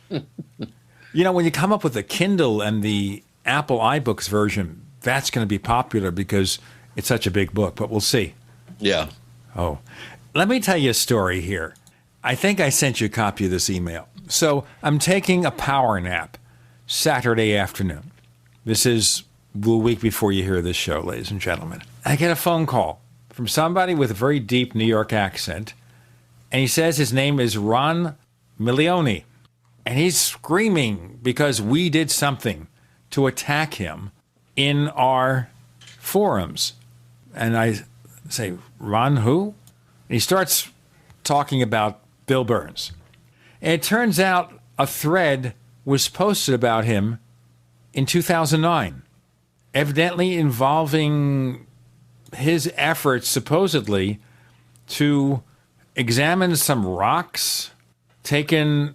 When you come up with the Kindle and the Apple iBooks version, that's going to be popular because it's such a big book, but we'll see. Yeah. Oh, let me tell you a story here. I think I sent you a copy of this email. So I'm taking a power nap Saturday afternoon. This is the week before you hear this show, ladies and gentlemen. I get a phone call from somebody with a very deep New York accent, and he says his name is Ron Milioni, and he's screaming because we did something to attack him in our forums. And I say, Ron who? And he starts talking about Bill Burns. And it turns out a thread was posted about him in 2009, evidently involving his efforts, supposedly, to examine some rocks taken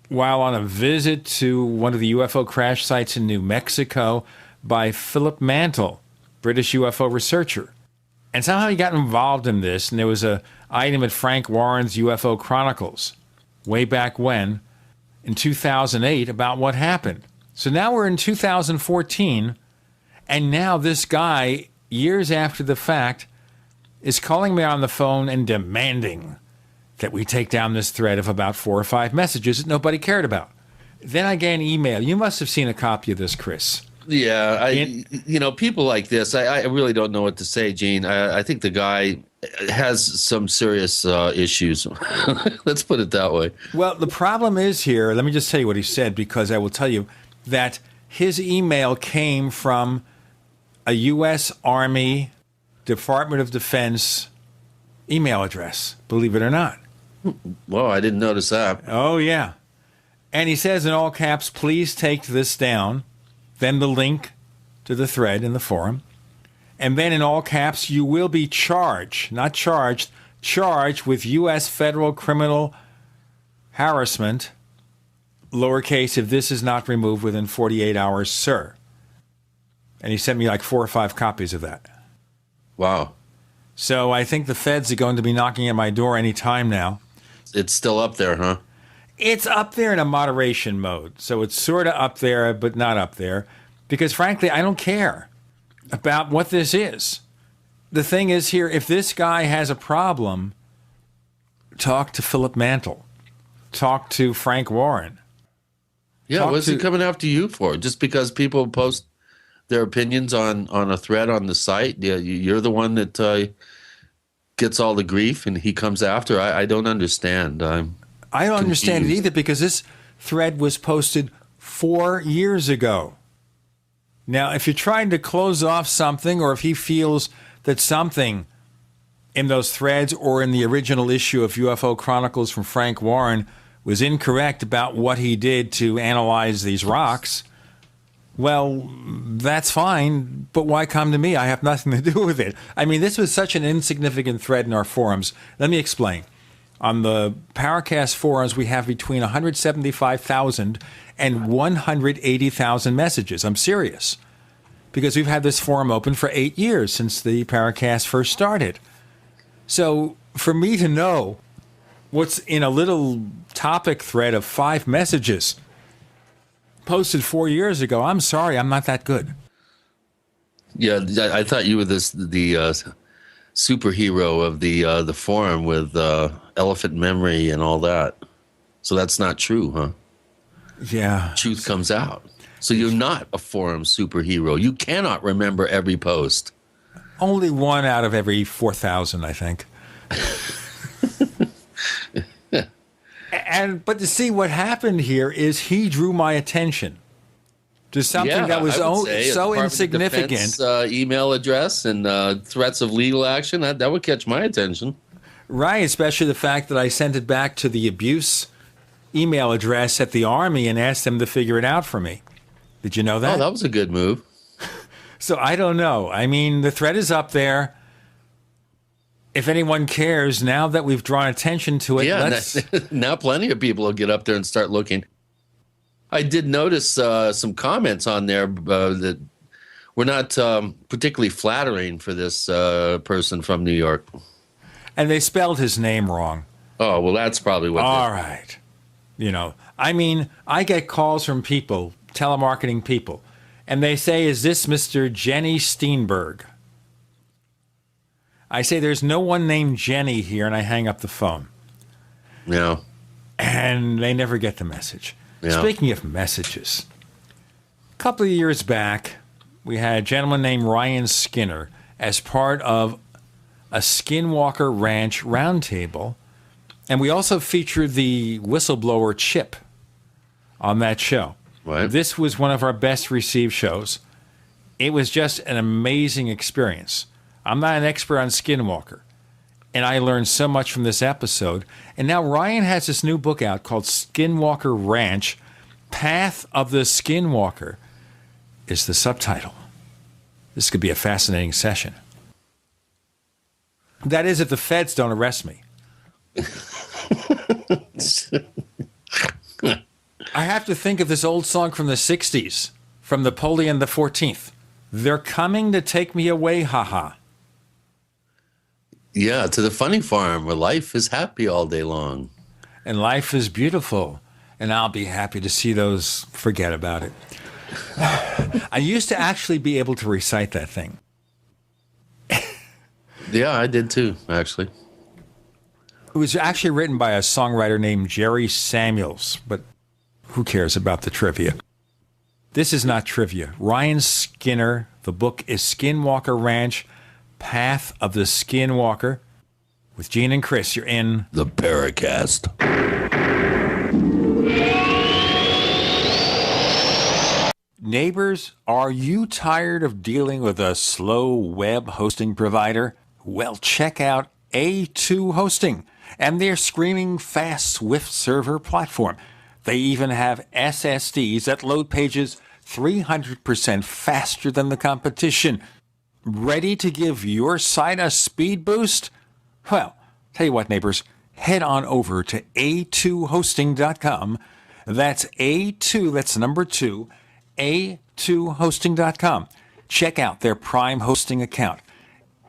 while on a visit to one of the UFO crash sites in New Mexico by Philip Mantle, British UFO researcher. And somehow he got involved in this, and there was an item at Frank Warren's UFO Chronicles way back when, in 2008, about what happened. So now we're in 2014, and now this guy, years after the fact, is calling me on the phone and demanding that we take down this thread of about 4 or 5 messages that nobody cared about. Then I get an email. You must have seen a copy of this, Chris. Yeah, people like this, I really don't know what to say, Gene. I think the guy has some serious issues. Let's put it that way. Well, the problem is here, let me just tell you what he said, because I will tell you that his email came from a U.S. Army Department of Defense email address, believe it or not. Well, I didn't notice that. Oh, yeah. And he says in all caps, please take this down. Then the link to the thread in the forum. And then in all caps, you will be charged, not charged, charged with U.S. federal criminal harassment, lowercase, if this is not removed within 48 hours, sir. And he sent me like 4 or 5 copies of that. Wow. So I think the feds are going to be knocking at my door any time now. It's still up there, huh? It's up there in a moderation mode. So it's sort of up there, but not up there. Because frankly, I don't care about what this is. The thing is here, if this guy has a problem, talk to Philip Mantle. Talk to Frank Warren. Yeah, what's he coming after you for? Just because people post their opinions on a thread on the site? Yeah, you're the one that gets all the grief and he comes after? I don't understand. I don't understand it either, because this thread was posted 4 years ago. Now, if you're trying to close off something, or if he feels that something in those threads or in the original issue of UFO Chronicles from Frank Warren was incorrect about what he did to analyze these rocks, well, that's fine, but why come to me? I have nothing to do with it. I mean, this was such an insignificant thread in our forums. Let me explain. On the Paracast forums, we have between 175,000 and 180,000 messages. I'm serious. Because we've had this forum open for 8 years since the Paracast first started. So for me to know what's in a little topic thread of 5 messages posted 4 years ago, I'm sorry, I'm not that good. Yeah, I thought you were the superhero of the forum with elephant memory and all that. So that's not true, huh? Yeah. Truth comes out. So you're not a forum superhero. You cannot remember every post. Only 1 out of every 4,000, I think. But to see what happened here is he drew my attention to something that was so insignificant. Email address and threats of legal action, that would catch my attention. Right, especially the fact that I sent it back to the abuse email address at the Army and asked them to figure it out for me. Did you know that? Oh, that was a good move. So I don't know. I mean, the thread is up there. If anyone cares, now that we've drawn attention to it, now plenty of people will get up there and start looking. I did notice some comments on there that were not particularly flattering for this person from New York. And they spelled his name wrong. Oh, well, that's probably what. All right. You know, I mean, I get calls from people, telemarketing people, and they say, is this Mr. Jenny Steenberg? I say, there's no one named Jenny here, and I hang up the phone. Yeah. And they never get the message. Yeah. Speaking of messages, a couple of years back, we had a gentleman named Ryan Skinner as part of a Skinwalker Ranch roundtable, and we also featured the whistleblower Chip on that show. Right. This was one of our best received shows. It was just an amazing experience. I'm not an expert on Skinwalker, and I learned so much from this episode. And now Ryan has this new book out called Skinwalker Ranch, Path of the Skinwalker is the subtitle. This could be a fascinating session. That is, if the feds don't arrest me. I have to think of this old song from the 60s, from Napoleon the 14th. They're coming to take me away, haha. Yeah, to the funny farm where life is happy all day long. And life is beautiful. And I'll be happy to see those. Forget about it. I used to actually be able to recite that thing. Yeah, I did too, actually. It was actually written by a songwriter named Jerry Samuels, but who cares about the trivia? This is not trivia. Ryan Skinner, the book is Skinwalker Ranch, Path of the Skinwalker. With Gene and Chris, you're in the Paracast. Neighbors, are you tired of dealing with a slow web hosting provider? Well, check out A2 Hosting and their screaming fast Swift server platform. They even have SSDs that load pages 300% faster than the competition. Ready to give your site a speed boost? Well, tell you what, neighbors, head on over to a2hosting.com. That's A2, that's number 2, a2hosting.com. Check out their Prime hosting account.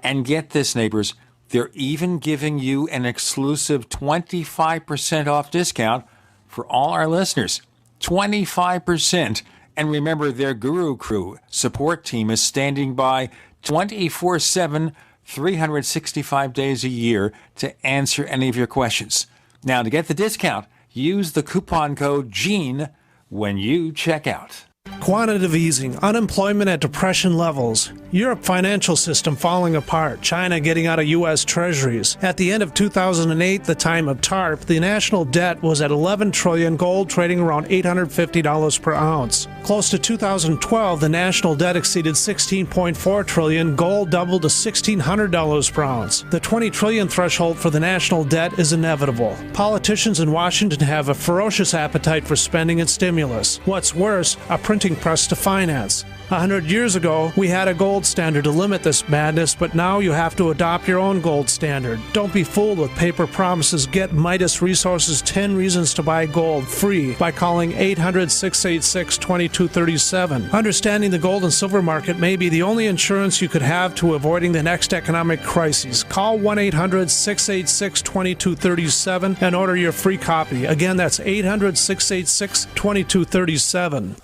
And get this, neighbors, they're even giving you an exclusive 25% off discount for all our listeners. 25%. And remember, their Guru Crew support team is standing by 24/7, 365 days a year to answer any of your questions. Now, to get the discount, use the coupon code GENE when you check out. Quantitative easing, unemployment at depression levels, Europe financial system falling apart, China getting out of U.S. treasuries. At the end of 2008, the time of TARP, the national debt was at $11 trillion, gold trading around $850 per ounce. Close to 2012, the national debt exceeded $16.4 trillion, gold doubled to $1,600 per ounce. The $20 trillion threshold for the national debt is inevitable. Politicians in Washington have a ferocious appetite for spending and stimulus. What's worse, a printing press to finance. 100 years ago, we had a gold standard to limit this madness, but now you have to adopt your own gold standard. Don't be fooled with paper promises. Get Midas Resources 10 Reasons to Buy Gold free by calling 800-686-2237. Understanding the gold and silver market may be the only insurance you could have to avoiding the next economic crisis. Call 1-800-686-2237 and order your free copy. Again, that's 800-686-2237.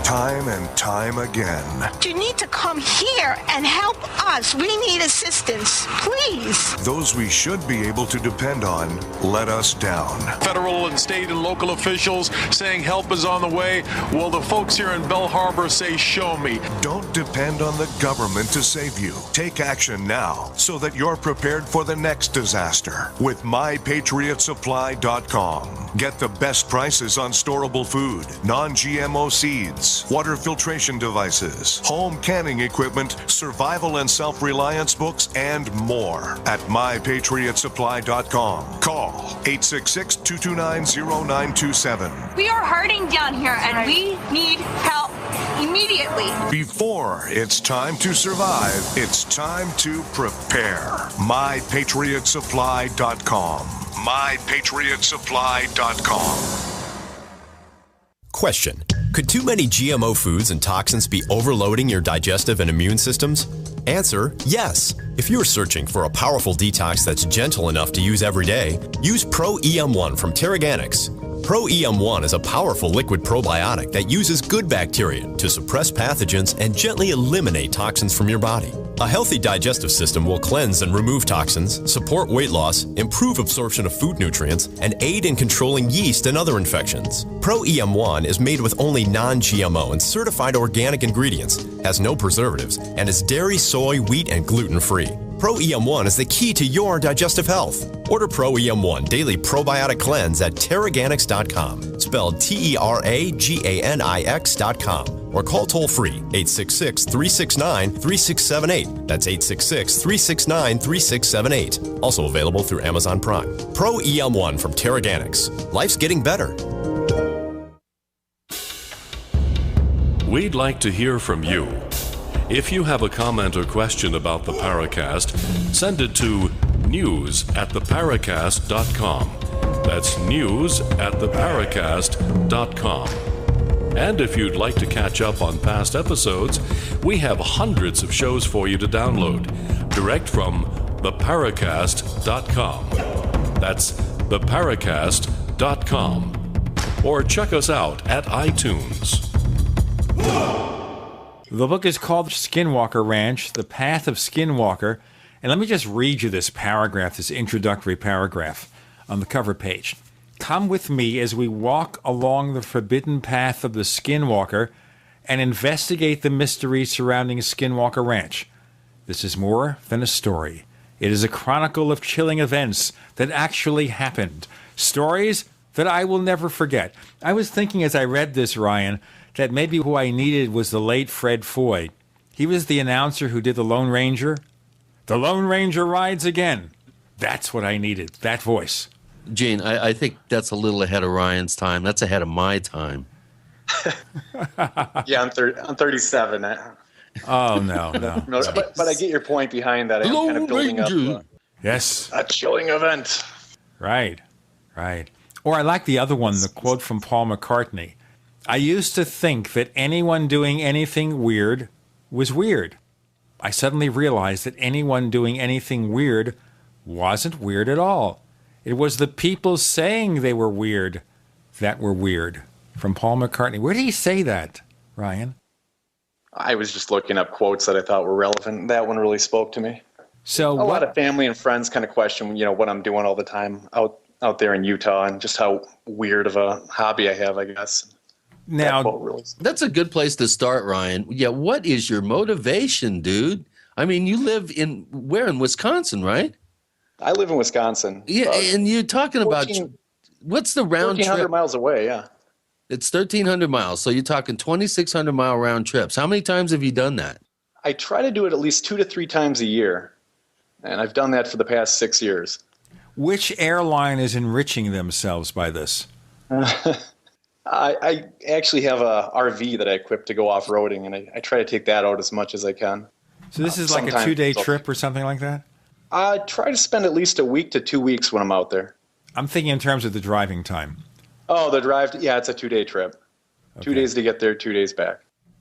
Time and time again. You need to come here and help us. We need assistance, please. Those we should be able to depend on let us down. Federal and state and local officials saying help is on the way. Well, the folks here in Bell Harbor say, show me. Don't depend on the government to save you. Take action now so that you're prepared for the next disaster with MyPatriotSupply.com. Get the best prices on storable food, non-GMO seeds, water filtration devices, home canning equipment, survival and self-reliance books, and more at MyPatriotSupply.com. Call 866-229-0927. We are hurting down here and we need help immediately. Before it's time to survive, it's time to prepare. MyPatriotSupply.com. MyPatriotSupply.com. Question: Could too many GMO foods and toxins be overloading your digestive and immune systems? Answer, yes. If you're searching for a powerful detox that's gentle enough to use every day, use Pro-EM1 from Terraganics. Pro-EM1 is a powerful liquid probiotic that uses good bacteria to suppress pathogens and gently eliminate toxins from your body. A healthy digestive system will cleanse and remove toxins, support weight loss, improve absorption of food nutrients, and aid in controlling yeast and other infections. Pro-EM1 is made with only non-GMO and certified organic ingredients, has no preservatives, and is dairy, soy, wheat, and gluten-free. Pro-EM1 is the key to your digestive health. Order Pro-EM1 Daily Probiotic Cleanse at Terraganics.com, spelled Terraganix.com, or call toll-free 866-369-3678. That's 866-369-3678. Also available through Amazon Prime. Pro-EM1 from Terraganics. Life's getting better. We'd like to hear from you. If you have a comment or question about the Paracast, send it to news@theparacast.com. That's news@theparacast.com. And if you'd like to catch up on past episodes, we have hundreds of shows for you to download, direct from theparacast.com. That's theparacast.com. Or check us out at iTunes. The book is called Skinwalker Ranch, The Path of Skinwalker. And let me just read you this paragraph, this introductory paragraph on the cover page. Come with me as we walk along the forbidden path of the Skinwalker and investigate the mysteries surrounding Skinwalker Ranch. This is more than a story. It is a chronicle of chilling events that actually happened. Stories that I will never forget. I was thinking as I read this, Ryan, that maybe who I needed was the late Fred Foy. He was the announcer who did The Lone Ranger. The Lone Ranger rides again. That's what I needed, that voice. Gene, I think that's a little ahead of Ryan's time. That's ahead of my time. Yeah, I'm 37. Oh, no. But I get your point behind that. I'm kind of building up yes, a chilling event. Right. Or I like the other one, the quote from Paul McCartney. I used to think that anyone doing anything weird was weird. I suddenly realized that anyone doing anything weird wasn't weird at all. It was the people saying they were weird that were weird. From Paul McCartney. Where did he say that, Ryan? I was just looking up quotes that I thought were relevant. That one really spoke to me. So a lot of family and friends kind of question, what I'm doing all the time out there in Utah and just how weird of a hobby I have, I guess. Now, that's a good place to start, Ryan. Yeah, what is your motivation, dude? I mean, you live in Wisconsin, right? I live in Wisconsin. Yeah, and you're talking about what's the round trip? 1,300 miles away, yeah. It's 1,300 miles, so you're talking 2,600-mile round trips. How many times have you done that? I try to do it at least 2 to 3 times a year, and I've done that for the past 6 years. Which airline is enriching themselves by this? I actually have a RV that I equip to go off-roading, and I try to take that out as much as I can. So this is like a 2-day trip or something like that? I try to spend at least a week to 2 weeks when I'm out there. I'm thinking in terms of the driving time. Oh, the drive, yeah, it's a 2-day trip. Okay. 2 days to get there, 2 days back.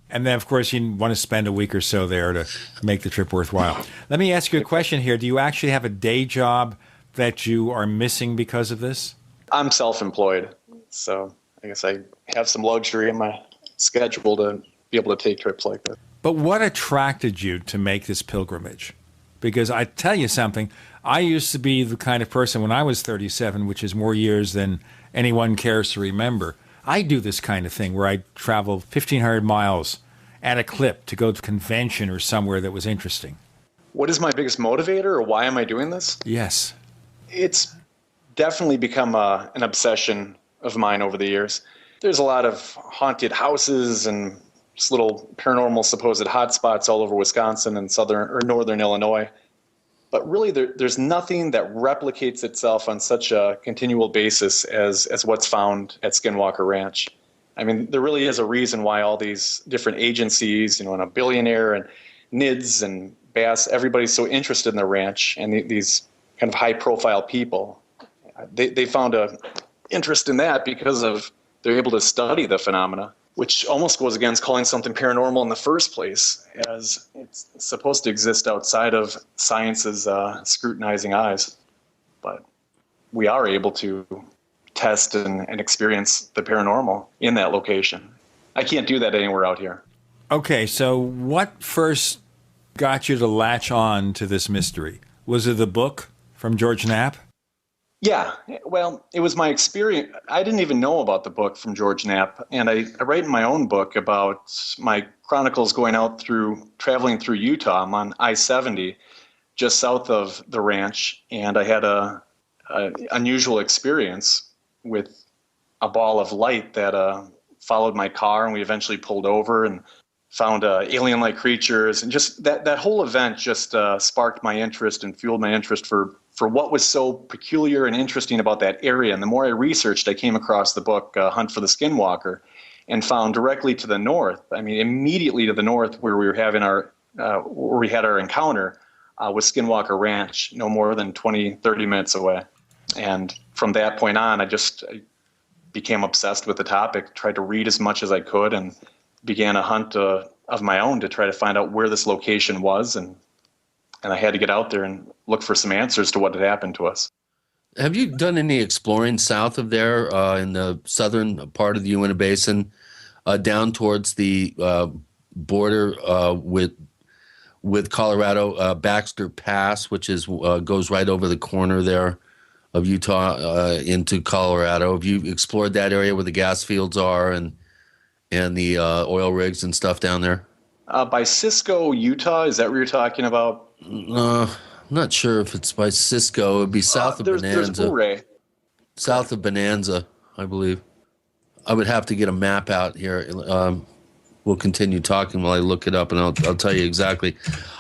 And then, of course, you want to spend a week or so there to make the trip worthwhile. Let me ask you a question here. Do you actually have a day job that you are missing because of this? I'm self-employed, so I guess I have some luxury in my schedule to be able to take trips like this. But what attracted you to make this pilgrimage? Because I tell you something, I used to be the kind of person when I was 37, which is more years than anyone cares to remember. I do this kind of thing where I travel 1,500 miles at a clip to go to a convention or somewhere that was interesting. What is my biggest motivator, or why am I doing this? Yes. It's definitely become an obsession of mine over the years. There's a lot of haunted houses and just little paranormal supposed hotspots all over Wisconsin and southern or northern Illinois. But really, there's nothing that replicates itself on such a continual basis as what's found at Skinwalker Ranch. I mean, there really is a reason why all these different agencies, and a billionaire and NIDS and Bass, everybody's so interested in the ranch and these kind of high-profile people. They found a interest in that because they're able to study the phenomena. which almost goes against calling something paranormal in the first place, as it's supposed to exist outside of science's scrutinizing eyes. But we are able to test and experience the paranormal in that location. I can't do that anywhere out here. Okay, so what first got you to latch on to this mystery? Was it the book from George Knapp? Yeah, well, it was my experience. I didn't even know about the book from George Knapp, and I write in my own book about my chronicles traveling through Utah. I'm on I-70, just south of the ranch, and I had a unusual experience with a ball of light that followed my car, and we eventually pulled over and found alien-like creatures, and just that whole event just sparked my interest and fueled my interest for what was so peculiar and interesting about that area. And the more I researched, I came across the book Hunt for the Skinwalker, and found directly to the north, immediately to the north where we were having where we had our encounter, was Skinwalker Ranch, no more than 20, 30 minutes away. And from that point on, I became obsessed with the topic, tried to read as much as I could, and began a hunt of my own to try to find out where this location was. And I had to get out there and look for some answers to what had happened to us. Have you done any exploring south of there in the southern part of the Uinta Basin, down towards the border with Colorado, Baxter Pass, which goes right over the corner there of Utah into Colorado? Have you explored that area where the gas fields are and the oil rigs and stuff down there? By Cisco, Utah, is that what you're talking about? I'm not sure if it's by Cisco. It would be south of Bonanza. There's south of Bonanza, I believe. I would have to get a map out here. We'll continue talking while I look it up, and I'll tell you exactly.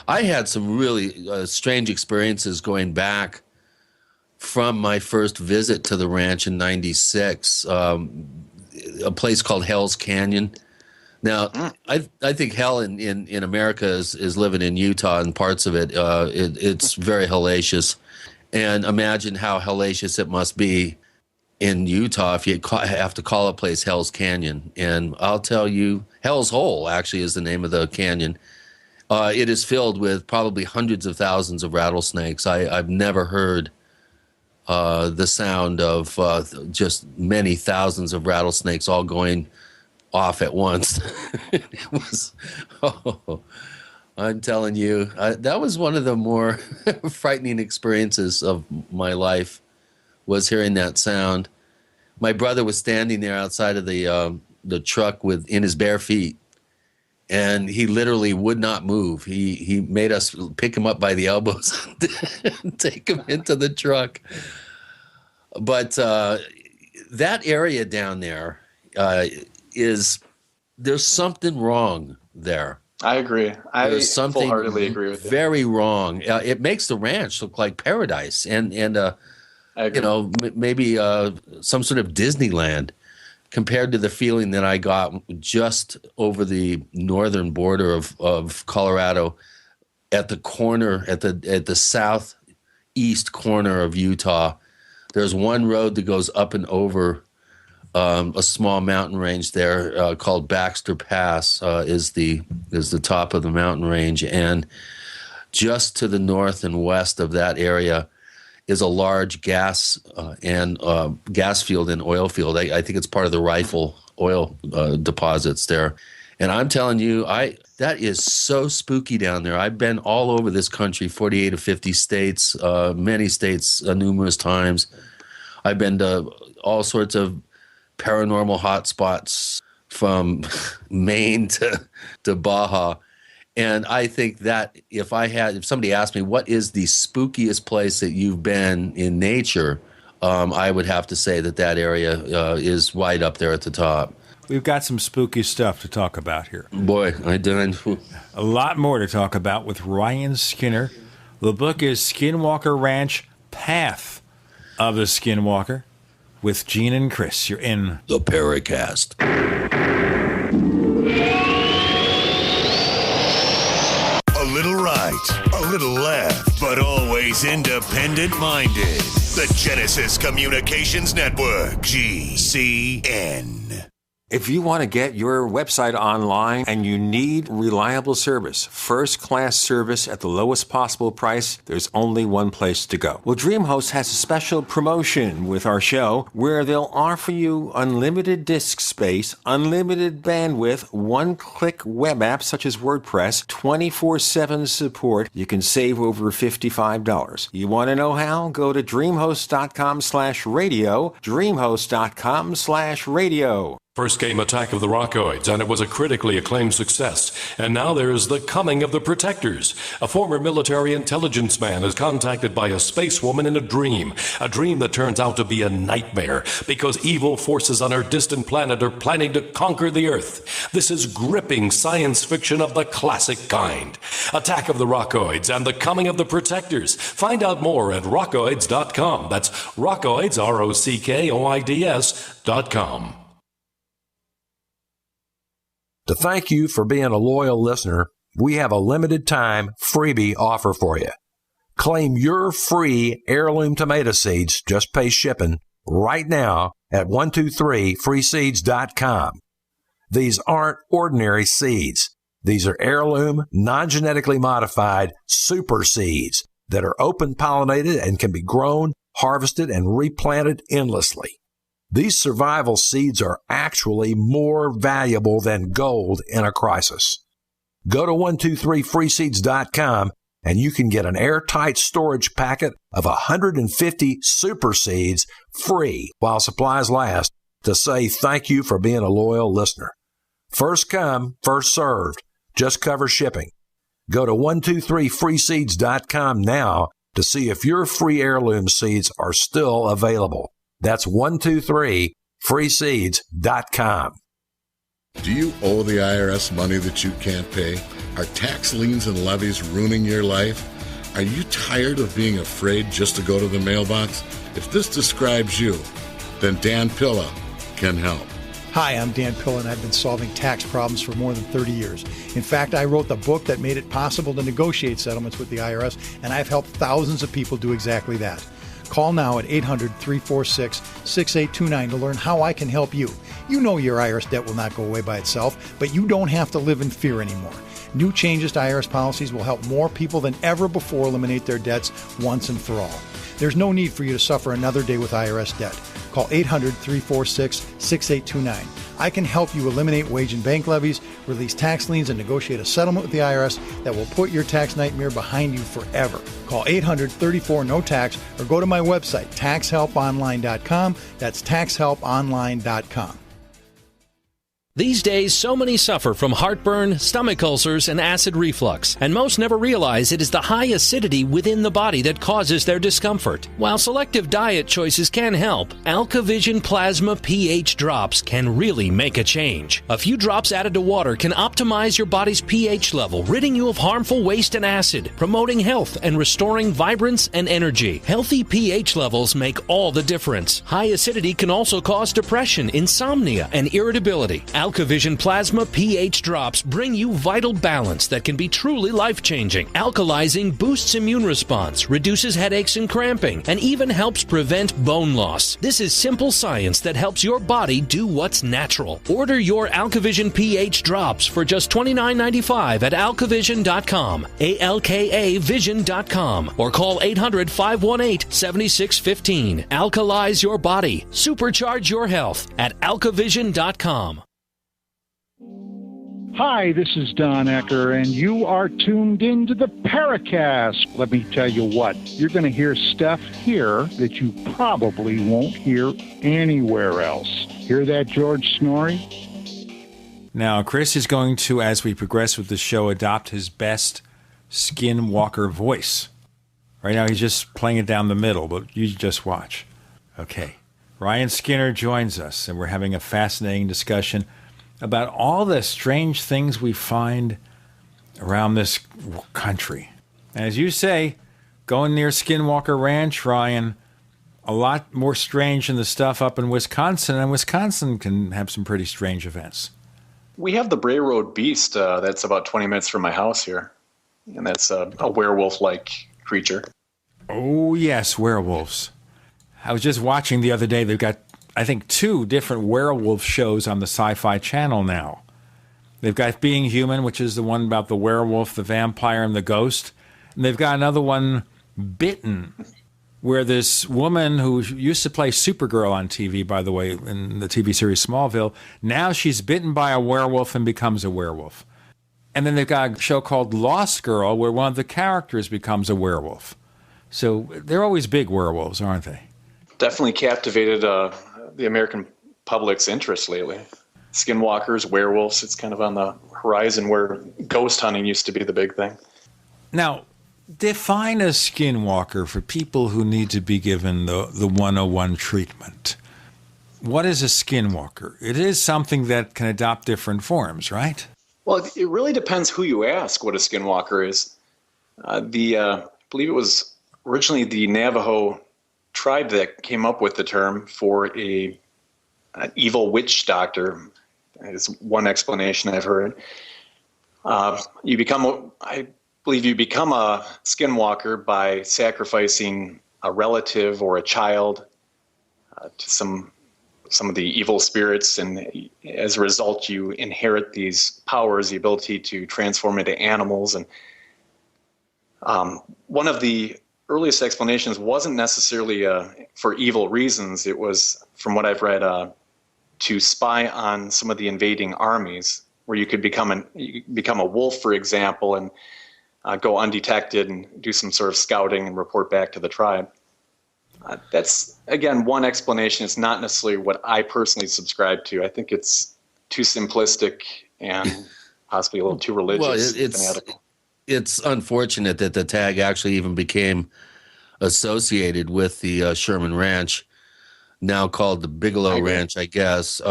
I had some really strange experiences going back from my first visit to the ranch in '96, a place called Hell's Canyon. Now, I think hell in America is living in Utah, and parts of it, it's very hellacious. And imagine how hellacious it must be in Utah if you have to call a place Hell's Canyon. And I'll tell you, Hell's Hole actually is the name of the canyon. It is filled with probably hundreds of thousands of rattlesnakes. I've never heard the sound of just many thousands of rattlesnakes all going off at once. It was, I'm telling you, that was one of the more frightening experiences of my life, was hearing that sound. My brother was standing there outside of the truck in his bare feet, and he literally would not move. He made us pick him up by the elbows and take him into the truck. But that area down there there's something wrong there. I agree. There's something full-heartedly agree with you. Very wrong. It makes the ranch look like paradise, and maybe some sort of Disneyland, compared to the feeling that I got just over the northern border of Colorado, at the corner, at the southeast corner of Utah. There's one road that goes up and over a small mountain range there called Baxter Pass, is the top of the mountain range, and just to the north and west of that area is a large gas field and oil field. I think it's part of the Rifle oil deposits there. And I'm telling you, that is so spooky down there. I've been all over this country, 48 of 50 states, many states, numerous times. I've been to all sorts of paranormal hotspots from Maine to Baja. And I think that if somebody asked me, what is the spookiest place that you've been in nature, I would have to say that area is right up there at the top. We've got some spooky stuff to talk about here. Boy, I did. A lot more to talk about with Ryan Skinner. The book is Skinwalker Ranch, Path of the Skinwalker. With Gene and Chris, you're in the Paracast. A little right, a little left, but always independent-minded. The Genesis Communications Network, GCN. If you want to get your website online and you need reliable service, first-class service at the lowest possible price, there's only one place to go. Well, DreamHost has a special promotion with our show where they'll offer you unlimited disk space, unlimited bandwidth, one-click web apps such as WordPress, 24/7 support. You can save over $55. You want to know how? Go to dreamhost.com/radio, dreamhost.com/radio. First came Attack of the Rockoids, and it was a critically acclaimed success. And now there is The Coming of the Protectors. A former military intelligence man is contacted by a space woman in a dream that turns out to be a nightmare because evil forces on her distant planet are planning to conquer the Earth. This is gripping science fiction of the classic kind. Attack of the Rockoids and The Coming of the Protectors. Find out more at rockoids.com. That's Rockoids, ROCKOIDS.com. To thank you for being a loyal listener, we have a limited time freebie offer for you. Claim your free heirloom tomato seeds, just pay shipping, right now at 123freeseeds.com. These aren't ordinary seeds. These are heirloom, non-genetically modified super seeds that are open pollinated and can be grown, harvested, and replanted endlessly. These survival seeds are actually more valuable than gold in a crisis. Go to 123freeseeds.com and you can get an airtight storage packet of 150 super seeds free while supplies last to say thank you for being a loyal listener. First come, first served. Just cover shipping. Go to 123freeseeds.com now to see if your free heirloom seeds are still available. That's 123freeseeds.com. Do you owe the IRS money that you can't pay? Are tax liens and levies ruining your life? Are you tired of being afraid just to go to the mailbox? If this describes you, then Dan Pilla can help. Hi, I'm Dan Pilla, and I've been solving tax problems for more than 30 years. In fact, I wrote the book that made it possible to negotiate settlements with the IRS, and I've helped thousands of people do exactly that. Call now at 800-346-6829 to learn how I can help you. You know your IRS debt will not go away by itself, but you don't have to live in fear anymore. New changes to IRS policies will help more people than ever before eliminate their debts once and for all. There's no need for you to suffer another day with IRS debt. Call 800-346-6829. I can help you eliminate wage and bank levies, release tax liens, and negotiate a settlement with the IRS that will put your tax nightmare behind you forever. Call 800-34-NO-TAX or go to my website, taxhelponline.com. That's taxhelponline.com. These days, so many suffer from heartburn, stomach ulcers, and acid reflux, and most never realize it is the high acidity within the body that causes their discomfort. While selective diet choices can help, AlkaVision Plasma pH drops can really make a change. A few drops added to water can optimize your body's pH level, ridding you of harmful waste and acid, promoting health and restoring vibrance and energy. Healthy pH levels make all the difference. High acidity can also cause depression, insomnia, and irritability. AlkaVision Plasma pH drops bring you vital balance that can be truly life-changing. Alkalizing boosts immune response, reduces headaches and cramping, and even helps prevent bone loss. This is simple science that helps your body do what's natural. Order your AlkaVision pH drops for just $29.95 at alkavision.com, ALKAvision.com, or call 800-518-7615. Alkalize your body. Supercharge your health at alkavision.com. Hi, this is Don Ecker, and you are tuned into the Paracast. Let me tell you what, you're going to hear stuff here that you probably won't hear anywhere else. Hear that, George Snorri? Now, Chris is going to, as we progress with the show, adopt his best Skinwalker voice. Right now, he's just playing it down the middle, but you just watch. Okay. Ryan Skinner joins us, and we're having a fascinating discussion about all the strange things we find around this country. And as you say, going near Skinwalker Ranch, Ryan, a lot more strange than the stuff up in Wisconsin, and Wisconsin can have some pretty strange events. We have the Bray Road Beast that's about 20 minutes from my house here, and that's a werewolf-like creature. Oh, yes, werewolves. I was just watching the other day, they've got I think, 2 different werewolf shows on the Sci-Fi Channel now. They've got Being Human, which is the one about the werewolf, the vampire, and the ghost. And they've got another one, Bitten, where this woman who used to play Supergirl on TV, by the way, in the TV series Smallville, now she's bitten by a werewolf and becomes a werewolf. And then they've got a show called Lost Girl, where one of the characters becomes a werewolf. So they're always big werewolves, aren't they? Definitely captivated the American public's interest lately. Skinwalkers, werewolves, it's kind of on the horizon where ghost hunting used to be the big thing. Now, define a skinwalker for people who need to be given the 101 treatment. What is a skinwalker? It is something that can adopt different forms, right? Well, it really depends who you ask what a skinwalker is. I believe it was originally the Navajo tribe that came up with the term for an evil witch doctor. Is one explanation I've heard. I believe you become a skinwalker by sacrificing a relative or a child to some of the evil spirits, and as a result, you inherit these powers, the ability to transform into animals. And one of the earliest explanations wasn't necessarily for evil reasons. It was, from what I've read, to spy on some of the invading armies, where you could become a wolf, for example, and go undetected and do some sort of scouting and report back to the tribe. That's, again, one explanation. It's not necessarily what I personally subscribe to. I think it's too simplistic and possibly a little too religious. Well, it's unfortunate that the tag actually even became associated with the Sherman Ranch, now called the Bigelow Ranch, I guess.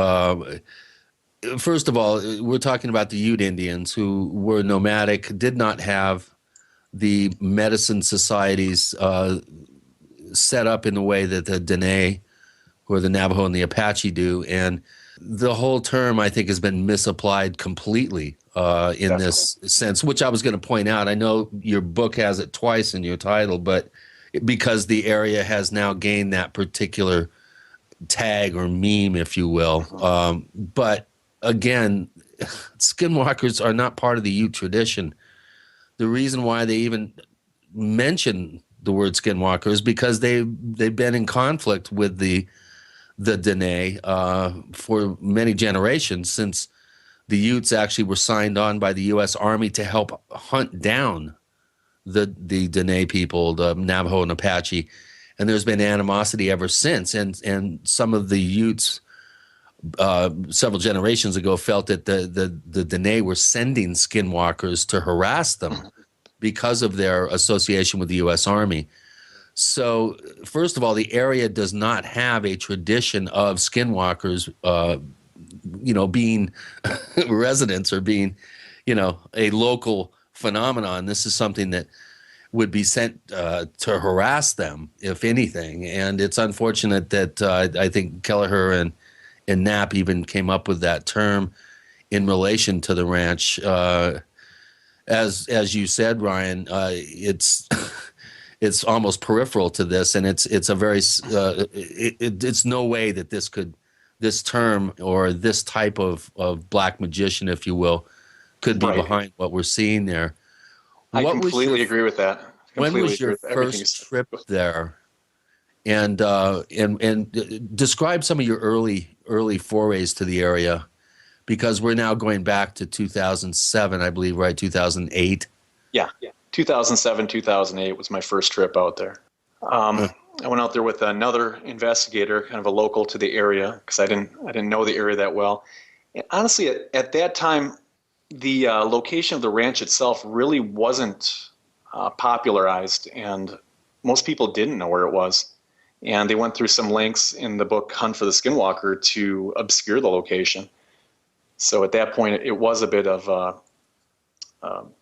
First of all, we're talking about the Ute Indians, who were nomadic, did not have the medicine societies set up in the way that the Dene or the Navajo and the Apache do. And the whole term, I think, has been misapplied completely in this sense, which I was going to point out. I know your book has it twice in your title, but because the area has now gained that particular tag or meme, if you will. But again, skinwalkers are not part of the Ute tradition. The reason why they even mention the word skinwalker is because they've been in conflict with the Dene for many generations, since the Utes actually were signed on by the U.S. Army to help hunt down the Dene people, the Navajo and Apache. And there's been animosity ever since. And some of the Utes several generations ago felt that the Dene were sending skinwalkers to harass them because of their association with the U.S. Army. So, first of all, the area does not have a tradition of skinwalkers, being residents or being, a local phenomenon. This is something that would be sent to harass them, if anything. And it's unfortunate that I think Kelleher and Knapp even came up with that term in relation to the ranch. As you said, Ryan, it's it's almost peripheral to this, and it's a very it's no way that this term or this type of black magician, if you will, could be behind what we're seeing there. I completely agree with that. When was your first trip there? And describe some of your early forays to the area, because we're now going back to 2007, I believe, right? 2008. Yeah. 2007, 2008 was my first trip out there. I went out there with another investigator, kind of a local to the area, because I didn't know the area that well. And honestly, at that time, the location of the ranch itself really wasn't popularized, and most people didn't know where it was. And they went through some links in the book Hunt for the Skinwalker to obscure the location. So at that point, it was a bit of a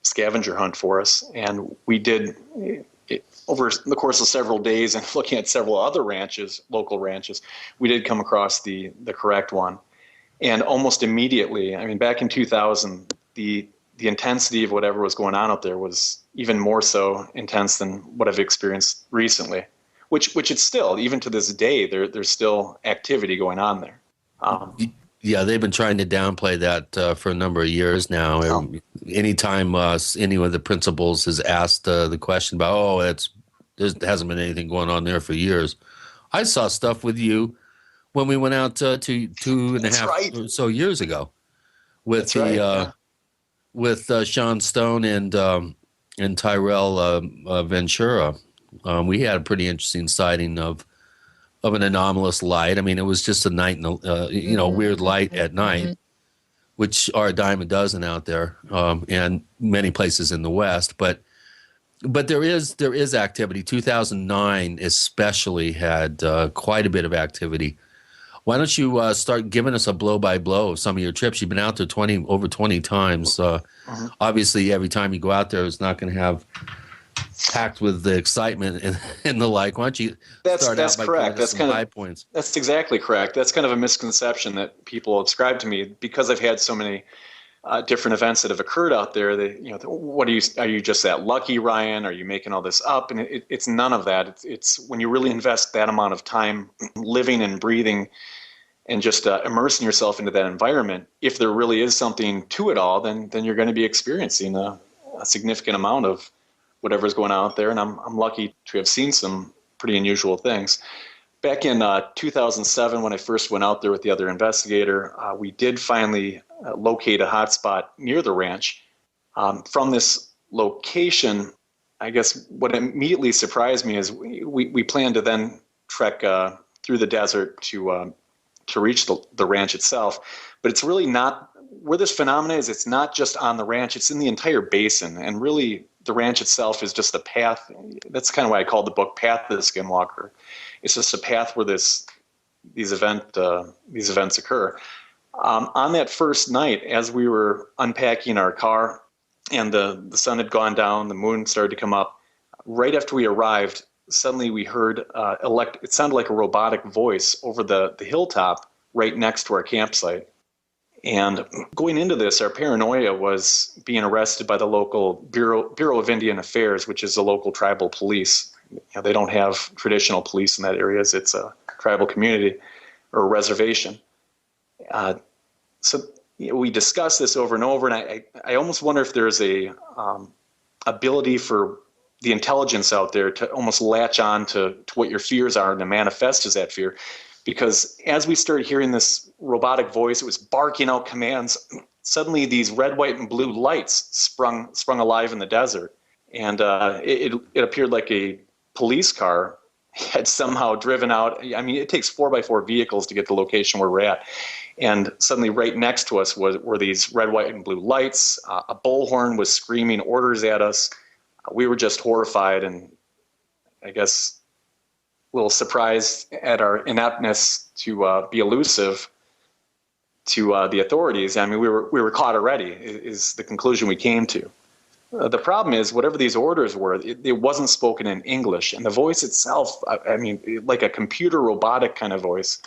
scavenger hunt for us. And we did, over the course of several days and looking at several other ranches, local ranches, we did come across the correct one. And almost immediately, I mean, back in 2000, the intensity of whatever was going on out there was even more so intense than what I've experienced recently. which it's still, even to this day, there's still activity going on there. Yeah, they've been trying to downplay that for a number of years now. Anytime any of the principals has asked the question about, there hasn't been anything going on there for years. I saw stuff with you when we went out to 2.5 or so years ago with with Sean Stone and Tyrell Ventura. We had a pretty interesting sighting of an anomalous light. I mean, it was just a night, weird light at night, which are a dime a dozen out there, and many places in the West. But there is activity. 2009 especially had quite a bit of activity. Why don't you start giving us a blow by blow of some of your trips? You've been out there over 20 times. Obviously, every time you go out there, it's not going to have packed with the excitement and the like. Why don't you start out by correct. That's some high points? That's exactly correct. That's kind of a misconception that people ascribe to me because I've had so many different events that have occurred out there. What are you just that lucky, Ryan? Are you making all this up? And it's none of that. It's when you really invest that amount of time living and breathing and just immersing yourself into that environment. If there really is something to it all, then you're going to be experiencing a significant amount of whatever's going on out there. And I'm lucky to have seen some pretty unusual things. Back in 2007, when I first went out there with the other investigator, we did finally locate a hotspot near the ranch. From this location, I guess what immediately surprised me is we planned to then trek through the desert to reach the ranch itself. But it's really not where this phenomena is. It's not just on the ranch. It's in the entire basin. And really, the ranch itself is just a path. That's kind of why I called the book Path of the Skinwalker. It's just a path where these events occur. On that first night, as we were unpacking our car and the sun had gone down, the moon started to come up, right after we arrived, suddenly we heard it sounded like a robotic voice over the hilltop right next to our campsite. And going into this, our paranoia was being arrested by the local Bureau of Indian Affairs, which is the local tribal police. They don't have traditional police in that area. It's a tribal community or a reservation. So we discussed this over and over, and I almost wonder if there's a ability for the intelligence out there to almost latch on to what your fears are and to manifest as that fear. Because as we started hearing this robotic voice, it was barking out commands. Suddenly, these red, white, and blue lights sprung alive in the desert, and it appeared like a police car had somehow driven out. I mean, it takes 4x4 vehicles to get the location where we're at, and suddenly, right next to us were these red, white, and blue lights. A bullhorn was screaming orders at us. We were just horrified, and I guess a little surprised at our ineptness to be elusive to the authorities. I mean, we were caught already, is the conclusion we came to. The problem is, whatever these orders were, it wasn't spoken in English. And the voice itself, I mean, like a computer robotic kind of voice.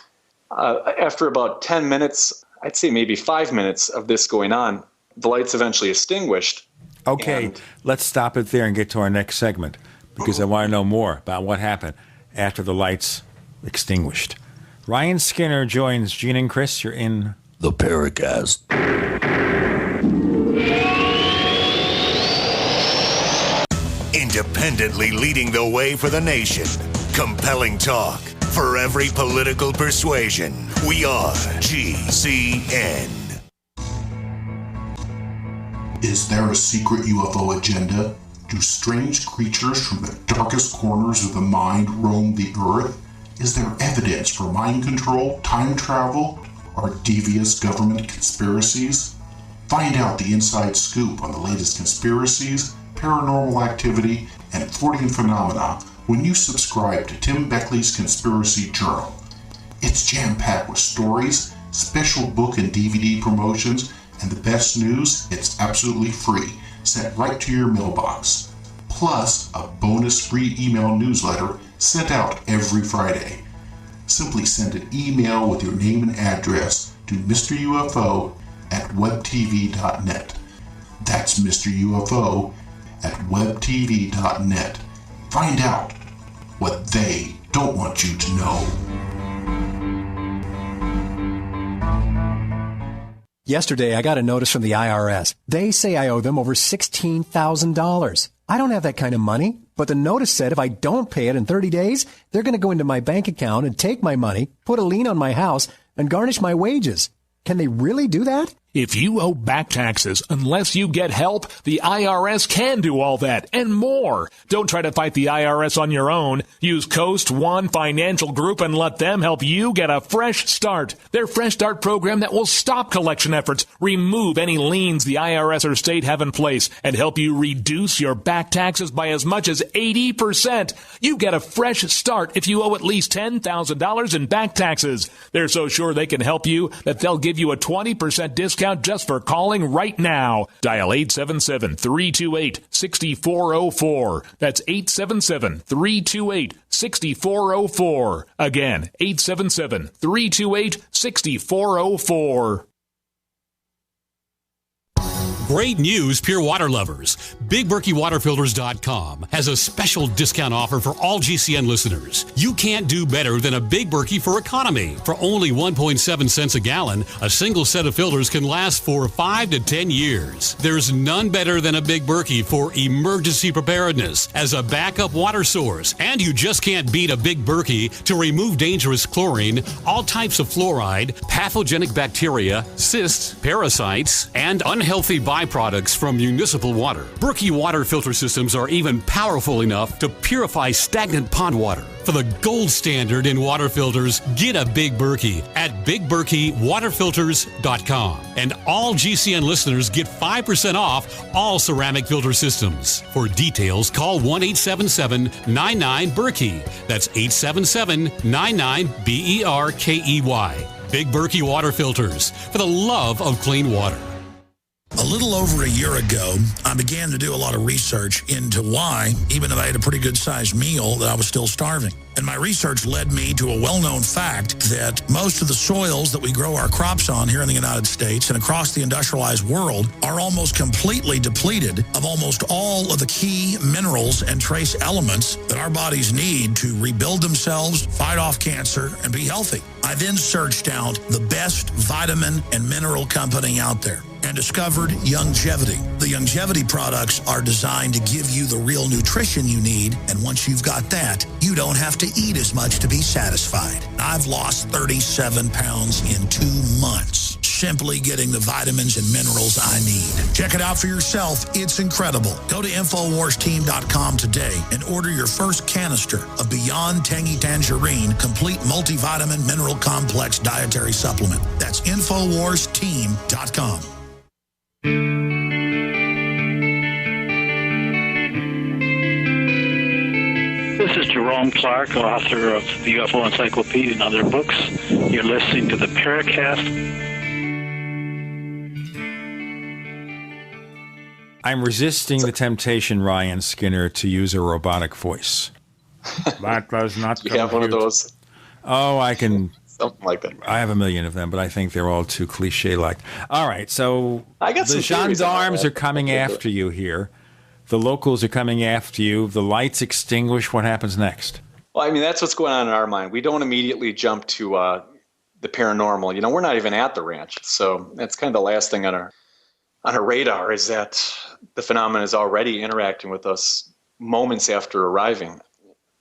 After about 10 minutes, I'd say maybe 5 minutes of this going on, the lights eventually extinguished. Okay, let's stop it there and get to our next segment, because I want to know more about what happened after the lights extinguished. Ryan Skinner joins Gene and Chris. You're in the Paracast. Independently leading the way for the nation. Compelling talk for every political persuasion. We are GCN. Is there a secret UFO agenda? Do strange creatures from the darkest corners of the mind roam the earth? Is there evidence for mind control, time travel, or devious government conspiracies? Find out the inside scoop on the latest conspiracies, paranormal activity, and Freudian phenomena when you subscribe to Tim Beckley's Conspiracy Journal. It's jam-packed with stories, special book and DVD promotions, and the best news, it's absolutely free, sent right to your mailbox. Plus, a bonus free email newsletter sent out every Friday. Simply send an email with your name and address to Mr. UFO at webtv.net. That's Mr. UFO at webtv.net. Find out. what they don't want you to know. Yesterday, I got a notice from the IRS. They say I owe them over $16,000. I don't have that kind of money, but the notice said if I don't pay it in 30 days, they're going to go into my bank account and take my money, put a lien on my house, and garnish my wages. Can they really do that? If you owe back taxes, unless you get help, the IRS can do all that and more. Don't try to fight the IRS on your own. Use Coast One Financial Group and let them help you get a fresh start. Their Fresh Start program that will stop collection efforts, remove any liens the IRS or state have in place, and help you reduce your back taxes by as much as 80%. You get a fresh start if you owe at least $10,000 in back taxes. They're so sure they can help you that they'll give you a 20% discount just for calling right now. Dial 877-328-6404. That's 877-328-6404. Again, 877-328-6404. Great news, pure water lovers. BigBerkeyWaterFilters.com has a special discount offer for all GCN listeners. You can't do better than a Big Berkey for economy. For only 1.7 cents a gallon, a single set of filters can last for 5 to 10 years. There's none better than a Big Berkey for emergency preparedness as a backup water source. And you just can't beat a Big Berkey to remove dangerous chlorine, all types of fluoride, pathogenic bacteria, cysts, parasites, and unhealthy byproducts from municipal water. Berkey water filter systems are even powerful enough to purify stagnant pond water. For the gold standard in water filters, get a Big Berkey at BigBerkeyWaterFilters.com. And all GCN listeners get 5% off all ceramic filter systems. For details, call 1-877-99-BERKEY. That's 877-99-BERKEY. Big Berkey Water Filters, for the love of clean water. A little over a year ago, I began to do a lot of research into why, even though I had a pretty good-sized meal, that I was still starving. And my research led me to a well-known fact that most of the soils that we grow our crops on here in the United States and across the industrialized world are almost completely depleted of almost all of the key minerals and trace elements that our bodies need to rebuild themselves, fight off cancer, and be healthy. I then searched out the best vitamin and mineral company out there and discovered Youngevity. The Youngevity products are designed to give you the real nutrition you need, and once you've got that, you don't have to eat as much to be satisfied. I've lost 37 pounds in 2 months, simply getting the vitamins and minerals I need. Check it out for yourself. It's incredible. Go to InfoWarsTeam.com today and order your first canister of Beyond Tangy Tangerine Complete Multivitamin Mineral Complex Dietary Supplement. That's InfoWarsTeam.com. This is Jerome Clark, author of the UFO Encyclopedia and other books. You're listening to the Paracast. I'm resisting the temptation, Ryan Skinner, to use a robotic voice. That does not. You have one of those? Oh, I can. Something like that. I have a million of them, but I think they're all too cliche-like. All right, so I got the gendarmes are coming after you here. The locals are coming after you. The lights extinguish. What happens next? Well, I mean, that's what's going on in our mind. We don't immediately jump to the paranormal. You know, we're not even at the ranch. So that's kind of the last thing on our radar is that the phenomenon is already interacting with us moments after arriving.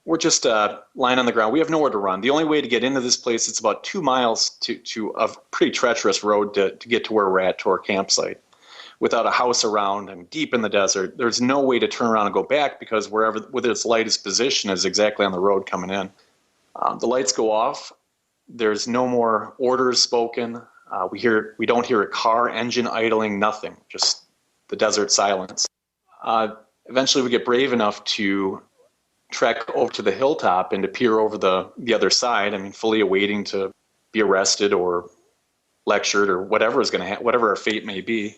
We're just lying on the ground. We have nowhere to run. The only way to get into this place, it's about 2 miles to a pretty treacherous road to get to where we're at, to our campsite. Without a house around, I'm deep in the desert. There's no way to turn around and go back because where its lightest position is exactly on the road coming in. The lights go off. There's no more orders spoken. We don't hear a car engine idling, nothing, just the desert silence. Eventually we get brave enough to trek over to the hilltop and to peer over the other side. I mean, fully awaiting to be arrested or lectured or whatever is going to whatever our fate may be.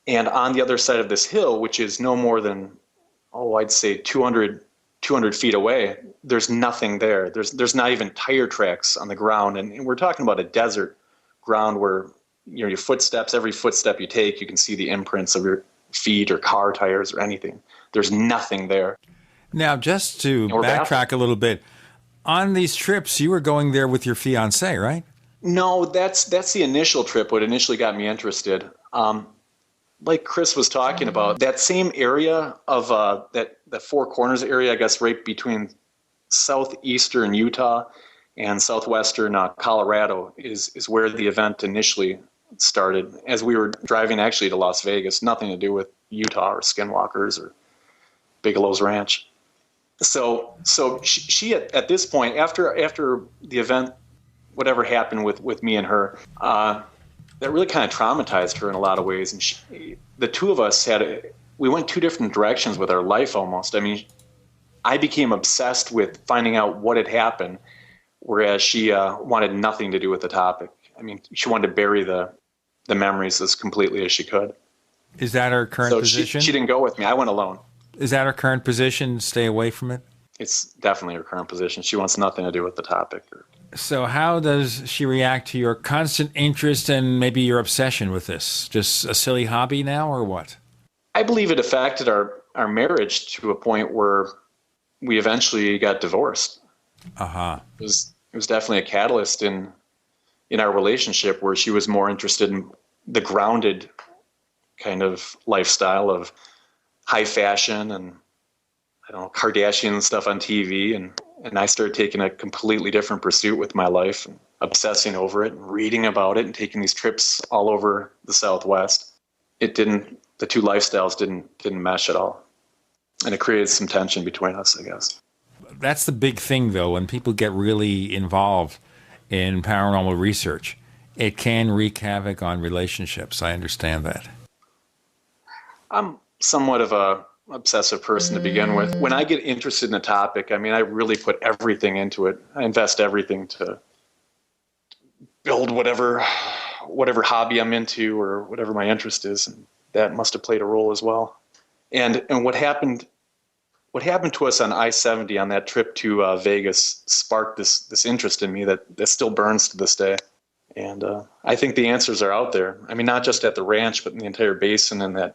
And on the other side of this hill, which is no more than, I'd say 200 feet away, there's nothing there. There's not even tire tracks on the ground. And we're talking about a desert ground where, you know, your footsteps, every footstep you take, you can see the imprints of your feet or car tires or anything. There's nothing there. Now, just to backtrack a little bit, on these trips, you were going there with your fiance, right? No, that's the initial trip, what initially got me interested. Like Chris was talking about, that same area of that Four Corners area, I guess right between southeastern Utah and southwestern Colorado is where the event initially started. As we were driving actually to Las Vegas, nothing to do with Utah or Skinwalkers or Bigelow's Ranch. So she at this point, after the event, whatever happened with me and her, that really kind of traumatized her in a lot of ways. And the two of us we went two different directions with our life almost. I mean, I became obsessed with finding out what had happened, whereas she wanted nothing to do with the topic. I mean, she wanted to bury the memories as completely as she could. Is that her current position? She didn't go with me. I went alone. Is that her current position? Stay away from it? It's definitely her current position. She wants nothing to do with the topic. So how does she react to your constant interest and maybe your obsession with this? Just a silly hobby now or what? I believe it affected our marriage to a point where we eventually got divorced. Uh-huh. It was definitely a catalyst in our relationship where she was more interested in the grounded kind of lifestyle of high fashion and, I don't know, Kardashian stuff on TV. And I started taking a completely different pursuit with my life and obsessing over it and reading about it and taking these trips all over the Southwest. The two lifestyles didn't mesh at all. And it created some tension between us, I guess. That's the big thing, though, when people get really involved in paranormal research. It can wreak havoc on relationships. I understand that. I'm somewhat of a obsessive person to begin with. When I get interested in a topic, I mean, I really put everything into it. I invest everything to build whatever hobby I'm into or whatever my interest is. And that must have played a role as well. And what happened to us on I-70 on that trip to Vegas sparked this interest in me that still burns to this day. And I think the answers are out there. I mean, not just at the ranch, but in the entire basin and that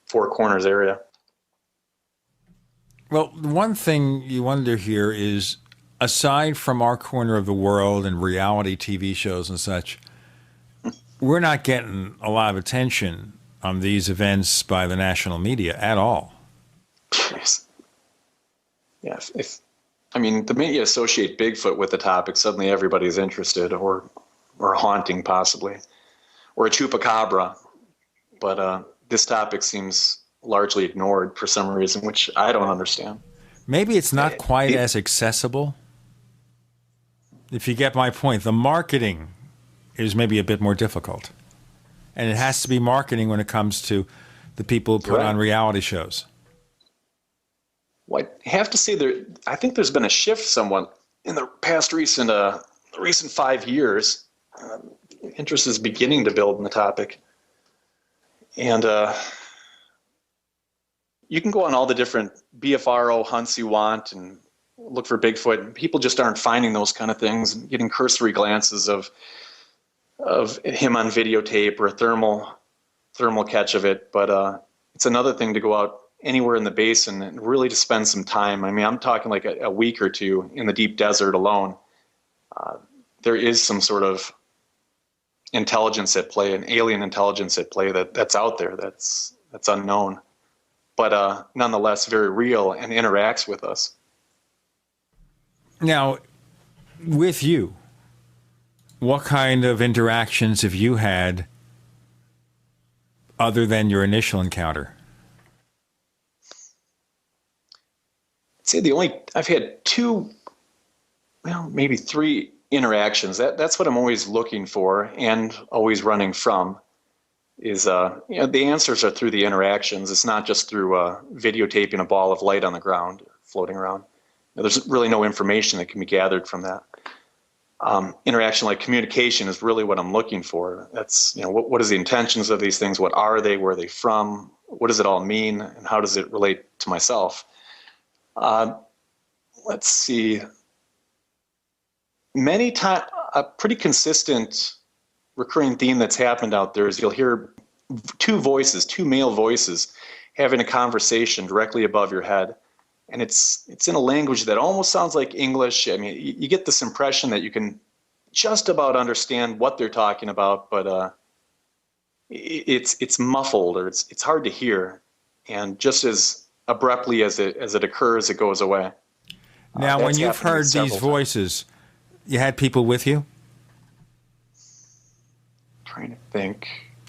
Four Corners area. Well, one thing you wonder here is, aside from our corner of the world and reality TV shows and such, we're not getting a lot of attention on these events by the national media at all. Yes. Yeah. The minute you associate Bigfoot with the topic, suddenly everybody's interested or haunting possibly, or a chupacabra. But this topic seems largely ignored for some reason, which I don't understand. Maybe it's not quite as accessible. If you get my point, the marketing is maybe a bit more difficult. And it has to be marketing when it comes to the people who put on reality shows. Well, I have to say I think there's been a shift somewhat in the past recent 5 years. Interest is beginning to build in the topic. And you can go on all the different BFRO hunts you want and look for Bigfoot. And people just aren't finding those kind of things and getting cursory glances of him on videotape or a thermal catch of it. But it's another thing to go out anywhere in the basin and really to spend some time. I mean, I'm talking like a week or two in the deep desert alone. There is some sort of intelligence at play, an alien intelligence at play that's out there, that's unknown, but nonetheless very real and interacts with us. Now, with you, what kind of interactions have you had other than your initial encounter? I'd say I've had two, well, maybe three interactions. That's what I'm always looking for and always running from is, the answers are through the interactions. It's not just through videotaping a ball of light on the ground floating around. There's really no information that can be gathered from that. Interaction, like communication, is really what I'm looking for. That's, what is the intentions of these things? What are they? Where are they from? What does it all mean? And how does it relate to myself? Let's see. Many times, a pretty consistent recurring theme that's happened out there is you'll hear two male voices, having a conversation directly above your head. And it's in a language that almost sounds like English. I mean, you get this impression that you can just about understand what they're talking about, but it's muffled, or it's hard to hear, and just as abruptly as it occurs, it goes away. Now, when you've heard these voices, you had people with you? Trying to think.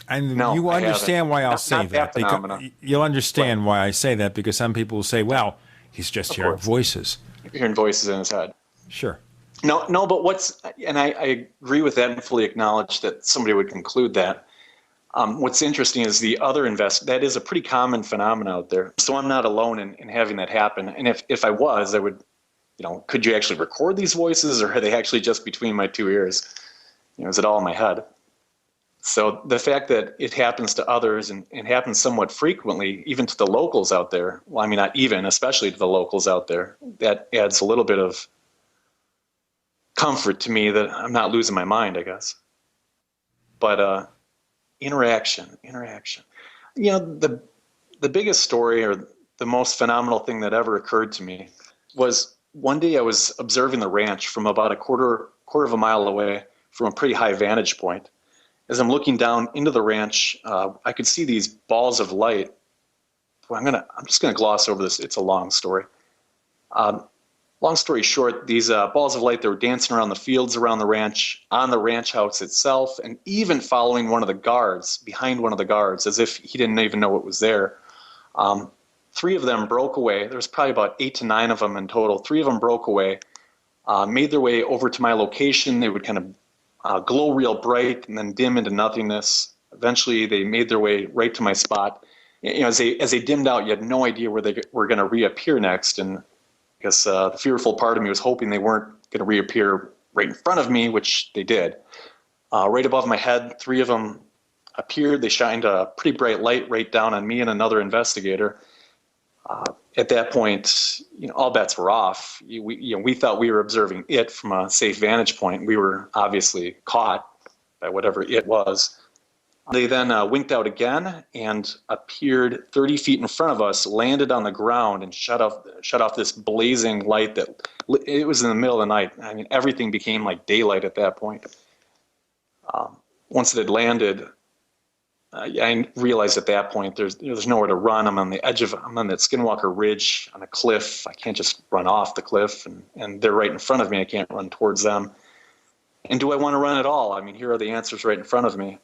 And no, you understand why I'll say that. You'll understand why I say that, because some people will say, well, he's just hearing voices. Hearing voices in his head. Sure. No, but and I agree with that and fully acknowledge that somebody would conclude that. What's interesting is the other that is a pretty common phenomenon out there. So I'm not alone in having that happen. And if I was, I would, could you actually record these voices, or are they actually just between my two ears? Is it all in my head? So the fact that it happens to others and happens somewhat frequently, even to the locals out there, well, I mean, not even, especially to the locals out there, that adds a little bit of comfort to me that I'm not losing my mind, I guess. But interaction. The biggest story, or the most phenomenal thing that ever occurred to me, was one day I was observing the ranch from about a quarter of a mile away from a pretty high vantage point. As I'm looking down into the ranch, I could see these balls of light. Well, I'm just gonna gloss over this. It's a long story. Long story short, these balls of light, they were dancing around the fields around the ranch, on the ranch house itself, and even following one of the guards, behind one of the guards, as if he didn't even know it was there. 3 of them broke away. There was probably about 8 to 9 of them in total. 3 of them broke away, made their way over to my location. They would kind of glow real bright and then dim into nothingness. Eventually, they made their way right to my spot. As they dimmed out, you had no idea where they were going to reappear next. And I guess the fearful part of me was hoping they weren't going to reappear right in front of me, which they did. Right above my head, 3 of them appeared. They shined a pretty bright light right down on me and another investigator. At that point, all bets were off. We thought we were observing it from a safe vantage point. We were obviously caught by whatever it was. They then winked out again and appeared 30 feet in front of us, landed on the ground, and shut off this blazing light that it was in the middle of the night. I mean, everything became like daylight at that point. Once it had landed, I realized at that point there's nowhere to run. I'm on that Skinwalker Ridge on a cliff. I can't just run off the cliff, and they're right in front of me. I can't run towards them. And do I want to run at all? I mean, here are the answers right in front of me.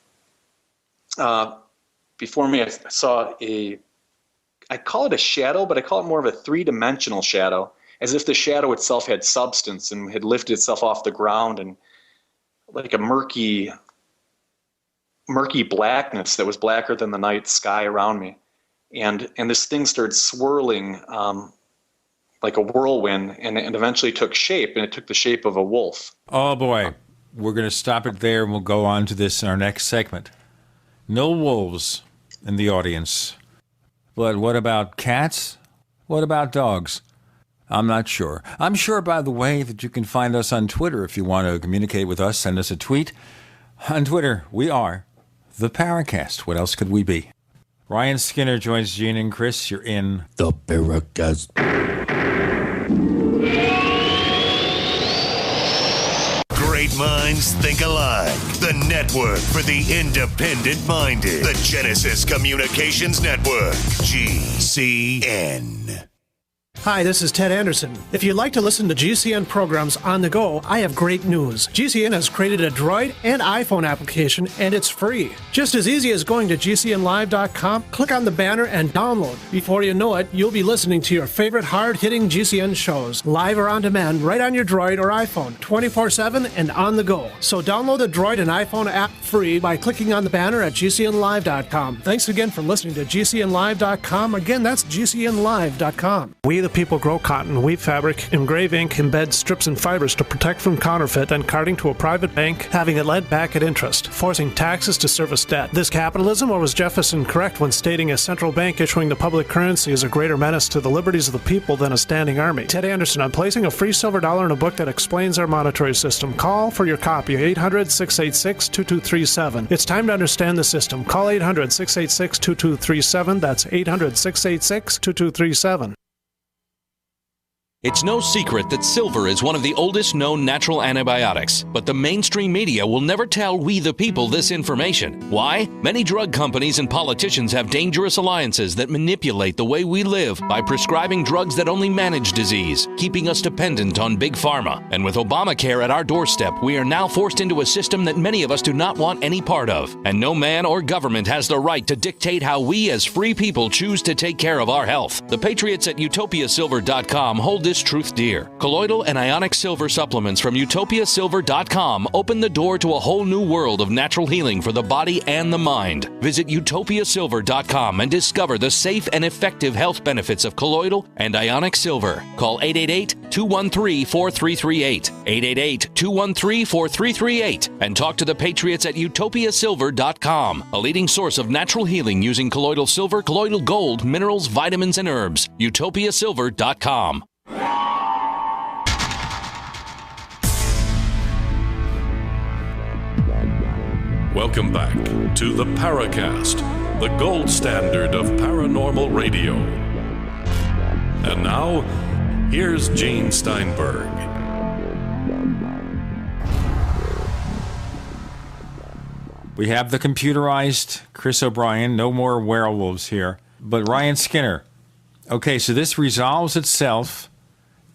Before me, I saw I call it a shadow, but I call it more of a 3-dimensional shadow, as if the shadow itself had substance and had lifted itself off the ground, and like a murky blackness that was blacker than the night sky around me. And this thing started swirling like a whirlwind, and eventually took shape, and it took the shape of a wolf. Oh, boy. We're going to stop it there, and we'll go on to this in our next segment. No wolves in the audience. But what about cats? What about dogs? I'm not sure. I'm sure, by the way, that you can find us on Twitter if you want to communicate with us. Send us a tweet. On Twitter, we are the Paracast. What else could we be? Ryan Skinner joins Gene and Chris. You're in the Paracast. Great minds think alike. The network for the independent-minded. The Genesis Communications Network. GCN. Hi, this is Ted Anderson. If you'd like to listen to GCN programs on the go, I have great news. GCN has created a Droid and iPhone application, and it's free. Just as easy as going to GCNlive.com, click on the banner, and download. Before you know it, you'll be listening to your favorite hard-hitting GCN shows, live or on demand, right on your Droid or iPhone, 24/7 and on the go. So download the Droid and iPhone app free by clicking on the banner at GCNlive.com. Thanks again for listening to GCNlive.com. Again, that's GCNlive.com. We the people grow cotton, weave fabric, engrave ink, embed strips and fibers to protect from counterfeit, then carting to a private bank, having it led back at interest, forcing taxes to service debt. This capitalism, or was Jefferson correct when stating a central bank issuing the public currency is a greater menace to the liberties of the people than a standing army? Ted Anderson, I'm placing a free silver dollar in a book that explains our monetary system. Call for your copy, 800-686-2237. It's time to understand the system. Call 800-686-2237. That's 800-686-2237. It's no secret that silver is one of the oldest known natural antibiotics, but the mainstream media will never tell we the people this information. Why? Many drug companies and politicians have dangerous alliances that manipulate the way we live by prescribing drugs that only manage disease, keeping us dependent on big pharma. And with Obamacare at our doorstep, we are now forced into a system that many of us do not want any part of. And no man or government has the right to dictate how we as free people choose to take care of our health. The patriots at utopiasilver.com hold this truth dear. Colloidal and ionic silver supplements from utopiasilver.com open the door to a whole new world of natural healing for the body and the mind. Visit utopiasilver.com and discover the safe and effective health benefits of colloidal and ionic silver. Call 888-213-4338, 888-213-4338, and talk to the patriots at utopiasilver.com, a leading source of natural healing using colloidal silver, colloidal gold, minerals, vitamins, and herbs. utopiasilver.com. Welcome back to the Paracast, the gold standard of paranormal radio. And now, here's Gene Steinberg. We have the computerized Chris O'Brien, no more werewolves here. But Ryan Skinner, okay, so this resolves itself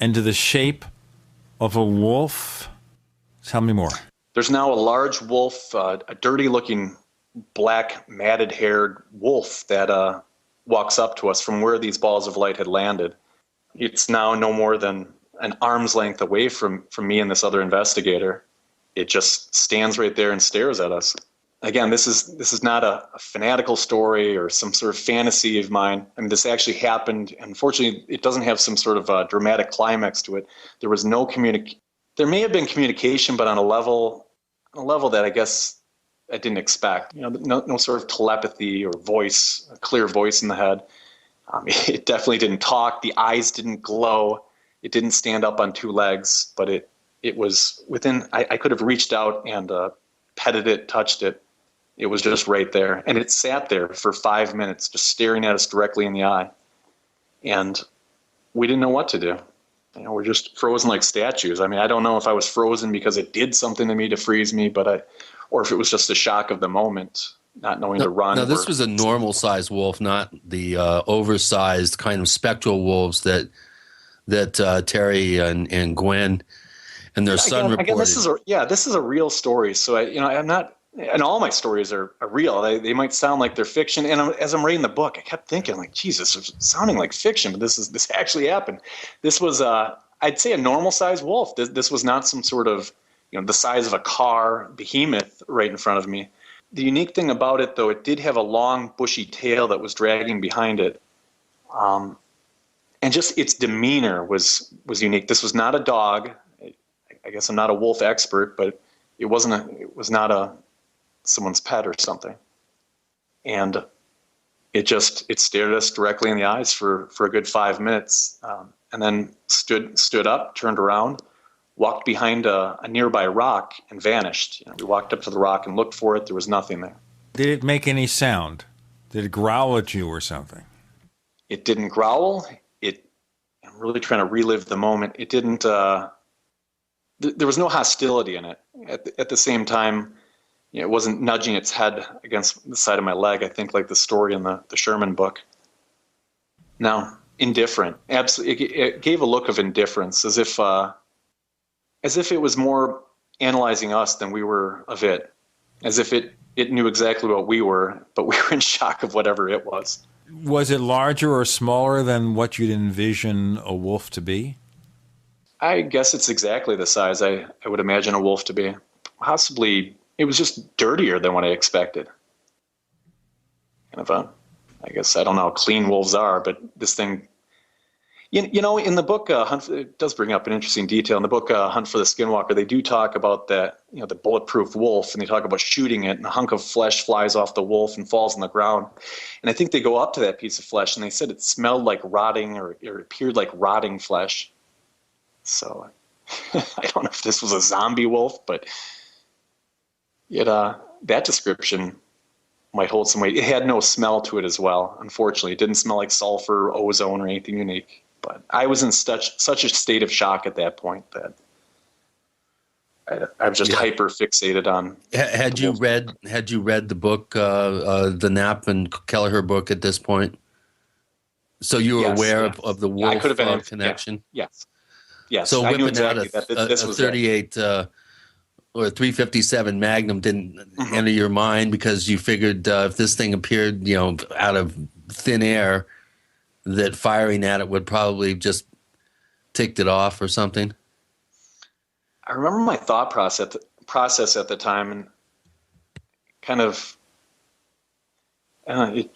into the shape of a wolf. Tell me more. There's now a large wolf, a dirty-looking, black, matted-haired wolf that walks up to us from where these balls of light had landed. It's now no more than an arm's length away from me and this other investigator. It just stands right there and stares at us. Again, this is not a fanatical story or some sort of fantasy of mine. I mean, this actually happened. Unfortunately, it doesn't have some sort of a dramatic climax to it. There was no There may have been communication, but on a level that I guess I didn't expect. You know, no sort of telepathy or voice, a clear voice in the head. It definitely didn't talk. The eyes didn't glow. It didn't stand up on two legs, but it was within. I could have reached out and petted it, touched it. It was just right there, and it sat there for 5 minutes, just staring at us directly in the eye, and we didn't know what to do. You know, we're just frozen like statues. I mean, I don't know if I was frozen because it did something to me to freeze me, or if it was just the shock of the moment, not knowing to run. No, this was a normal sized wolf, not the oversized kind of spectral wolves that Terry and Gwen and their son reported. Again, this is a real story. So I'm not. And all my stories are real. They might sound like they're fiction. And as I'm reading the book, I kept thinking, like, Jesus, it's sounding like fiction, but this actually happened. This was, I'd say, a normal-sized wolf. This was not some sort of, the size of a car behemoth right in front of me. The unique thing about it, though, it did have a long, bushy tail that was dragging behind it. And just its demeanor was unique. This was not a dog. I guess I'm not a wolf expert, but it was not someone's pet or something. And it stared us directly in the eyes for a good 5 minutes, and then stood up, turned around, walked behind a nearby rock and vanished. We walked up to the rock and looked for it. There was nothing there. Did it make any sound? Did it growl at you or something? It didn't growl. I'm really trying to relive the moment. It didn't. There was no hostility in it. At the same time, it wasn't nudging its head against the side of my leg, I think, like the story in the Sherman book. No, indifferent. Absolutely, it gave a look of indifference, as if it was more analyzing us than we were of it, as if it knew exactly what we were, but we were in shock of whatever it was. Was it larger or smaller than what you'd envision a wolf to be? I guess it's exactly the size I would imagine a wolf to be. Possibly, it was just dirtier than what I expected. Kind of I guess, I don't know how clean wolves are, but this thing, in the book, it does bring up an interesting detail. In the book, Hunt for the Skinwalker, they do talk about that, the bulletproof wolf, and they talk about shooting it, and a hunk of flesh flies off the wolf and falls on the ground. And I think they go up to that piece of flesh, and they said it smelled like rotting, or it appeared like rotting flesh. So I don't know if this was a zombie wolf, but that description might hold some weight. It had no smell to it as well, unfortunately. It didn't smell like sulfur, ozone, or anything unique. But I was in such a state of shock at that point that I was just hyper fixated on. Had you read the book, the Knapp and Kelleher book at this point? So you were aware of the wolf connection? Yes. Yes. So I knew whipping out exactly that this a was 38 or a 357 Magnum didn't enter your mind because you figured if this thing appeared, out of thin air, that firing at it would probably just ticked it off or something? I remember my thought process at the time, and kind of it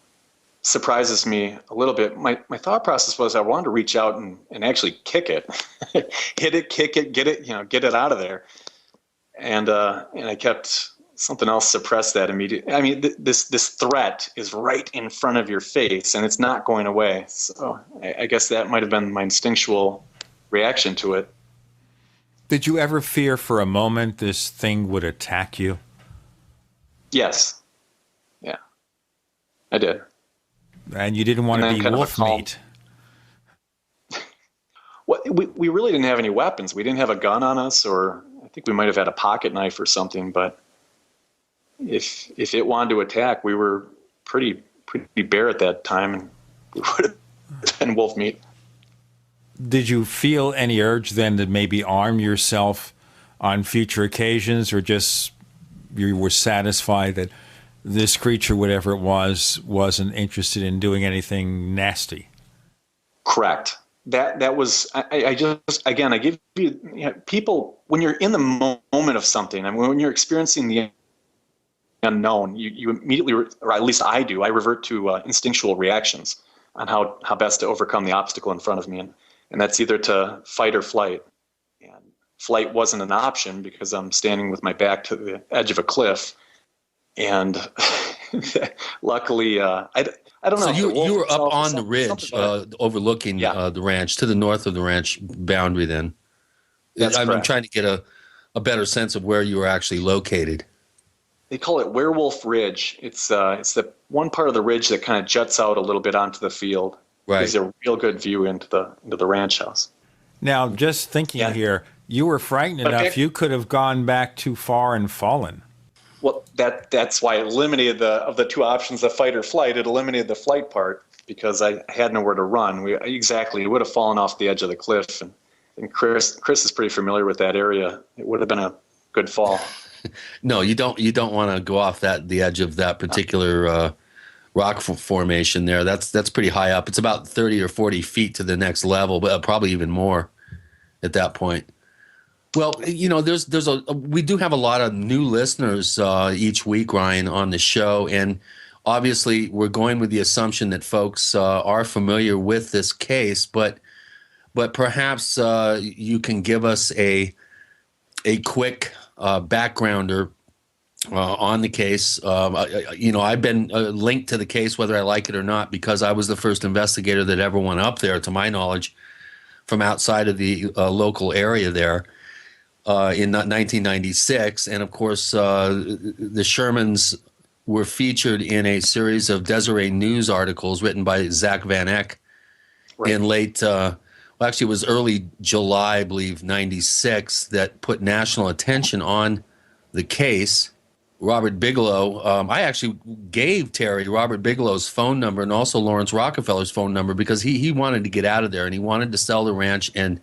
surprises me a little bit. My thought process was I wanted to reach out and actually kick it, hit it, kick it, get it, get it out of there. And I kept something else suppressed that immediately. I mean, this threat is right in front of your face, and it's not going away. So I guess that might have been my instinctual reaction to it. Did you ever fear for a moment this thing would attack you? Yes. Yeah, I did. And you didn't want to be wolf meat. Well, we really didn't have any weapons. We didn't have a gun on us, or I think we might have had a pocket knife or something. But if it wanted to attack, we were pretty bare at that time, and we would have been wolf meat. Did you feel any urge then to maybe arm yourself on future occasions, or just you were satisfied that this creature, whatever it was, wasn't interested in doing anything nasty? Correct. That was, I just, again, I give you, people, when you're in the moment of something, and when you're experiencing the unknown, you immediately, or at least I do, I revert to instinctual reactions on how best to overcome the obstacle in front of me. And that's either to fight or flight. And flight wasn't an option because I'm standing with my back to the edge of a cliff. And luckily, I don't know. So you were up on the ridge overlooking the ranch, to the north of the ranch boundary then. I'm trying to get a better sense of where you were actually located. They call it Werewolf Ridge. It's the one part of the ridge that kind of juts out a little bit onto the field. Right. Gives a real good view into the ranch house. Now, just thinking here, you were frightened enough you could have gone back too far and fallen. Well, that's why it eliminated of the two options, the fight or flight. It eliminated the flight part because I had nowhere to run. It would have fallen off the edge of the cliff, and Chris is pretty familiar with that area. It would have been a good fall. No, you don't want to go off the edge of that particular rock formation there. That's pretty high up. It's about 30 or 40 feet to the next level, but probably even more at that point. Well, we do have a lot of new listeners each week, Ryan, on the show, and obviously we're going with the assumption that folks are familiar with this case, but perhaps you can give us a quick backgrounder on the case. I've been linked to the case whether I like it or not because I was the first investigator that ever went up there, to my knowledge, from outside of the local area there. In 1996, and of course the Shermans were featured in a series of Deseret News articles written by Zach Van Eck in late, it was early July, I believe, 96, that put national attention on the case. Robert Bigelow, I actually gave Terry Robert Bigelow's phone number and also Lawrence Rockefeller's phone number because he wanted to get out of there and he wanted to sell the ranch and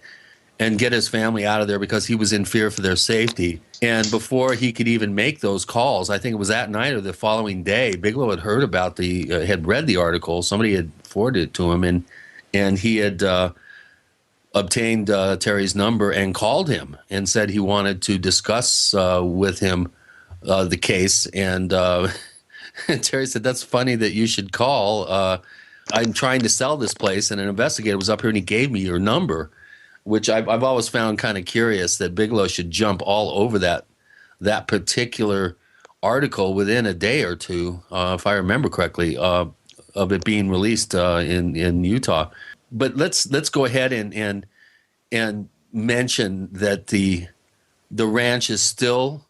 get his family out of there because he was in fear for their safety. And before he could even make those calls, I think it was that night or the following day, Bigelow had heard about had read the article. Somebody had forwarded it to him, and he had obtained Terry's number and called him and said he wanted to discuss with him the case. And Terry said, "That's funny that you should call. I'm trying to sell this place, and an investigator was up here, and he gave me your number." Which I've always found kind of curious that Bigelow should jump all over that particular article within a day or two, if I remember correctly, of it being released in Utah. But let's go ahead and mention that the ranch is still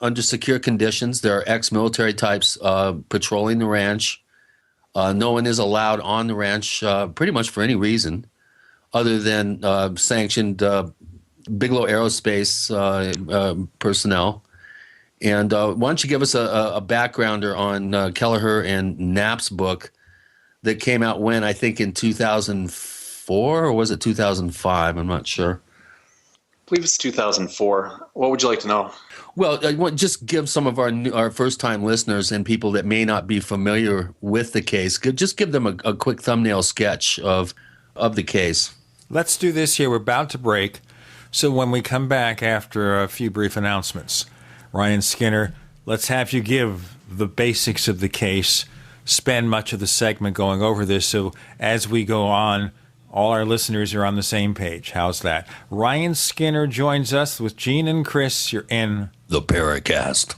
under secure conditions. There are ex-military types patrolling the ranch. No one is allowed on the ranch pretty much for any reason. other than sanctioned Bigelow Aerospace personnel. And why don't you give us a backgrounder on Kelleher and Knapp's book that came out when, I think in 2004, or was it 2005? I'm not sure. I believe it's 2004. What would you like to know? Well, I want just give some of our first-time listeners and people that may not be familiar with the case, just give them a quick thumbnail sketch of the case. Let's do this here. We're about to break. So when we come back after a few brief announcements, Ryan Skinner, let's have you give the basics of the case, spend much of the segment going over this, so as we go on, all our listeners are on the same page. How's that? Ryan Skinner joins us with Gene and Chris. You're in the Paracast.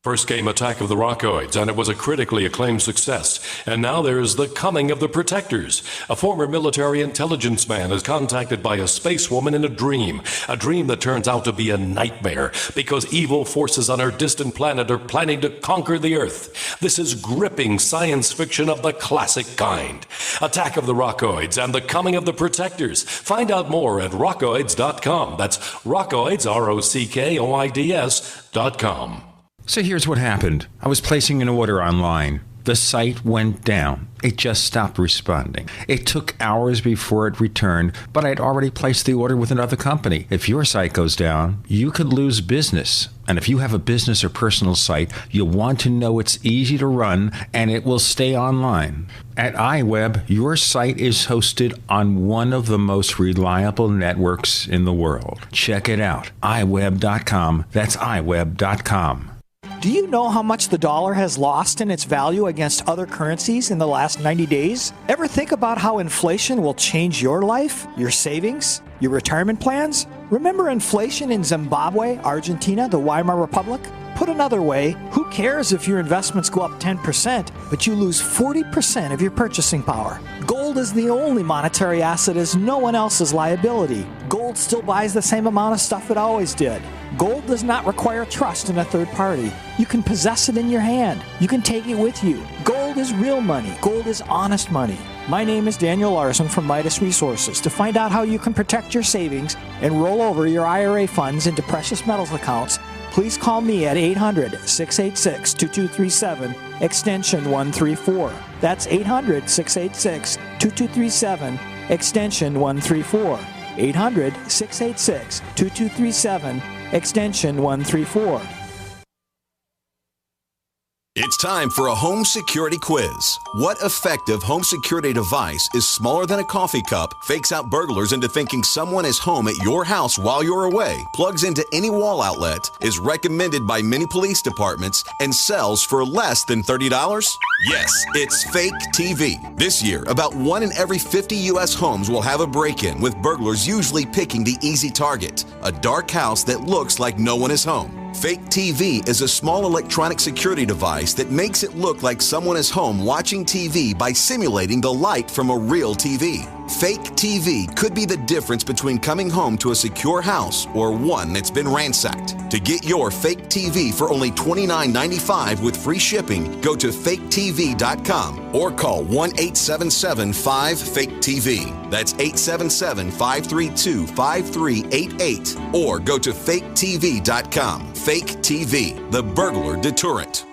First came Attack of the Rockoids, and it was a critically acclaimed success. And now there's The Coming of the Protectors. A former military intelligence man is contacted by a space woman in a dream that turns out to be a nightmare because evil forces on our distant planet are planning to conquer the Earth. This is gripping science fiction of the classic kind. Attack of the Rockoids and The Coming of the Protectors. Find out more at rockoids.com. That's Rockoids, ROCKOIDS.com. So here's what happened. I was placing an order online. The site went down. It just stopped responding. It took hours before it returned, but I'd already placed the order with another company. If your site goes down, you could lose business. And if you have a business or personal site, you want to know it's easy to run and it will stay online. At iWeb, your site is hosted on one of the most reliable networks in the world. Check it out. iWeb.com. That's iWeb.com. Do you know how much the dollar has lost in its value against other currencies in the last 90 days? Ever think about how inflation will change your life, your savings, your retirement plans? Remember inflation in Zimbabwe, Argentina, the Weimar Republic? Put another way, who cares if your investments go up 10%, but you lose 40% of your purchasing power? Gold is the only monetary asset as no one else's liability. Gold still buys the same amount of stuff it always did. Gold does not require trust in a third party. You can possess it in your hand. You can take it with you. Gold is real money. Gold is honest money. My name is Daniel Larson from Midas Resources. To find out how you can protect your savings and roll over your IRA funds into precious metals accounts, please call me at 800-686-2237, extension 134. That's 800-686-2237, extension 134. 800-686-2237, extension 134. It's time for a home security quiz. What effective home security device is smaller than a coffee cup, fakes out burglars into thinking someone is home at your house while you're away, plugs into any wall outlet, is recommended by many police departments, and sells for less than $30? Yes, it's Fake TV. This year, about 1 in every 50 U.S. homes will have a break-in, with burglars usually picking the easy target, a dark house that looks like no one is home. Fake TV is a small electronic security device that makes it look like someone is home watching TV by simulating the light from a real TV. Fake TV could be the difference between coming home to a secure house or one that's been ransacked. To get your Fake TV for only $29.95 with free shipping, go to faketv.com or call 1-877-5-FAKE-TV. That's 877-532-5388 or go to faketv.com. Fake TV, the burglar deterrent.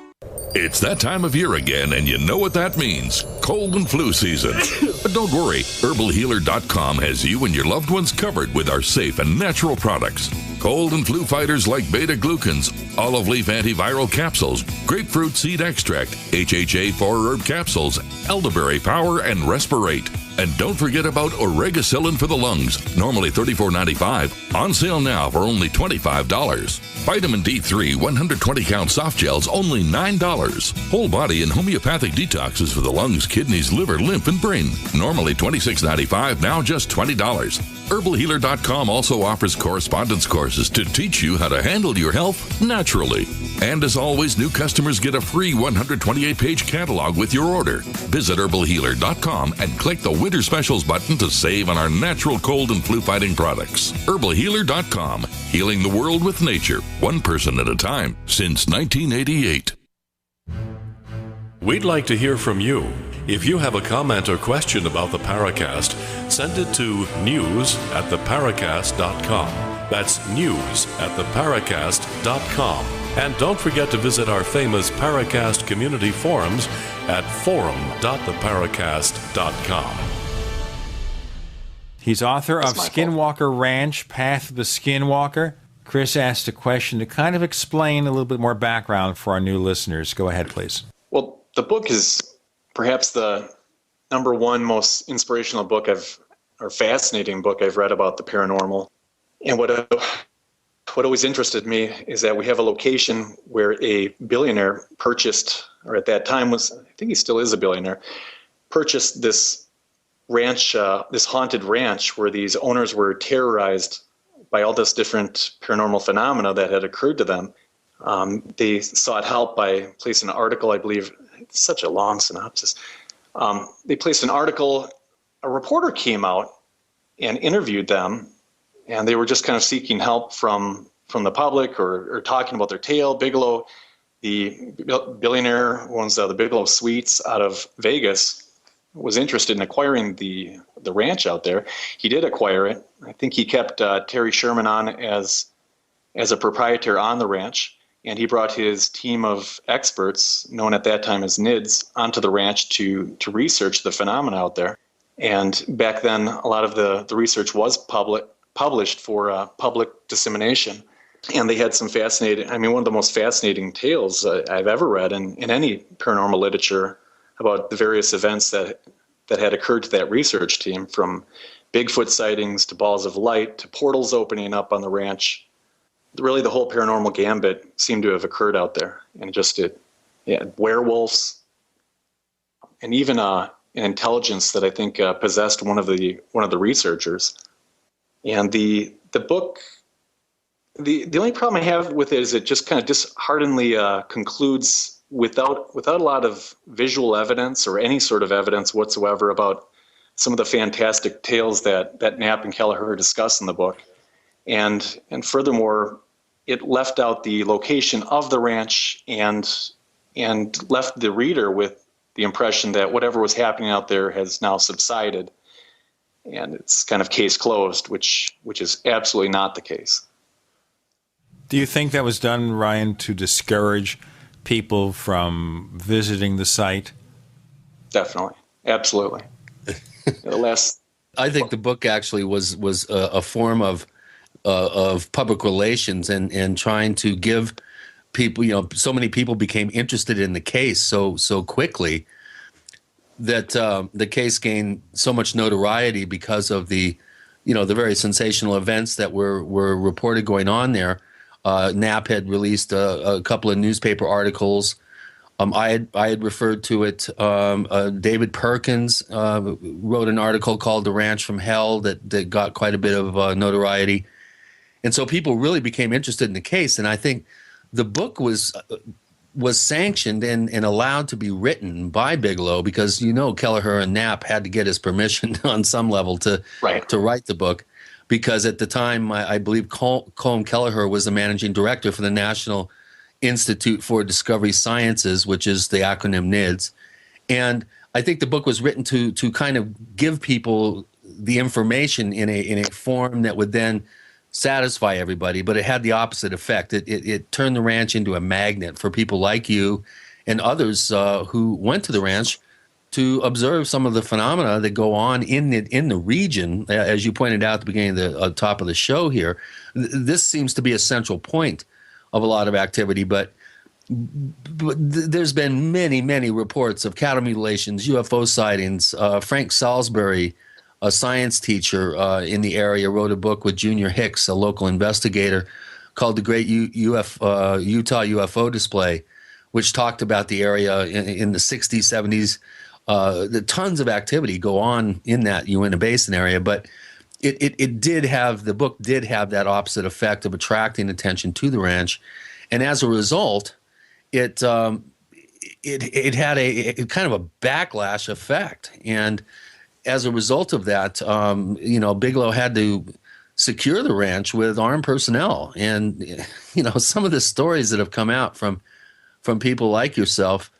It's that time of year again, and you know what that means. Cold and flu season. But don't worry, herbalhealer.com has you and your loved ones covered with our safe and natural products. Cold and flu fighters like beta-glucans, olive leaf antiviral capsules, grapefruit seed extract, HHA 4-herb capsules, elderberry power, and respirate. And don't forget about oregacillin for the lungs, normally $34.95, on sale now for only $25. Vitamin D3 120-count soft gels, only $9. Whole body and homeopathic detoxes for the lungs, kidneys, liver, lymph, and brain, normally $26.95, now just $20. Herbalhealer.com also offers correspondence courses to teach you how to handle your health naturally. And as always, new customers get a free 128-page catalog with your order. Visit herbalhealer.com and click the Winter Specials button to save on our natural cold and flu-fighting products. herbalhealer.com, healing the world with nature, one person at a time, since 1988. We'd like to hear from you. If you have a comment or question about the Paracast, send it to news@theparacast.com. That's news@theparacast.com. And don't forget to visit our famous Paracast community forums at forum.theparacast.com. He's author of Skinwalker Ranch, Path of the Skinwalker. Chris asked a question to kind of explain a little bit more background for our new listeners. Go ahead, please. Well, the book is perhaps the number one most inspirational book or fascinating book I've read about the paranormal. And what always interested me is that we have a location where a billionaire purchased, or at that time I think he still is a billionaire, purchased this ranch, this haunted ranch where these owners were terrorized by all this different paranormal phenomena that had occurred to them. They sought help by placing an article, I believe. It's such a long synopsis. They placed an article. A reporter came out and interviewed them, and they were just kind of seeking help from the public or talking about their tale. Bigelow, the billionaire who owns the Bigelow Suites out of Vegas, was interested in acquiring the ranch out there. He did acquire it. I think he kept Terry Sherman on as a proprietor on the ranch. And he brought his team of experts, known at that time as NIDS, onto the ranch to research the phenomena out there. And back then, a lot of the research was published for public dissemination. And they had some fascinating, one of the most fascinating tales I've ever read in any paranormal literature about the various events that had occurred to that research team, from Bigfoot sightings to balls of light to portals opening up on the ranch. Really, the whole paranormal gambit seemed to have occurred out there, and werewolves, and even an intelligence that I think possessed one of the researchers. And the book, the only problem I have with it is it just kind of dishearteningly concludes without a lot of visual evidence or any sort of evidence whatsoever about some of the fantastic tales that Knapp and Kelleher discuss in the book, and furthermore, it left out the location of the ranch and left the reader with the impression that whatever was happening out there has now subsided, and it's kind of case closed, which is absolutely not the case. Do you think that was done, Ryan, to discourage people from visiting the site? Definitely, absolutely. I think the book actually was a form of public relations and trying to give people, so many people became interested in the case so quickly that the case gained so much notoriety because of the very sensational events that were reported going on there. Knapp had released a couple of newspaper articles. I had referred to it. David Perkins wrote an article called "The Ranch from Hell" that got quite a bit of notoriety. And so people really became interested in the case, and I think the book was sanctioned and allowed to be written by Bigelow because Kelleher and Knapp had to get his permission on some level to write the book, because at the time I believe Colm Kelleher was the managing director for the National Institute for Discovery Sciences, which is the acronym NIDS, and I think the book was written to kind of give people the information in a form that would then satisfy everybody, but it had the opposite effect. It turned the ranch into a magnet for people like you and others who went to the ranch to observe some of the phenomena that go on in the region. As you pointed out at the beginning of the top of the show here, this seems to be a central point of a lot of activity, but there's been many reports of cattle mutilations, UFO sightings. Frank Salisbury, a science teacher in the area, wrote a book with Junior Hicks, a local investigator, called The Great Utah UFO Display, which talked about the area in the 60s, 70s. The tons of activity go on in that Uinta Basin area, but the book did have that opposite effect of attracting attention to the ranch. And as a result, it had a kind of a backlash effect. And as a result of that, Bigelow had to secure the ranch with armed personnel. And, some of the stories that have come out from people like yourself,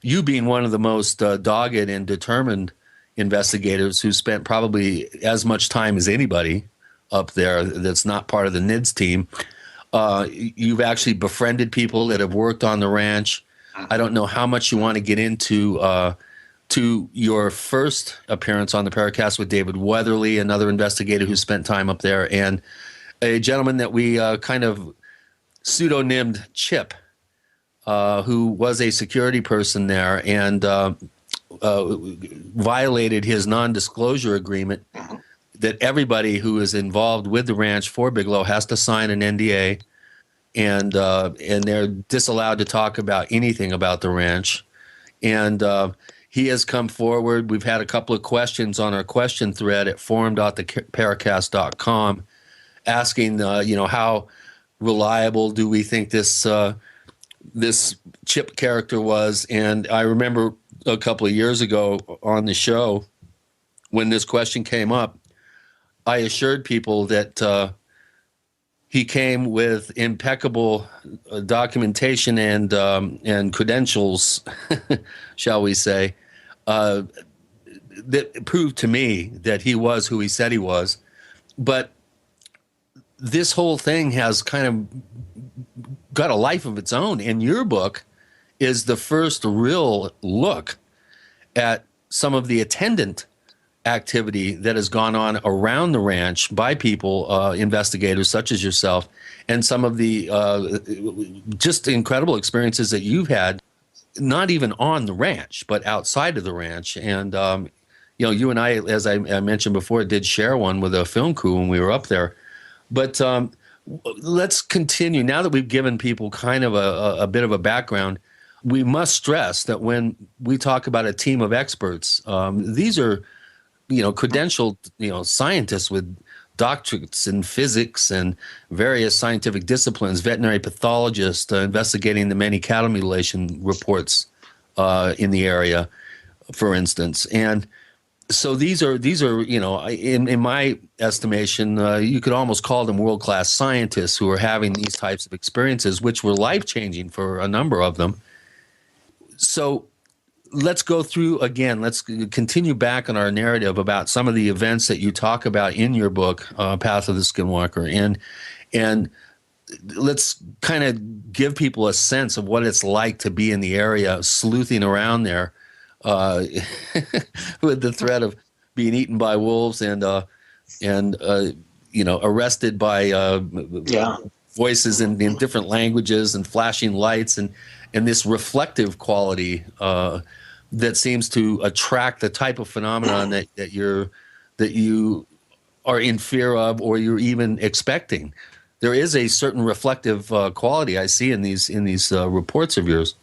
you being one of the most dogged and determined investigators who spent probably as much time as anybody up there that's not part of the NIDS team. You've actually befriended people that have worked on the ranch. I don't know how much you want to get into to your first appearance on the Paracast with David Weatherly, another investigator who spent time up there, and a gentleman that we kind of pseudonymed Chip, who was a security person there and violated his non-disclosure agreement that everybody who is involved with the ranch for Bigelow has to sign an NDA, and they're disallowed to talk about anything about the ranch. And he has come forward. We've had a couple of questions on our question thread at forum.theparacast.com asking, how reliable do we think this Chip character was? And I remember a couple of years ago on the show when this question came up, I assured people that he came with impeccable documentation and credentials, shall we say, that proved to me that he was who he said he was. But this whole thing has kind of got a life of its own, and your book is the first real look at some of the attendant activity that has gone on around the ranch by people, investigators such as yourself, and some of the just incredible experiences that you've had, not even on the ranch, but outside of the ranch. And, you and I, as I mentioned before, did share one with a film crew when we were up there. But let's continue. Now that we've given people kind of a bit of a background, we must stress that when we talk about a team of experts, these are, credentialed, scientists with doctorates in physics and various scientific disciplines, veterinary pathologists investigating the many cattle mutilation reports in the area, for instance. And so these are in my estimation, you could almost call them world-class scientists who are having these types of experiences, which were life-changing for a number of them. So let's go through again. Let's continue back on our narrative about some of the events that you talk about in your book, Path of the Skinwalker, and let's kind of give people a sense of what it's like to be in the area, sleuthing around there, with the threat of being eaten by wolves and arrested by voices in different languages and flashing lights and this reflective quality that seems to attract the type of phenomenon that you are in fear of or you're even expecting. There is a certain reflective quality I see in these reports of yours.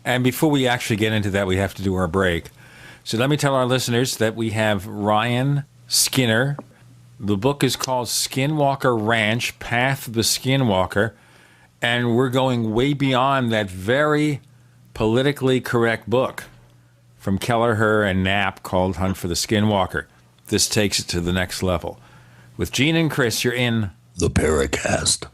And before we actually get into that, we have to do our break. So let me tell our listeners that we have Ryan Skinner. The book is called Skinwalker Ranch, Path of the Skinwalker. And we're going way beyond that very politically correct book from Kelleher and Knapp called Hunt for the Skinwalker. This takes it to the next level. With Gene and Chris, you're in the Paracast.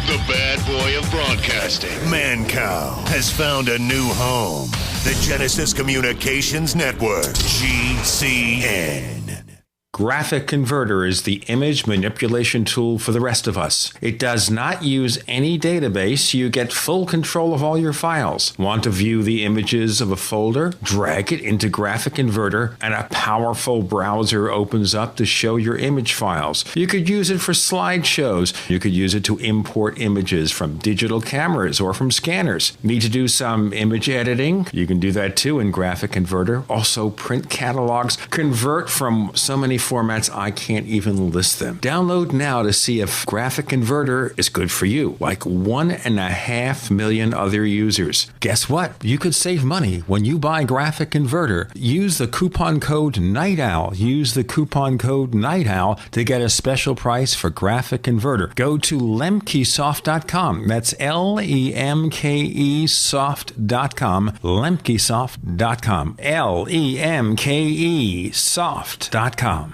The bad boy of broadcasting, Mancow, has found a new home. The Genesis Communications Network, GCN. Graphic Converter is the image manipulation tool for the rest of us. It does not use any database. You get full control of all your files. Want to view the images of a folder? Drag it into Graphic Converter and a powerful browser opens up to show your image files. You could use it for slideshows. You could use it to import images from digital cameras or from scanners. Need to do some image editing? You can do that too in Graphic Converter. Also print catalogs. Convert from so many formats, I can't even list them. Download now to see if Graphic Converter is good for you, like 1.5 million other users. Guess what? You could save money when you buy Graphic Converter. Use the coupon code Night Owl. Use the coupon code Night Owl to get a special price for Graphic Converter. Go to lemkesoft.com. That's LEMKE soft.com. lemkesoft.com. LEMKE soft.com.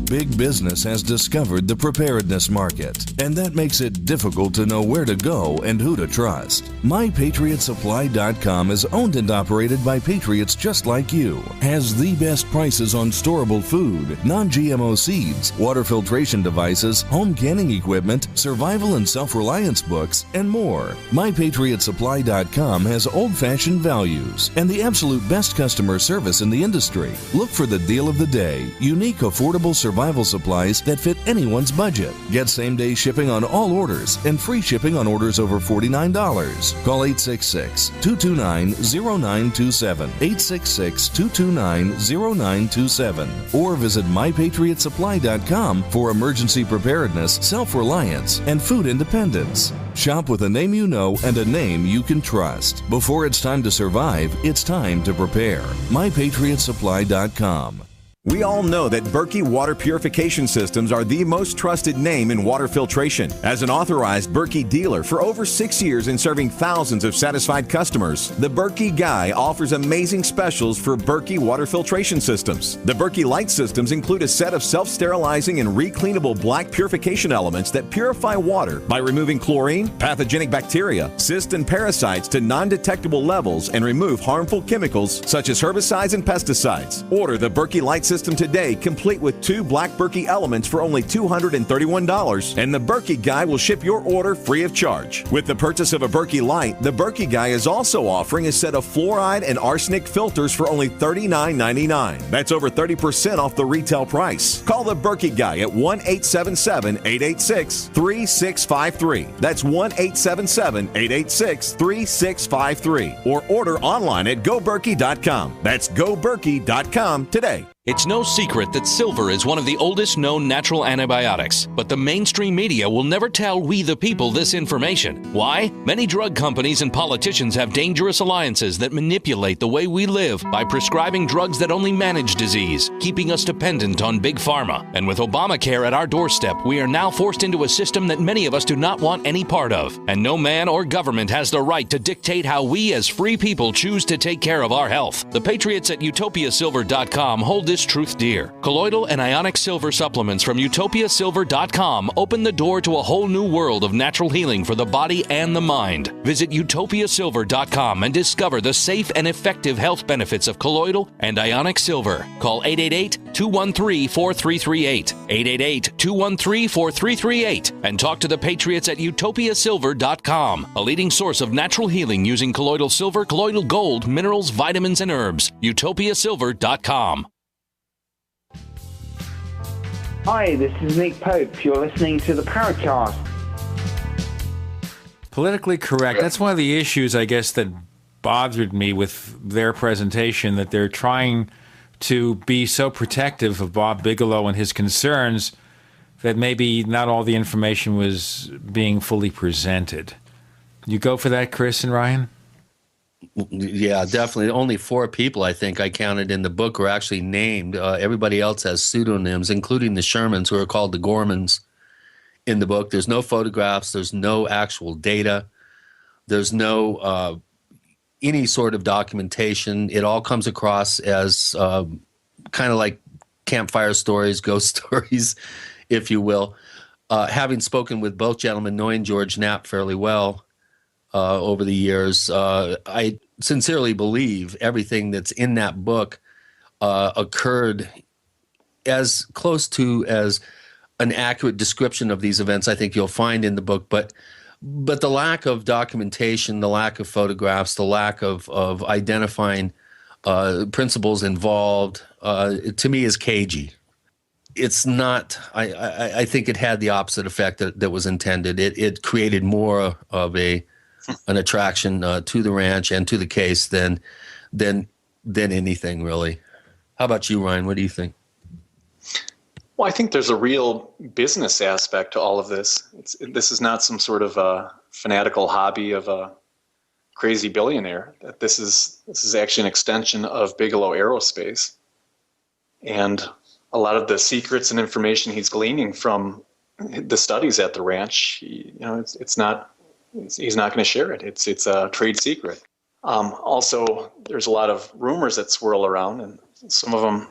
Big business has discovered the preparedness market, and that makes it difficult to know where to go and who to trust. MyPatriotSupply.com is owned and operated by patriots just like you, has the best prices on storable food, non-GMO seeds, water filtration devices, home canning equipment, survival and self-reliance books, and more. MyPatriotSupply.com has old-fashioned values and the absolute best customer service in the industry. Look for the deal of the day, unique, affordable survival supplies that fit anyone's budget. Get same-day shipping on all orders and free shipping on orders over $49. Call 866-229-0927, 866-229-0927, or visit MyPatriotSupply.com for emergency preparedness, self-reliance, and food independence. Shop with a name you know and a name you can trust. Before it's time to survive, it's time to prepare. MyPatriotSupply.com. We all know that Berkey Water Purification Systems are the most trusted name in water filtration. As an authorized Berkey dealer for over 6 years and serving thousands of satisfied customers, the Berkey Guy offers amazing specials for Berkey Water Filtration Systems. The Berkey Light Systems include a set of self-sterilizing and recleanable black purification elements that purify water by removing chlorine, pathogenic bacteria, cysts, and parasites to non-detectable levels and remove harmful chemicals such as herbicides and pesticides. Order the Berkey Light System today, complete with 2 black Berkey elements for only $231, and the Berkey Guy will ship your order free of charge. With the purchase of a Berkey Light, the Berkey Guy is also offering a set of fluoride and arsenic filters for only $39.99. That's over 30% off the retail price. Call the Berkey Guy at 1-877-886-3653. That's 1-877-886-3653. Or order online at GoBerkey.com. That's GoBerkey.com today. It's no secret that silver is one of the oldest known natural antibiotics, but the mainstream media will never tell we the people this information. Why? Many drug companies and politicians have dangerous alliances that manipulate the way we live by prescribing drugs that only manage disease, keeping us dependent on big pharma. And with Obamacare at our doorstep, we are now forced into a system that many of us do not want any part of. And no man or government has the right to dictate how we as free people choose to take care of our health. The patriots at utopiasilver.com hold this truth dear. Colloidal and ionic silver supplements from utopiasilver.com open the door to a whole new world of natural healing for the body and the mind. Visit utopiasilver.com and discover the safe and effective health benefits of colloidal and ionic silver. Call 888-213-4338, 888-213-4338, and talk to the patriots at utopiasilver.com, a leading source of natural healing using colloidal silver, colloidal gold, minerals, vitamins, and herbs. utopiasilver.com. Hi, this is Nick Pope. You're listening to the Paracast. Politically correct. That's one of the issues, I guess, that bothered me with their presentation, that they're trying to be so protective of Bob Bigelow and his concerns that maybe not all the information was being fully presented. You go for that, Chris and Ryan? Yeah, definitely. Only 4 people, I think, I counted in the book were actually named. Everybody else has pseudonyms, including the Shermans, who are called the Gormans in the book. There's no photographs. There's no actual data. There's no any sort of documentation. It all comes across as kind of like campfire stories, ghost stories, if you will. Having spoken with both gentlemen, knowing George Knapp fairly well, over the years, I sincerely believe everything that's in that book occurred as close to as an accurate description of these events I think you'll find in the book. But the lack of documentation, the lack of photographs, the lack of identifying principles involved, to me is cagey. It's not. I think it had the opposite effect that was intended. It created more of an attraction to the ranch and to the case than anything really. How about you, Ryan? What do you think? Well, I think there's a real business aspect to all of this. This is not some sort of a fanatical hobby of a crazy billionaire. That this is actually an extension of Bigelow Aerospace, and a lot of the secrets and information he's gleaning from the studies at the ranch, he's not going to share it. It's a trade secret. Also, there's a lot of rumors that swirl around, and some of them,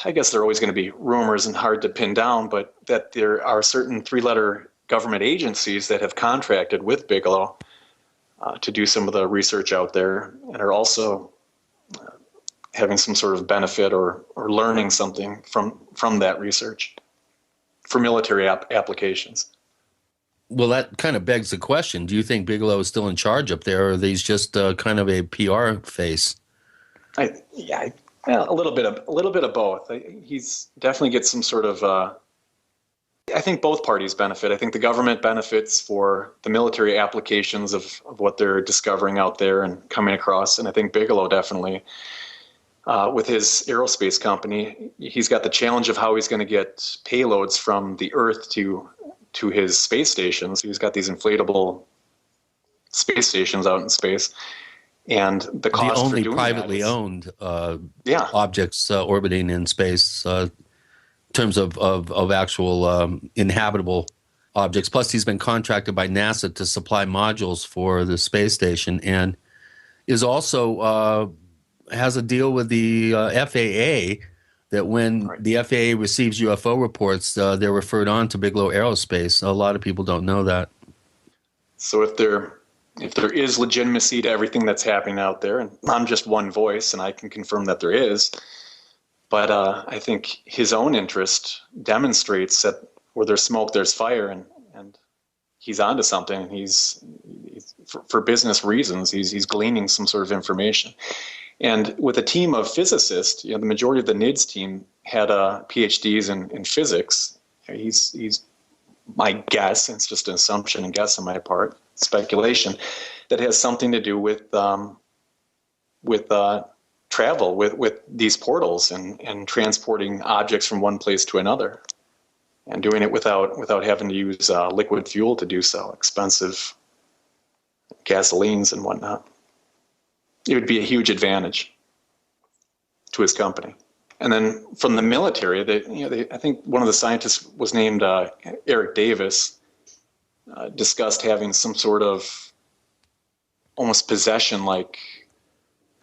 I guess they're always going to be rumors and hard to pin down, but that there are certain 3-letter government agencies that have contracted with Bigelow to do some of the research out there, and are also having some sort of benefit or learning something from that research for military applications. Well, that kind of begs the question. Do you think Bigelow is still in charge up there, or are these just kind of a PR face? A little bit of both. He's definitely gets some sort of. I think both parties benefit. I think the government benefits for the military applications of what they're discovering out there and coming across, and I think Bigelow definitely, with his aerospace company, he's got the challenge of how he's going to get payloads from the Earth to his space stations. He's got these inflatable space stations out in space. And the cost the only for doing privately that is, owned objects orbiting in space in terms of actual inhabitable objects. Plus, he's been contracted by NASA to supply modules for the space station, and is also has a deal with the FAA that when the FAA receives UFO reports, they're referred on to Bigelow Aerospace. A lot of people don't know that. So if there is legitimacy to everything that's happening out there, and I'm just one voice, and I can confirm that there is, but I think his own interest demonstrates that where there's smoke, there's fire, and he's onto something. He's for business reasons, he's gleaning some sort of information. And with a team of physicists, the majority of the NIDS team had PhDs in physics. He's my guess, it's just an assumption and guess on my part, speculation, that has something to do with travel, with these portals and transporting objects from one place to another, and doing it without having to use liquid fuel to do so, expensive gasolines and whatnot. It would be a huge advantage to his company. And then from the military, I think one of the scientists was named Eric Davis, discussed having some sort of almost possession-like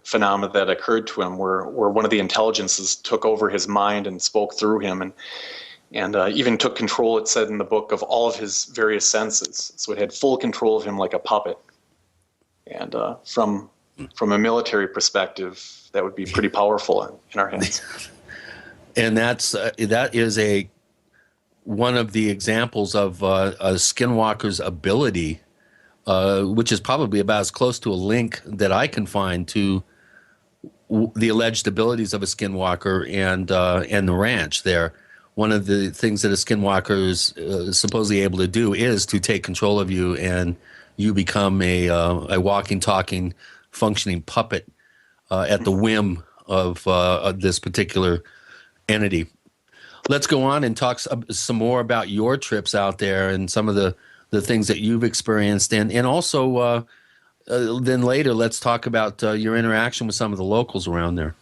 phenomena that occurred to him, where one of the intelligences took over his mind and spoke through him, and even took control, it said in the book, of all of his various senses. So it had full control of him like a puppet. And from a military perspective, that would be pretty powerful in our hands. And that is one of the examples of a Skinwalker's ability, which is probably about as close to a link that I can find to the alleged abilities of a Skinwalker and the ranch there. One of the things that a Skinwalker is supposedly able to do is to take control of you, and you become a walking, talking, functioning puppet at the whim of this particular entity. Let's go on and talk some more about your trips out there and some of the things that you've experienced, and also then later let's talk about your interaction with some of the locals around there.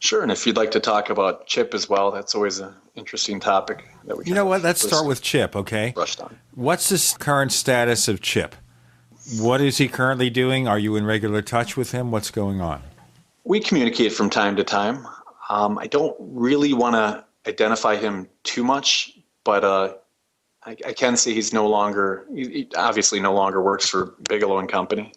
Sure, and if you'd like to talk about Chip as well, that's always an interesting topic that we. You know what? Let's start with Chip, okay? Brushed on. What's the current status of Chip? What is he currently doing? Are you in regular touch with him? What's going on? We communicate from time to time. I don't really want to identify him too much, but I can say he obviously no longer works for Bigelow and Company,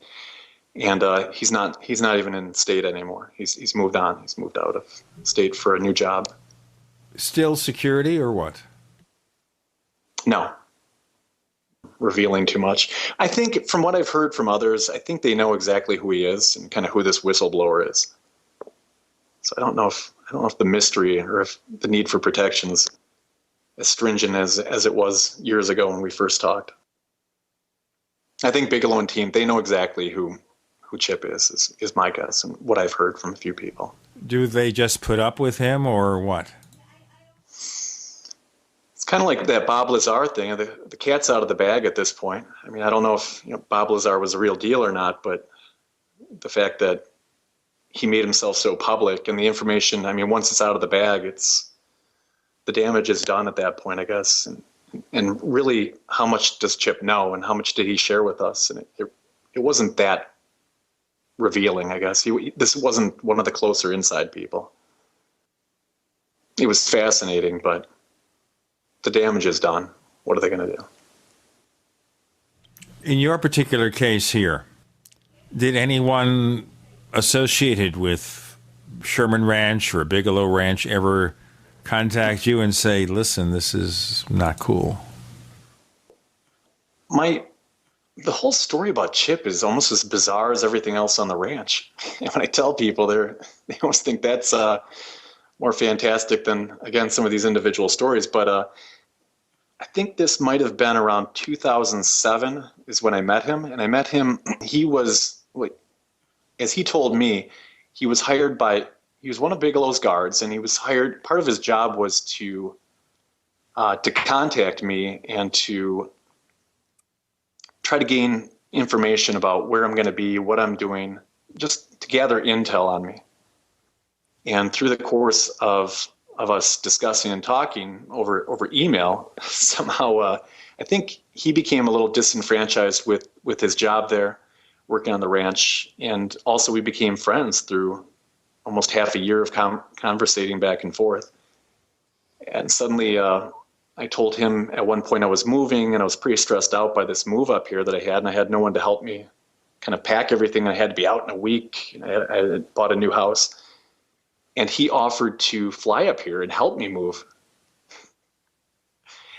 and he's not even in state anymore. He's moved on. He's moved out of state for a new job. Still security or what? No. Revealing too much. I think from what I've heard from others, I think they know exactly who he is and kind of who this whistleblower is. So I don't know if the mystery or if the need for protection is as stringent as it was years ago when we first talked. I think Bigelow and team, they know exactly who Chip is my guess and what I've heard from a few people. Do they just put up with him or what? It's kind of like that Bob Lazar thing. The cat's out of the bag at this point. I mean, I don't know if Bob Lazar was a real deal or not, but the fact that he made himself so public and the information, I mean, once it's out of the bag, the damage is done at that point, I guess. And really, how much does Chip know and how much did he share with us? And it wasn't that revealing, I guess. This wasn't one of the closer inside people. It was fascinating, but the damage is done. What are they going to do? In your particular case here, did anyone associated with Sherman Ranch or Bigelow Ranch ever contact you and say, listen, this is not cool? The whole story about Chip is almost as bizarre as everything else on the ranch. And when I tell people, they almost think that's more fantastic than, again, some of these individual stories. But I think this might have been around 2007 is when I met him. And I met him, he was, as he told me, he was one of Bigelow's guards, and he was hired, part of his job was to contact me and to try to gain information about where I'm going to be, what I'm doing, just to gather intel on me. And through the course of us discussing and talking over email, somehow I think he became a little disenfranchised with his job there, working on the ranch. And also we became friends through almost half a year of conversating back and forth. And suddenly I told him at one point I was moving and I was pretty stressed out by this move up here that I had, and I had no one to help me kind of pack everything. I had to be out in a week. I had bought a new house. And he offered to fly up here and help me move.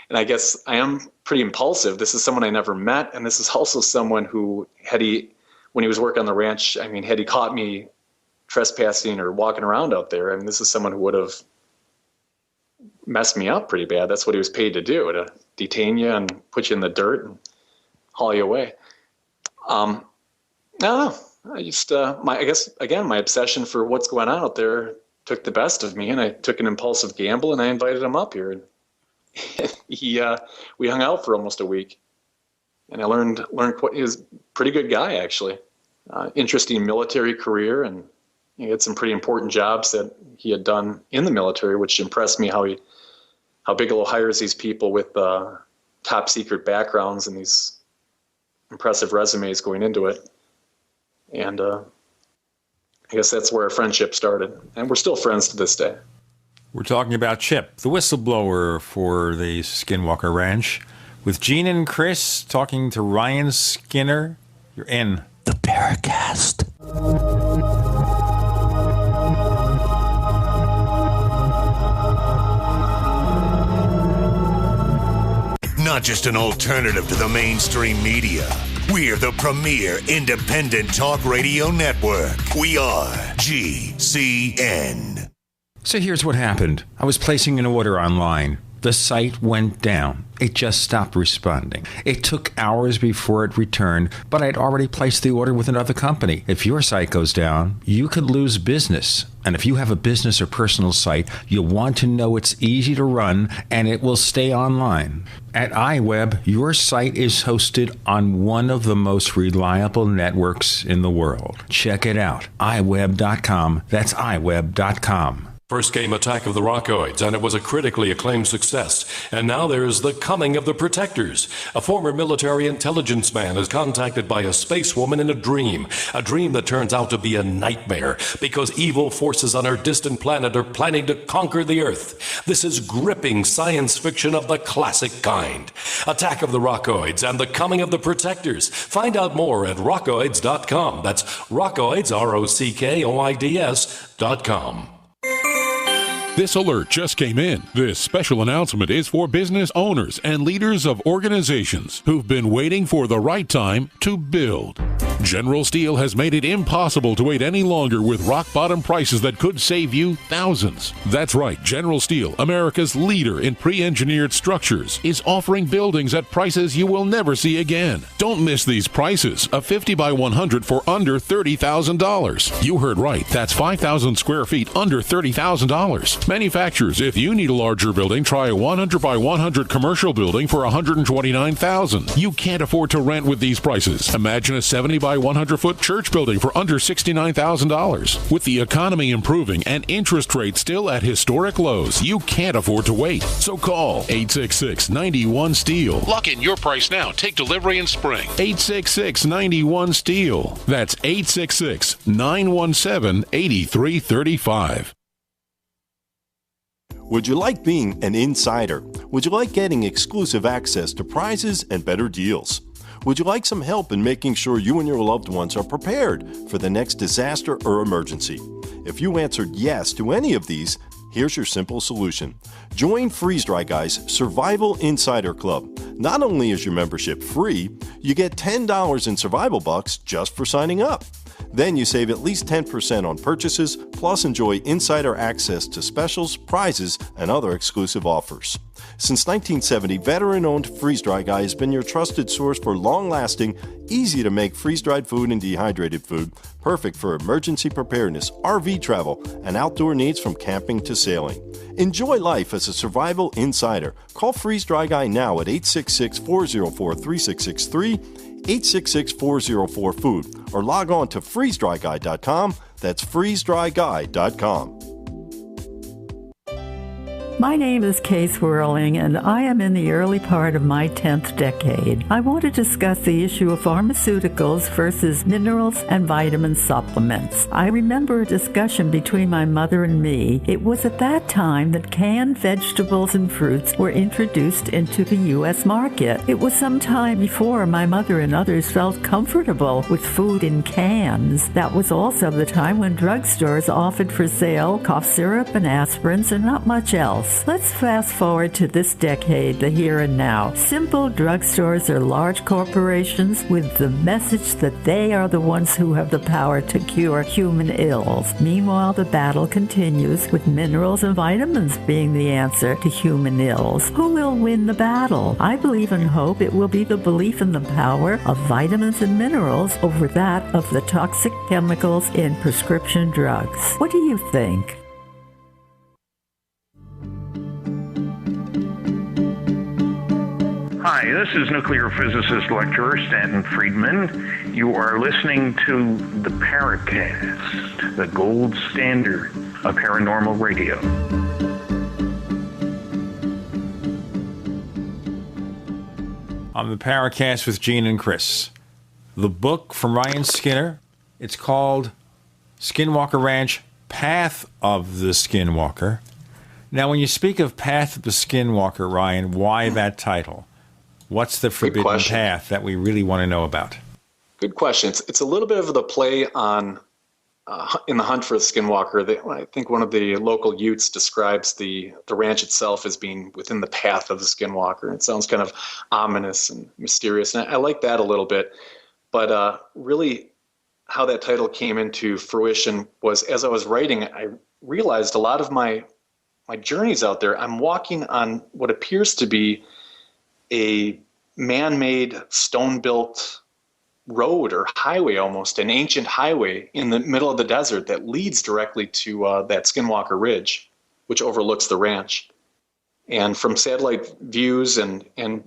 And I guess I am pretty impulsive. This is someone I never met, and this is also someone who, when he was working on the ranch, I mean, had he caught me trespassing or walking around out there, I mean, this is someone who would have messed me up pretty bad. That's what he was paid to do, to detain you and put you in the dirt and haul you away. I don't know. I just, I guess, again, my obsession for what's going on out there took the best of me, and I took an impulsive gamble, and I invited him up here. And we hung out for almost a week, and I learned he was a pretty good guy, actually. Interesting military career, and he had some pretty important jobs that he had done in the military, which impressed me how Bigelow hires these people with top secret backgrounds and these impressive resumes going into it. And I guess that's where our friendship started. And we're still friends to this day. We're talking about Chip, the whistleblower for the Skinwalker Ranch, with Gene and Chris talking to Ryan Skinner. You're in the Paracast. Not just an alternative to the mainstream media. We're the premier independent talk radio network. We are GCN. So here's what happened. I was placing an order online. The site went down. It just stopped responding. It took hours before it returned, but I'd already placed the order with another company. If your site goes down, you could lose business. And if you have a business or personal site, you'll want to know it's easy to run and it will stay online. At iWeb, your site is hosted on one of the most reliable networks in the world. Check it out. iWeb.com. That's iWeb.com. First came Attack of the Rockoids, and it was a critically acclaimed success. And now there's The Coming of the Protectors. A former military intelligence man is contacted by a space woman in a dream that turns out to be a nightmare because evil forces on her distant planet are planning to conquer the Earth. This is gripping science fiction of the classic kind. Attack of the Rockoids and The Coming of the Protectors. Find out more at rockoids.com. That's Rockoids, ROCKOIDS.com. This alert just came in. This special announcement is for business owners and leaders of organizations who've been waiting for the right time to build. General Steel has made it impossible to wait any longer with rock-bottom prices that could save you thousands. That's right, General Steel, America's leader in pre-engineered structures, is offering buildings at prices you will never see again. Don't miss these prices. A 50 by 100 for under $30,000. You heard right. That's 5,000 square feet under $30,000. Manufacturers, if you need a larger building, try a 100 by 100 commercial building for $129,000. You can't afford to rent with these prices. Imagine a 70 by 100-foot church building for under $69,000. With the economy improving and interest rates still at historic lows, you can't afford to wait. So call 866-91-STEEL. Lock in your price now. Take delivery in spring. 866-91-STEEL. That's 866-917-8335. Would you like being an insider? Would you like getting exclusive access to prizes and better deals? Would you like some help in making sure you and your loved ones are prepared for the next disaster or emergency? If you answered yes to any of these, here's your simple solution. Join Freeze Dry Guy's Survival Insider Club. Not only is your membership free, you get $10 in survival bucks just for signing up. Then you save at least 10% on purchases, plus enjoy insider access to specials, prizes, and other exclusive offers. Since 1970, veteran-owned Freeze Dry Guy has been your trusted source for long-lasting, easy-to-make freeze-dried food and dehydrated food, perfect for emergency preparedness, RV travel, and outdoor needs from camping to sailing. Enjoy life as a survival insider. Call Freeze Dry Guy now at 866-404-3663, 866-404-FOOD, or log on to freezedryguy.com. That's freezedryguy.com. My name is Kay Swirling, and I am in the early part of my 10th decade. I want to discuss the issue of pharmaceuticals versus minerals and vitamin supplements. I remember a discussion between my mother and me. It was at that time that canned vegetables and fruits were introduced into the U.S. market. It was some time before my mother and others felt comfortable with food in cans. That was also the time when drugstores offered for sale cough syrup and aspirins and not much else. Let's fast forward to this decade, the here and now. Simple drugstores are large corporations with the message that they are the ones who have the power to cure human ills. Meanwhile, the battle continues, with minerals and vitamins being the answer to human ills. Who will win the battle? I believe and hope it will be the belief in the power of vitamins and minerals over that of the toxic chemicals in prescription drugs. What do you think? Hi, this is nuclear physicist lecturer Stanton Friedman. You are listening to the Paracast, the gold standard of paranormal radio. On the Paracast with Gene and Chris. The book from Ryan Skinner, it's called Skinwalker Ranch, Path of the Skinwalker. Now, when you speak of Path of the Skinwalker, Ryan, why that title? What's the forbidden path that we really want to know about? Good question. It's a little bit of the play on in the hunt for the Skinwalker. I think one of the local Utes describes the ranch itself as being within the path of the Skinwalker. It sounds kind of ominous and mysterious, and I like that a little bit. But really, how that title came into fruition was, as I was writing, I realized a lot of my journeys out there, I'm walking on what appears to be a man-made, stone-built road or highway, almost an ancient highway in the middle of the desert that leads directly to that Skinwalker Ridge, which overlooks the ranch. And from satellite views and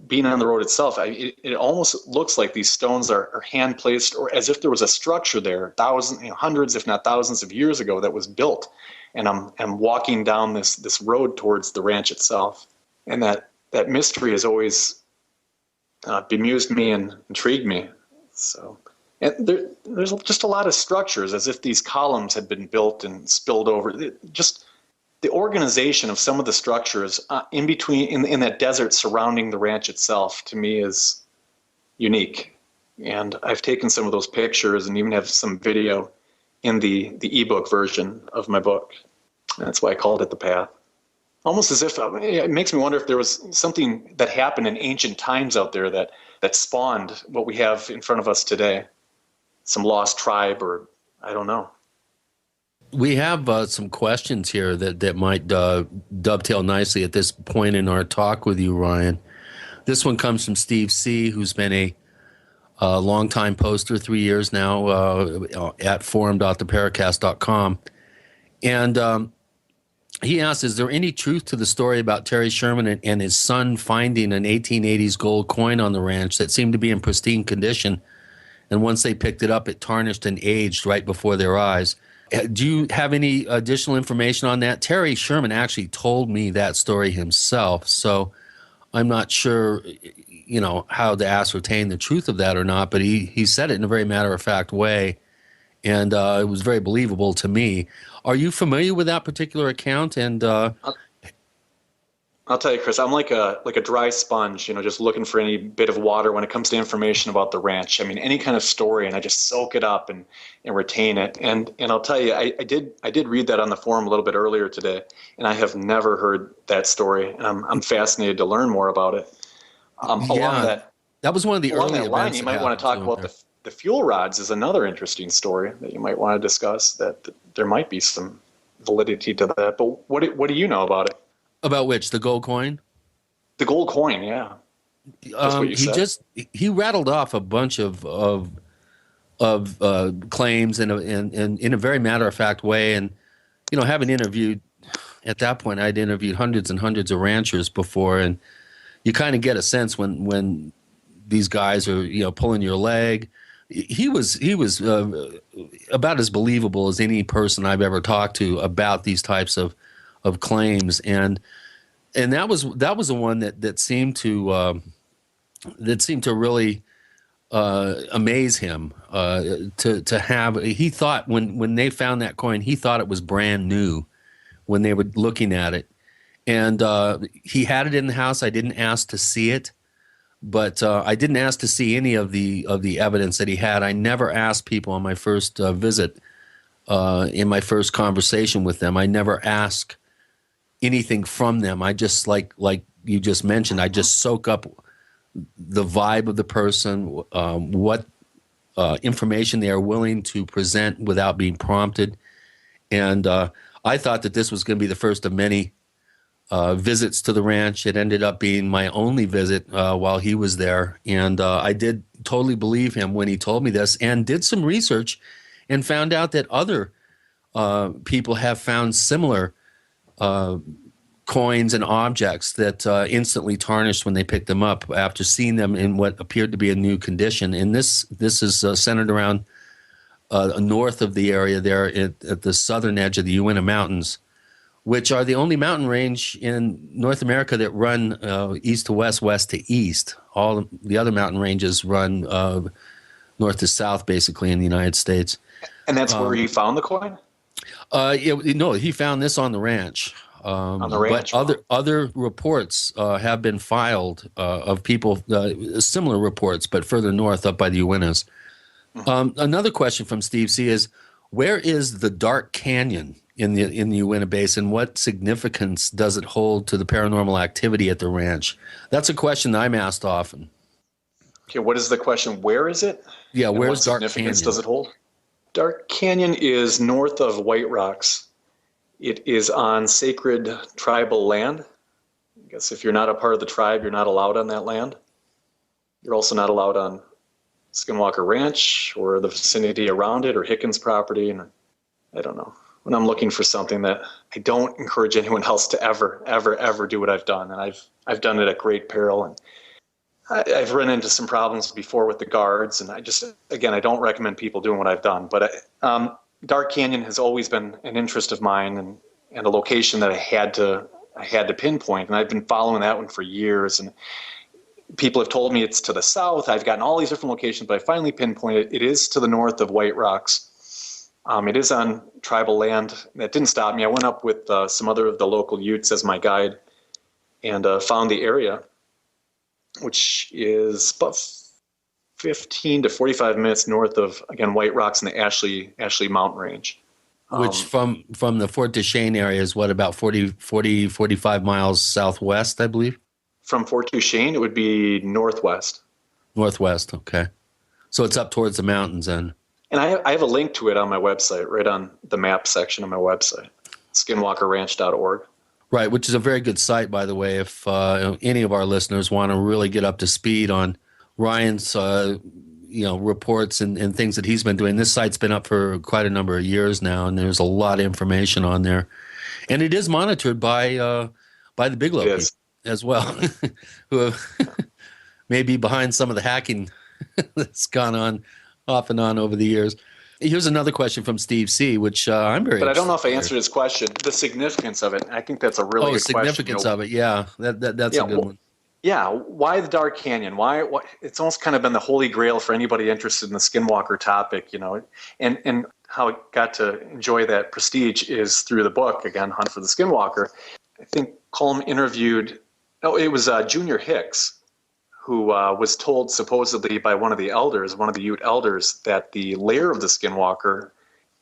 being on the road itself, it almost looks like these stones are hand-placed, or as if there was a structure there, hundreds, if not thousands of years ago, that was built. And I'm walking down this road towards the ranch itself. And that mystery has always bemused me and intrigued me. So, and there's just a lot of structures, as if these columns had been built and spilled over. Just the organization of some of the structures in between, in that desert surrounding the ranch itself, to me is unique. And I've taken some of those pictures and even have some video in the ebook version of my book. That's why I called it The Path. Almost as if it makes me wonder if there was something that happened in ancient times out there that spawned what we have in front of us today. some lost tribe, or I don't know. We have some questions here that might dovetail nicely at this point in our talk with you, Ryan. This one comes from Steve C., who's been a longtime poster, 3 years now, at forum.theparacast.com. And he asks, is there any truth to the story about Terry Sherman and his son finding an 1880s gold coin on the ranch that seemed to be in pristine condition, and once they picked it up, it tarnished and aged right before their eyes? Do you have any additional information on that? Terry Sherman actually told me that story himself, so I'm not sure, how to ascertain the truth of that or not, but he said it in a very matter-of-fact way, and it was very believable to me. Are you familiar with that particular account? And I'll tell you, Chris, I'm like a dry sponge, just looking for any bit of water when it comes to information about the ranch. I mean, any kind of story, and I just soak it up and retain it. And I'll tell you, I did read that on the forum a little bit earlier today, and I have never heard that story, and I'm fascinated to learn more about it. That was one of the early that line, events. you might want to talk about the fuel rods is another interesting story that you might want to discuss, that there might be some validity to that. But what do you know about it? About which? The gold coin? The gold coin, yeah. He rattled off a bunch of claims in a very matter-of-fact way. And, having interviewed, at that point, I'd interviewed hundreds and hundreds of ranchers before, and you kind of get a sense when these guys are, pulling your leg. He was about as believable as any person I've ever talked to about these types of claims, and that was the one that seemed to really amaze him. To have, he thought when they found that coin, he thought it was brand new when they were looking at it, and he had it in the house. I didn't ask to see it. But I didn't ask to see any of the evidence that he had. I never asked people on my first visit, in my first conversation with them. I never asked anything from them. I just, like you just mentioned, I just soak up the vibe of the person, what information they are willing to present without being prompted. And I thought that this was going to be the first of many visits to the ranch. It ended up being my only visit while he was there, and I did totally believe him when he told me this, and did some research and found out that other people have found similar coins and objects that instantly tarnished when they picked them up after seeing them in what appeared to be a new condition. And this is centered around north of the area there at the southern edge of the Uinta Mountains, which are the only mountain range in North America that run east to west, west to east. All the other mountain ranges run north to south, basically, in the United States. And that's where you found the coin? No, he found this on the ranch. On the ranch. But other reports have been filed of people, similar reports, but further north up by the Uintas. Another question from Steve C. is, where is the Dark Canyon in the Uinta Basin? What significance does it hold to the paranormal activity at the ranch? That's a question that I'm asked often. Okay, what is the question? Where is it? Yeah, and where's what Dark Canyon? significance does it hold? Dark Canyon is north of White Rocks. It is on sacred tribal land. I guess if you're not a part of the tribe, you're not allowed on that land. You're also not allowed on Skinwalker Ranch or the vicinity around it, or Hickens property. And I don't know. When I'm looking for something, that I don't encourage anyone else to ever do what I've done. And I've done it at great peril. And I've run into some problems before with the guards. And I don't recommend people doing what I've done. But Dark Canyon has always been an interest of mine, and a location that I had to pinpoint. And I've been following that one for years. And people have told me it's to the south. I've gotten all these different locations, but I finally pinpointed it is to the north of White Rocks. It is on tribal land. That didn't stop me. I went up with some other of the local Utes as my guide, and found the area, which is about 15 to 45 minutes north of, again, White Rocks in the Ashley mountain range. Which from the Fort Duchesne area is what, about 45 miles southwest, I believe? From Fort Duchesne, it would be northwest. Northwest, okay. So it's up towards the mountains then. And I have a link to it on my website, right on the map section of my website, skinwalkerranch.org. Right, which is a very good site, by the way, if any of our listeners want to really get up to speed on Ryan's reports and things that he's been doing. This site's been up for quite a number of years now, and there's a lot of information on there. And it is monitored by the Bigelow people as well, who may be behind some of the hacking that's gone on off and on over the years. Here's another question from Steve C., which I'm very. But I don't know if I answered his question. The significance of it. I think that's a really good question. Oh, significance of it. Yeah, that's a good one. Yeah, why the Dark Canyon? Why? It's almost kind of been the holy grail for anybody interested in the Skinwalker topic, and how it got to enjoy that prestige is through the book, again, Hunt for the Skinwalker. I think Colm interviewed, it was Junior Hicks, who was told supposedly by one of the Ute elders, that the lair of the Skinwalker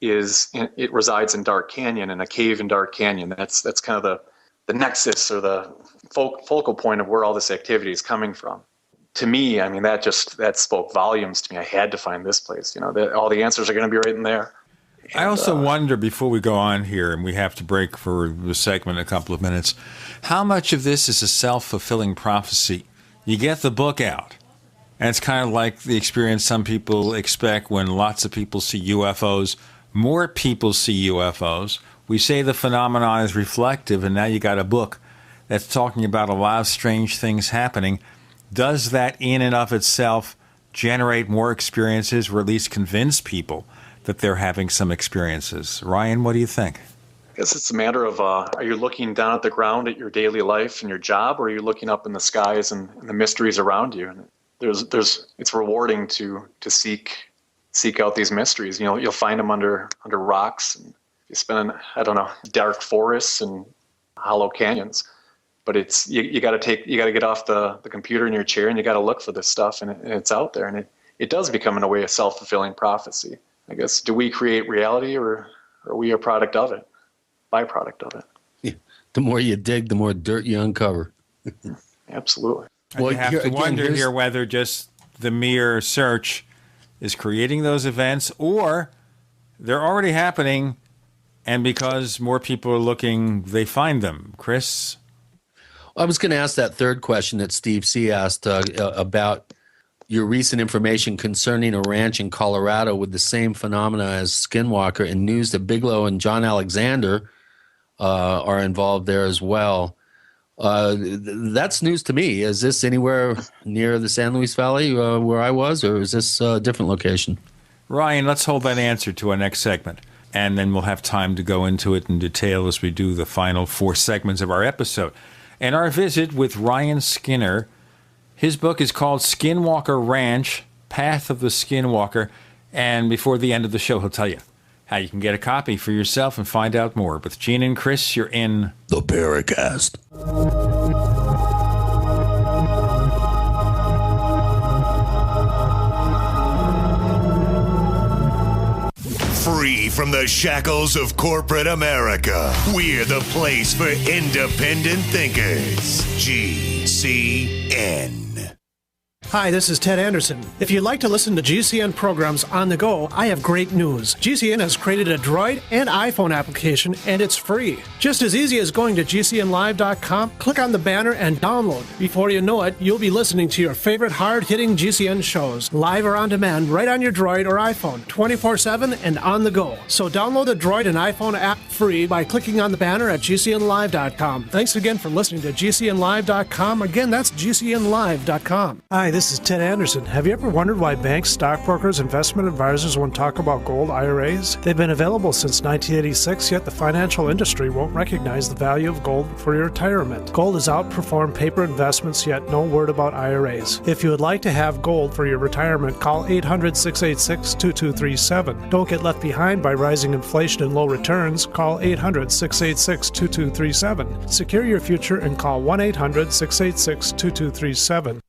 it resides in Dark Canyon, in a cave in Dark Canyon. That's kind of the nexus or the focal point of where all this activity is coming from. To me, I mean, that spoke volumes to me. I had to find this place. All the answers are going to be right in there. I also wonder, before we go on here, and we have to break for the segment in a couple of minutes, how much of this is a self-fulfilling prophecy? You get the book out, and it's kind of like the experience some people expect when lots of people see UFOs. More people see UFOs. We say the phenomenon is reflective, and now you got a book that's talking about a lot of strange things happening. Does that in and of itself generate more experiences, or at least convince people that they're having some experiences? Ryan, what do you think? I guess it's a matter of, are you looking down at the ground at your daily life and your job, or are you looking up in the skies and the mysteries around you? And it's rewarding to seek out these mysteries. You'll find them under rocks, and you spend, dark forests and hollow canyons. But it's you got to get off the computer in your chair, and you got to look for this stuff, and it's out there, and it does become, in a way, a self-fulfilling prophecy. I guess, do we create reality, or are we a product of it, byproduct of it? Yeah. The more you dig, the more dirt you uncover. Absolutely. Well, you have to wonder here whether just the mere search is creating those events, or they're already happening, and because more people are looking, they find them. Chris? I was going to ask that third question that Steve C. asked about your recent information concerning a ranch in Colorado with the same phenomena as Skinwalker, and news that Bigelow and John Alexander are involved there as well. That's news to me. Is this anywhere near the San Luis Valley where I was, or is this a different location? Ryan, let's hold that answer to our next segment, and then we'll have time to go into it in detail as we do the final 4 segments of our episode. And our visit with Ryan Skinner. His book is called Skinwalker Ranch, Path of the Skinwalker. And before the end of the show, he'll tell you how you can get a copy for yourself and find out more. With Gene and Chris, you're in the Paracast. Free from the shackles of corporate America, we're the place for independent thinkers. GCN. Hi, this is Ted Anderson. If you'd like to listen to GCN programs on the go, I have great news. GCN has created a Droid and iPhone application, and it's free. Just as easy as going to GCNlive.com, click on the banner, and download. Before you know it, you'll be listening to your favorite hard-hitting GCN shows, live or on demand, right on your Droid or iPhone, 24/7 and on the go. So download the Droid and iPhone app free by clicking on the banner at GCNlive.com. Thanks again for listening to GCNlive.com. Again, that's GCNlive.com. Hi, this is Ted Anderson. Have you ever wondered why banks, stockbrokers, investment advisors won't talk about gold IRAs? They've been available since 1986, yet the financial industry won't recognize the value of gold for your retirement. Gold has outperformed paper investments, yet no word about IRAs. If you would like to have gold for your retirement, call 800-686-2237. Don't get left behind by rising inflation and low returns. Call 800-686-2237. Secure your future and call 1-800-686-2237.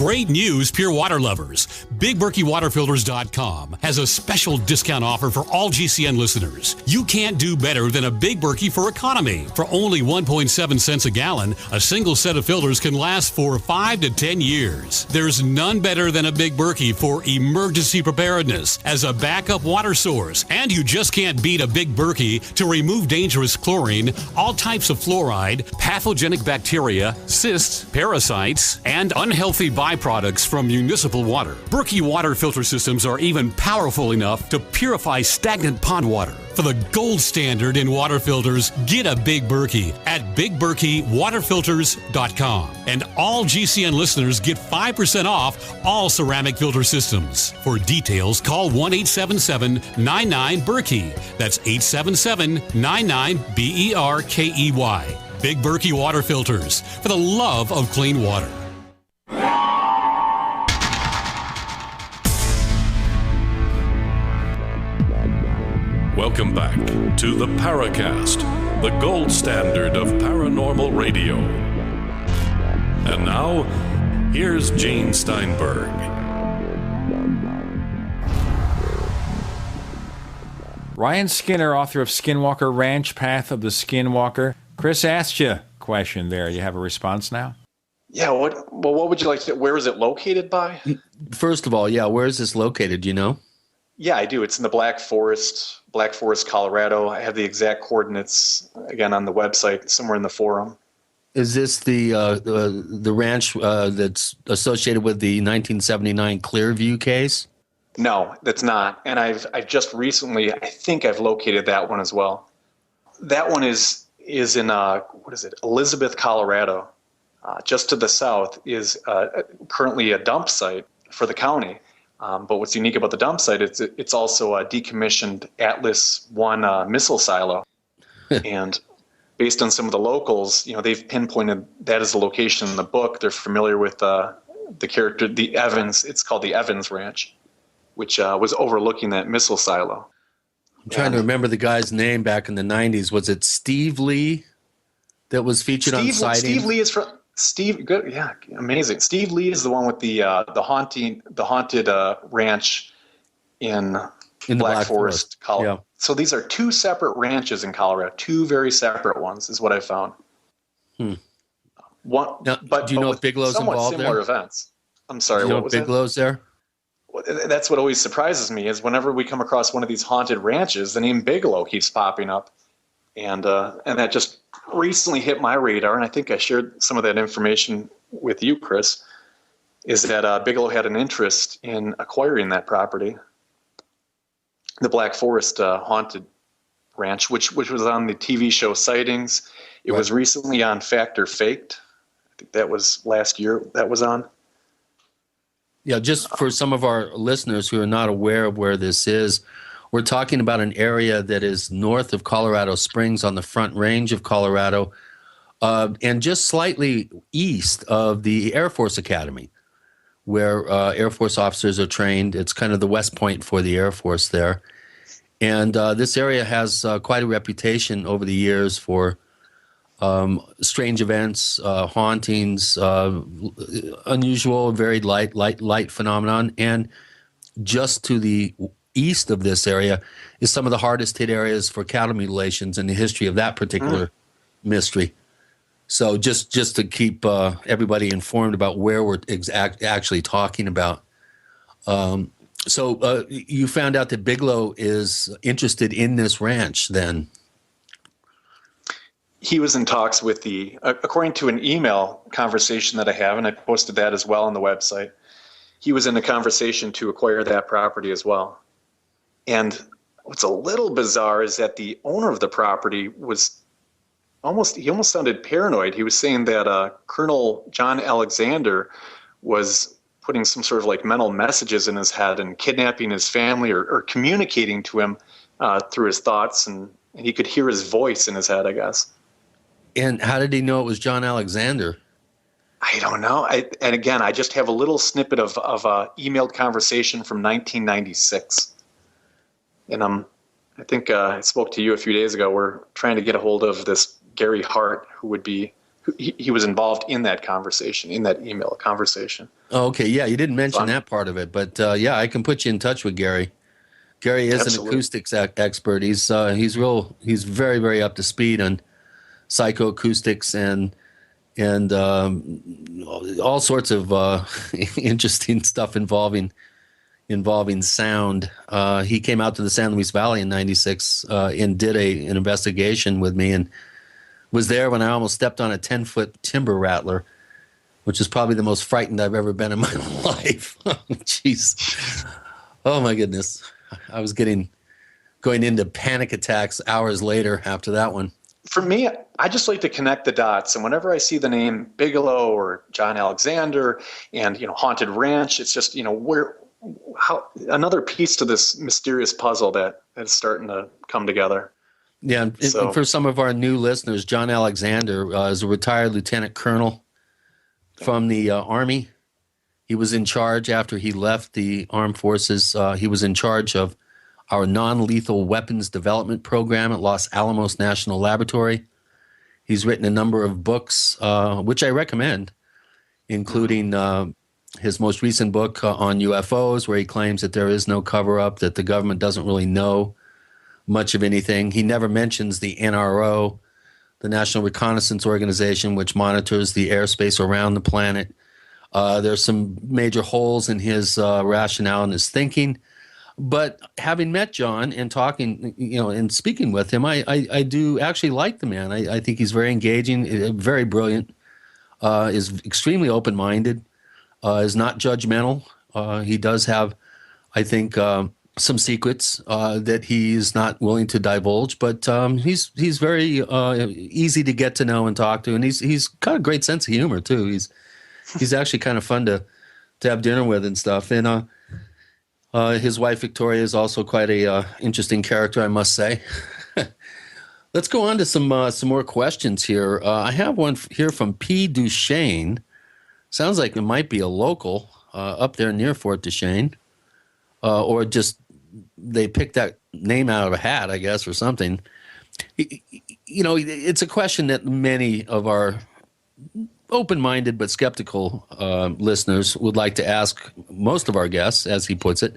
Great news, pure water lovers. BigBerkeyWaterFilters.com has a special discount offer for all GCN listeners. You can't do better than a Big Berkey for economy. For only 1.7 cents a gallon, a single set of filters can last for 5 to 10 years. There's none better than a Big Berkey for emergency preparedness as a backup water source. And you just can't beat a Big Berkey to remove dangerous chlorine, all types of fluoride, pathogenic bacteria, cysts, parasites, and unhealthy byproducts from municipal water. Berkey water filter systems are even powerful enough to purify stagnant pond water. For the gold standard in water filters, get a Big Berkey at BigBerkeyWaterFilters.com. And all GCN listeners get 5% off all ceramic filter systems. For details, call 1-877-99-BERKEY. That's 877-99-BERKEY. Big Berkey Water Filters, for the love of clean water. Welcome back to the Paracast, the gold standard of paranormal radio. And now, here's Gene Steinberg. Ryan Skinner, author of Skinwalker Ranch, Path of the Skinwalker. Chris asked you a question there. You have a response now? Yeah, what would you like to, where is it located by? First of all, yeah, where is this located, do you know? Yeah, I do. It's in the Black Forest, Colorado. I have the exact coordinates, again, on the website, somewhere in the forum. Is this the ranch that's associated with the 1979 Clearview case? No, that's not. And I've just recently, I think I've located that one as well. That one is in, Elizabeth, Colorado. Just to the south is currently a dump site for the county. But what's unique about the dump site, it's also a decommissioned Atlas I missile silo. And based on some of the locals, they've pinpointed that as the location in the book. They're familiar with the character, the Evans. It's called the Evans Ranch, which was overlooking that missile silo. I'm trying to remember the guy's name back in the 90s. Was it Steve Lee that was featured on sightings? Steve Lee is from Steve. Good, yeah, amazing. Steve Lee is the one with the haunted ranch in Black Forest, Colorado. Yeah. So these are two separate ranches in Colorado, two very separate ones, is what I found. One, now, but do you know if Bigelow's involved similar there? Events. I'm sorry, what what was Bigelow's there? That's what always surprises me is whenever we come across one of these haunted ranches, the name Bigelow keeps popping up, and that just recently hit my radar, and I think I shared some of that information with you, Chris. Is that Bigelow had an interest in acquiring that property, the Black Forest haunted ranch, which was on the TV show Sightings. It was recently on Fact or Faked. I think that was last year that was on. Yeah, just for some of our listeners who are not aware of where this is, we're talking about an area that is north of Colorado Springs on the Front Range of Colorado, and just slightly east of the Air Force Academy, where Air Force officers are trained. It's kind of the West Point for the Air Force there. And this area has quite a reputation over the years for strange events, hauntings, unusual, very light phenomenon. And just to the east of this area is some of the hardest hit areas for cattle mutilations in the history of that particular mystery. So just to keep everybody informed about where we're actually talking about. So you found out that Bigelow is interested in this ranch then? He was in talks with according to an email conversation that I have, and I posted that as well on the website, he was in a conversation to acquire that property as well. And what's a little bizarre is that the owner of the property was almost sounded paranoid. He was saying that Colonel John Alexander was putting some sort of like mental messages in his head and kidnapping his family or communicating to him through his thoughts, and he could hear his voice in his head, I guess. And how did he know it was John Alexander? I don't know. And again, I just have a little snippet of a emailed conversation from 1996. And I think I spoke to you a few days ago. We're trying to get a hold of this Gary Hart, who would be he was involved in that conversation, in that email conversation. Oh, okay, yeah, you didn't mention that part of it, but yeah, I can put you in touch with Gary. Gary is an acoustics expert. He's very, very up to speed on psychoacoustics and all sorts of interesting stuff involving sound. He came out to the San Luis Valley in '96 and did an investigation with me, and was there when I almost stepped on a 10-foot timber rattler, which is probably the most frightened I've ever been in my life. Jeez. Oh my goodness. I was going into panic attacks hours later after that one. For me, I just like to connect the dots. And whenever I see the name Bigelow or John Alexander and, Haunted Ranch, it's just, how another piece to this mysterious puzzle that is starting to come together. Yeah. And for some of our new listeners, John Alexander is a retired lieutenant colonel from the Army. He was in charge after he left the armed forces. He was in charge of our non-lethal weapons development program at Los Alamos National Laboratory. He's written a number of books, which I recommend, including his most recent book on UFOs, where he claims that there is no cover-up, that the government doesn't really know much of anything. He never mentions the NRO, the National Reconnaissance Organization, which monitors the airspace around the planet. There's some major holes in his rationale and his thinking. But having met John and talking, and speaking with him, I do actually like the man. I think he's very engaging, very brilliant, is extremely open-minded, is not judgmental. He does have, I think, some secrets that he's not willing to divulge, but he's very easy to get to know and talk to, and he's got a great sense of humor too. He's actually kind of fun to have dinner with and stuff. And his wife Victoria is also quite a interesting character, I must say. Let's go on to some more questions here. I have one here from P. Duchesne. Sounds like it might be a local up there near Fort Duchesne, or just they picked that name out of a hat, I guess, or something. It's a question that many of our open-minded but skeptical listeners would like to ask most of our guests, as he puts it.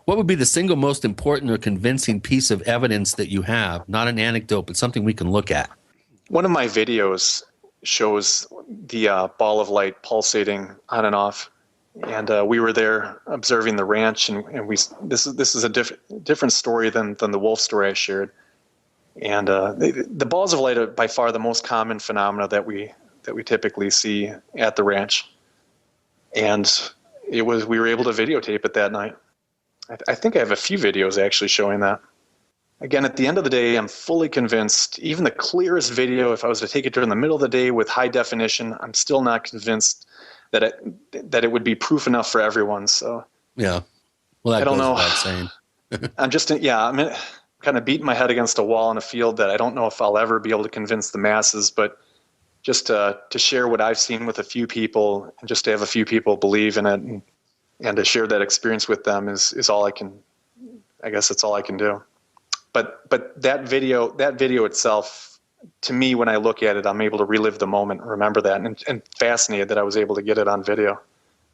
What would be the single most important or convincing piece of evidence that you have? Not an anecdote, but something we can look at. One of my videos shows the ball of light pulsating on and off. And we were there observing the ranch, and this is a different story than the wolf story I shared. And the balls of light are by far the most common phenomena that we typically see at the ranch. And we were able to videotape it that night. I think I have a few videos actually showing that. Again, at the end of the day, I'm fully convinced, even the clearest video, if I was to take it during the middle of the day with high definition, I'm still not convinced that it would be proof enough for everyone. So yeah, well, I don't know. I'm kind of beating my head against a wall in a field that I don't know if I'll ever be able to convince the masses, but just to share what I've seen with a few people and just to have a few people believe in it and to share that experience with them is all I guess that's all I can do. But that video itself, to me, when I look at it, I'm able to relive the moment, remember that, and fascinated that I was able to get it on video.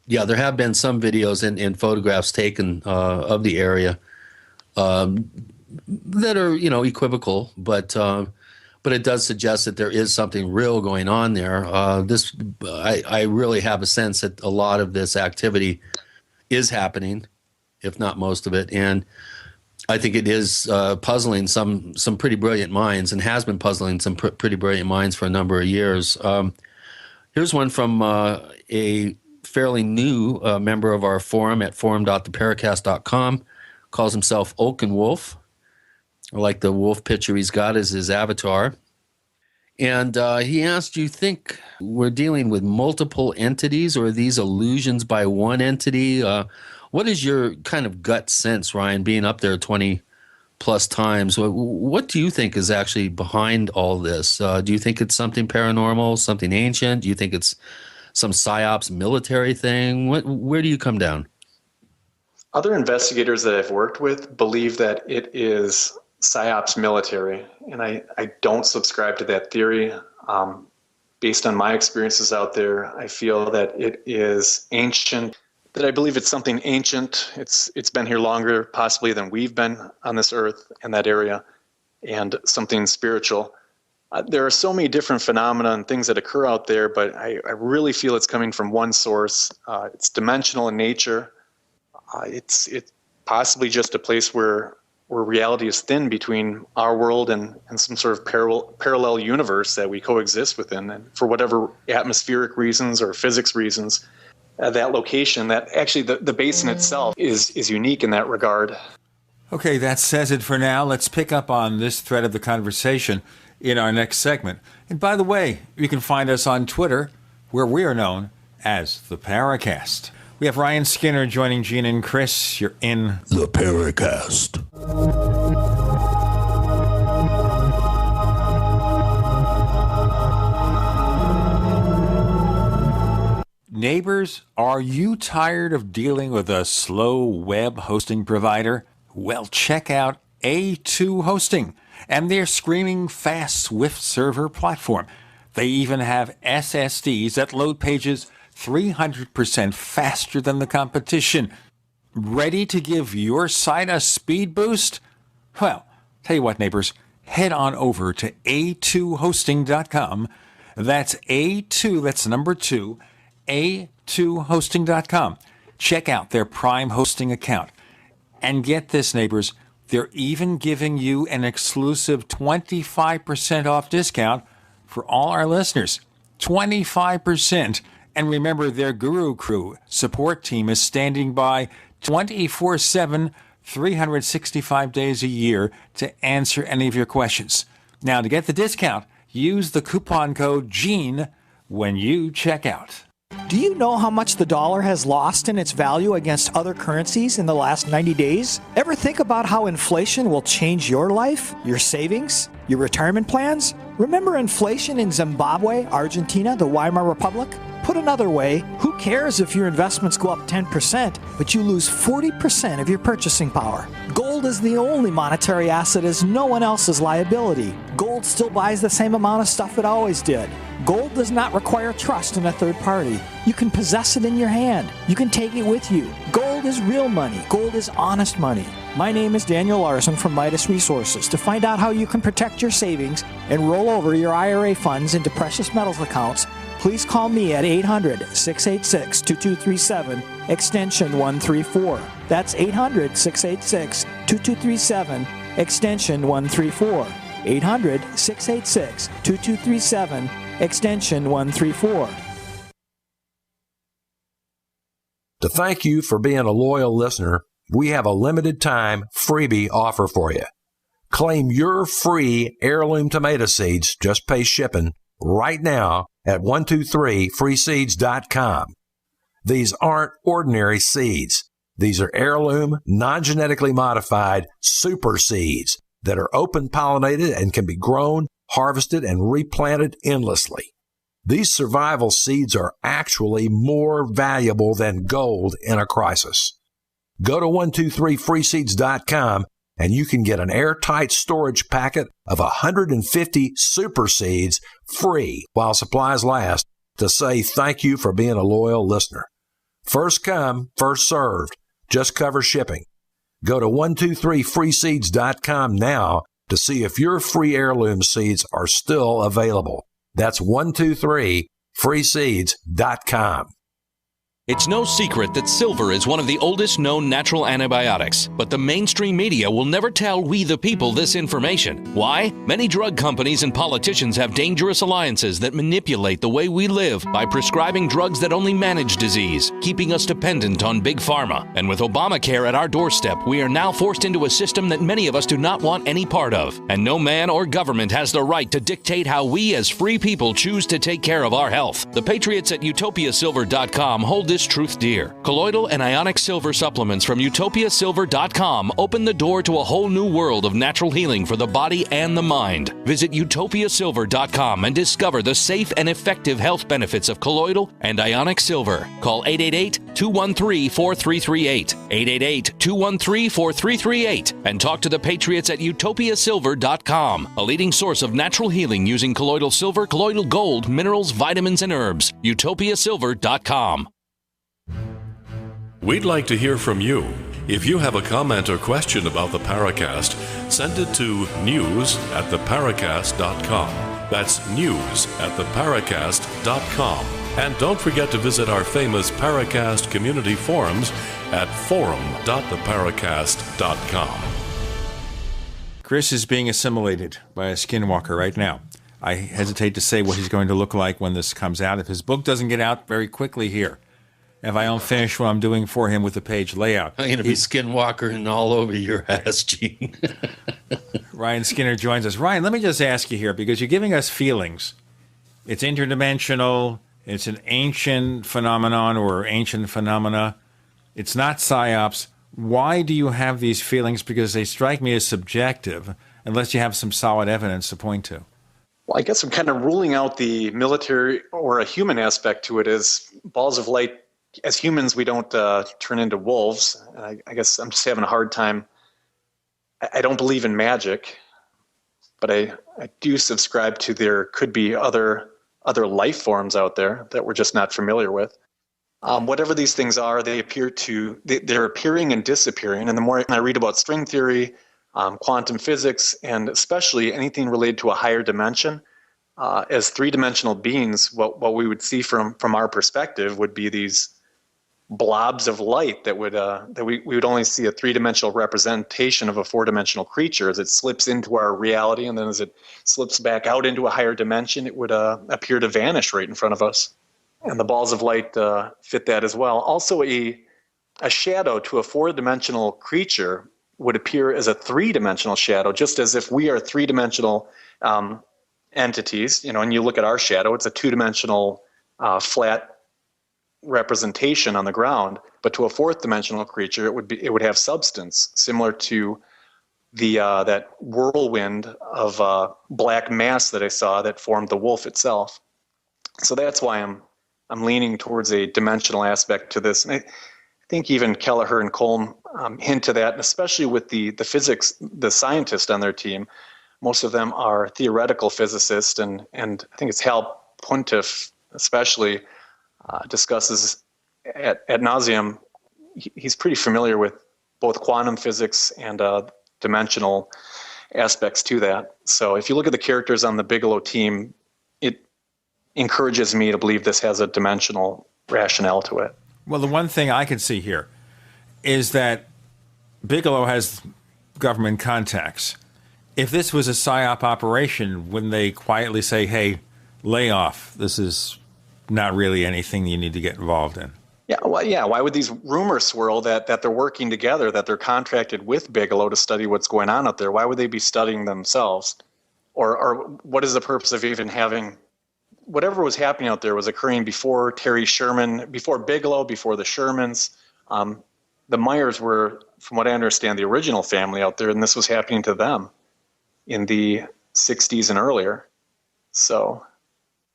Yeah, there have been some videos and photographs taken of the area that are, equivocal, but it does suggest that there is something real going on there. I really have a sense that a lot of this activity is happening, if not most of it, and I think it is puzzling some pretty brilliant minds, and has been puzzling some pretty brilliant minds for a number of years. Here's one from a fairly new member of our forum at forum.theparacast.com. Calls himself Oaken Wolf, or like the wolf picture he's got as his avatar. And he asked, do you think we're dealing with multiple entities, or are these illusions by one entity? What is your kind of gut sense, Ryan, being up there 20 plus times? What do you think is actually behind all this? Do you think it's something paranormal, something ancient? Do you think it's some PSYOPs military thing? Where do you come down? Other investigators that I've worked with believe that it is PSYOPs military, and I don't subscribe to that theory. based on my experiences out there, I feel that it is ancient, that I believe it's something ancient. It's been here longer possibly than we've been on this earth in that area, and something spiritual. There are so many different phenomena and things that occur out there, but I really feel it's coming from one source. It's dimensional in nature. It's possibly just a place where reality is thin between our world and some sort of parallel universe that we coexist within. And for whatever atmospheric reasons or physics reasons, that location, that actually the basin itself is unique in that regard. Okay, that says it for now. Let's pick up on this thread of the conversation in our next segment. And by the way, you can find us on Twitter, where we are known as the Paracast. We have Ryan Skinner joining Gene and Chris. You're in the Paracast. Neighbors, are you tired of dealing with a slow web hosting provider? Well, check out A2 Hosting and their screaming fast Swift server platform. They even have SSDs that load pages 300% faster than the competition. Ready to give your site a speed boost? Well, tell you what, neighbors, head on over to a2hosting.com. That's A2, that's number 2, a2hosting.com. Check out their Prime hosting account. And get this, neighbors, they're even giving you an exclusive 25% off discount for all our listeners. 25%. And remember, their Guru Crew support team is standing by 24/7, 365 days a year to answer any of your questions. Now, to get the discount, use the coupon code GENE when you check out. Do you know how much the dollar has lost in its value against other currencies in the last 90 days? Ever think about how inflation will change your life, your savings, your retirement plans? Remember inflation in Zimbabwe, Argentina, the Weimar Republic? Put another way, who cares if your investments go up 10%, but you lose 40% of your purchasing power? Gold is the only monetary asset as no one else's liability. Gold still buys the same amount of stuff it always did. Gold does not require trust in a third party. You can possess it in your hand. You can take it with you. Gold is real money. Gold is honest money. My name is Daniel Larson from Midas Resources. To find out how you can protect your savings and roll over your IRA funds into precious metals accounts, please call me at 800-686-2237, extension 134. That's 800-686-2237, extension 134. 800-686-2237, extension 134. To thank you for being a loyal listener, we have a limited time freebie offer for you. Claim your free heirloom tomato seeds, just pay shipping, right now at 123freeseeds.com. These aren't ordinary seeds. These are heirloom, non-genetically modified super seeds that are open pollinated and can be grown, harvested, and replanted endlessly. These survival seeds are actually more valuable than gold in a crisis. Go to 123freeseeds.com and you can get an airtight storage packet of 150 super seeds free while supplies last to say thank you for being a loyal listener. First come, first served. Just cover shipping. Go to 123freeseeds.com now to see if your free heirloom seeds are still available. That's 123freeseeds.com. It's no secret that silver is one of the oldest known natural antibiotics, but the mainstream media will never tell we the people this information. Why? Many drug companies and politicians have dangerous alliances that manipulate the way we live by prescribing drugs that only manage disease, keeping us dependent on big pharma. And with Obamacare at our doorstep, we are now forced into a system that many of us do not want any part of. And no man or government has the right to dictate how we as free people choose to take care of our health. The patriots at utopiasilver.com hold this truth dear. Colloidal and ionic silver supplements from utopiasilver.com open the door to a whole new world of natural healing for the body and the mind. Visit utopiasilver.com and discover the safe and effective health benefits of colloidal and ionic silver. Call 888-213-4338, 888-213-4338, and talk to the patriots at utopiasilver.com, a leading source of natural healing using colloidal silver, colloidal gold, minerals, vitamins, and herbs. utopiasilver.com. We'd like to hear from you. If you have a comment or question about the Paracast, send it to news@theparacast.com. That's news@theparacast.com. And don't forget to visit our famous Paracast community forums at forum.theparacast.com. Chris is being assimilated by a Skinwalker right now. I hesitate to say what he's going to look like when this comes out. If his book doesn't get out very quickly here, if I don't finish what I'm doing for him with the page layout. I'm going to be Skinwalkering all over your ass, Gene. Ryan Skinner joins us. Ryan, let me just ask you here, because you're giving us feelings. It's interdimensional. It's an ancient phenomenon or ancient phenomena. It's not psyops. Why do you have these feelings? Because they strike me as subjective, unless you have some solid evidence to point to. Well, I guess I'm kind of ruling out the military or a human aspect to it as balls of light. As humans, we don't turn into wolves. I guess I'm just having a hard time. I don't believe in magic, but I do subscribe to there could be other life forms out there that we're just not familiar with. Whatever these things are, they're appearing and disappearing. And the more I read about string theory, quantum physics, and especially anything related to a higher dimension, as three-dimensional beings, what we would see from our perspective would be these blobs of light that we would only see a three-dimensional representation of a four-dimensional creature as it slips into our reality, and then as it slips back out into a higher dimension, it would appear to vanish right in front of us. And the balls of light fit that as well. Also, a shadow to a four-dimensional creature would appear as a three-dimensional shadow, just as if we are three-dimensional entities. And you look at our shadow, it's a two-dimensional flat representation on the ground. But to a fourth-dimensional creature, it would have substance, similar to the that whirlwind of black mass that I saw that formed the wolf itself. So that's why I'm leaning towards a dimensional aspect to this. And I think even Kelleher and Colm hint to that, and especially with the scientists on their team. Most of them are theoretical physicists, and I think it's Hal Puntiff especially discusses at nauseum. He's pretty familiar with both quantum physics and dimensional aspects to that. So if you look at the characters on the Bigelow team, it encourages me to believe this has a dimensional rationale to it. Well, the one thing I can see here is that Bigelow has government contacts. If this was a PSYOP operation, wouldn't they quietly say, hey, lay off, this is not really anything you need to get involved in? Yeah, well, yeah. Why would these rumors swirl that they're working together, that they're contracted with Bigelow to study what's going on out there? Why would they be studying themselves? Or what is the purpose of even having whatever was happening out there was occurring before Terry Sherman, before Bigelow, before the Shermans? The Myers were, from what I understand, the original family out there, and this was happening to them in the 60s and earlier. So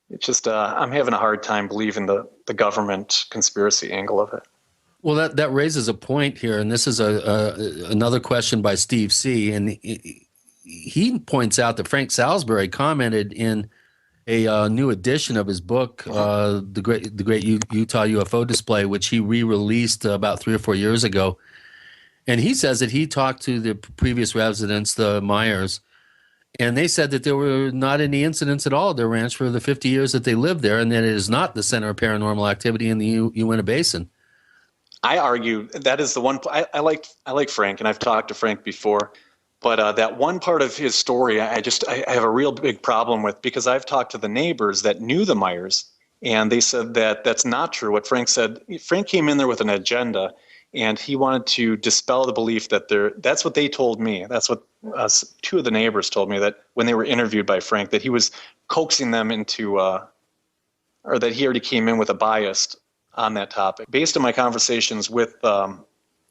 it's just I'm having a hard time believing the government conspiracy angle of it. Well, that raises a point here, and this is another question by Steve C. And he points out that Frank Salisbury commented in a new edition of his book, the Great Utah UFO Display, which he re-released about 3 or 4 years ago. And he says that he talked to the previous residents, the Myers, and they said that there were not any incidents at all at their ranch for the 50 years that they lived there, and that it is not the center of paranormal activity in the Uinta Basin. I argue that is the one. I like Frank, and I've talked to Frank before, but that one part of his story, I have a real big problem with, because I've talked to the neighbors that knew the Myers, and they said that that's not true. What Frank said, Frank came in there with an agenda, and he wanted to dispel the belief that that's what they told me. That's what two of the neighbors told me, that when they were interviewed by Frank, that he was coaxing them into, or that he already came in with a biased on that topic. Based on my conversations with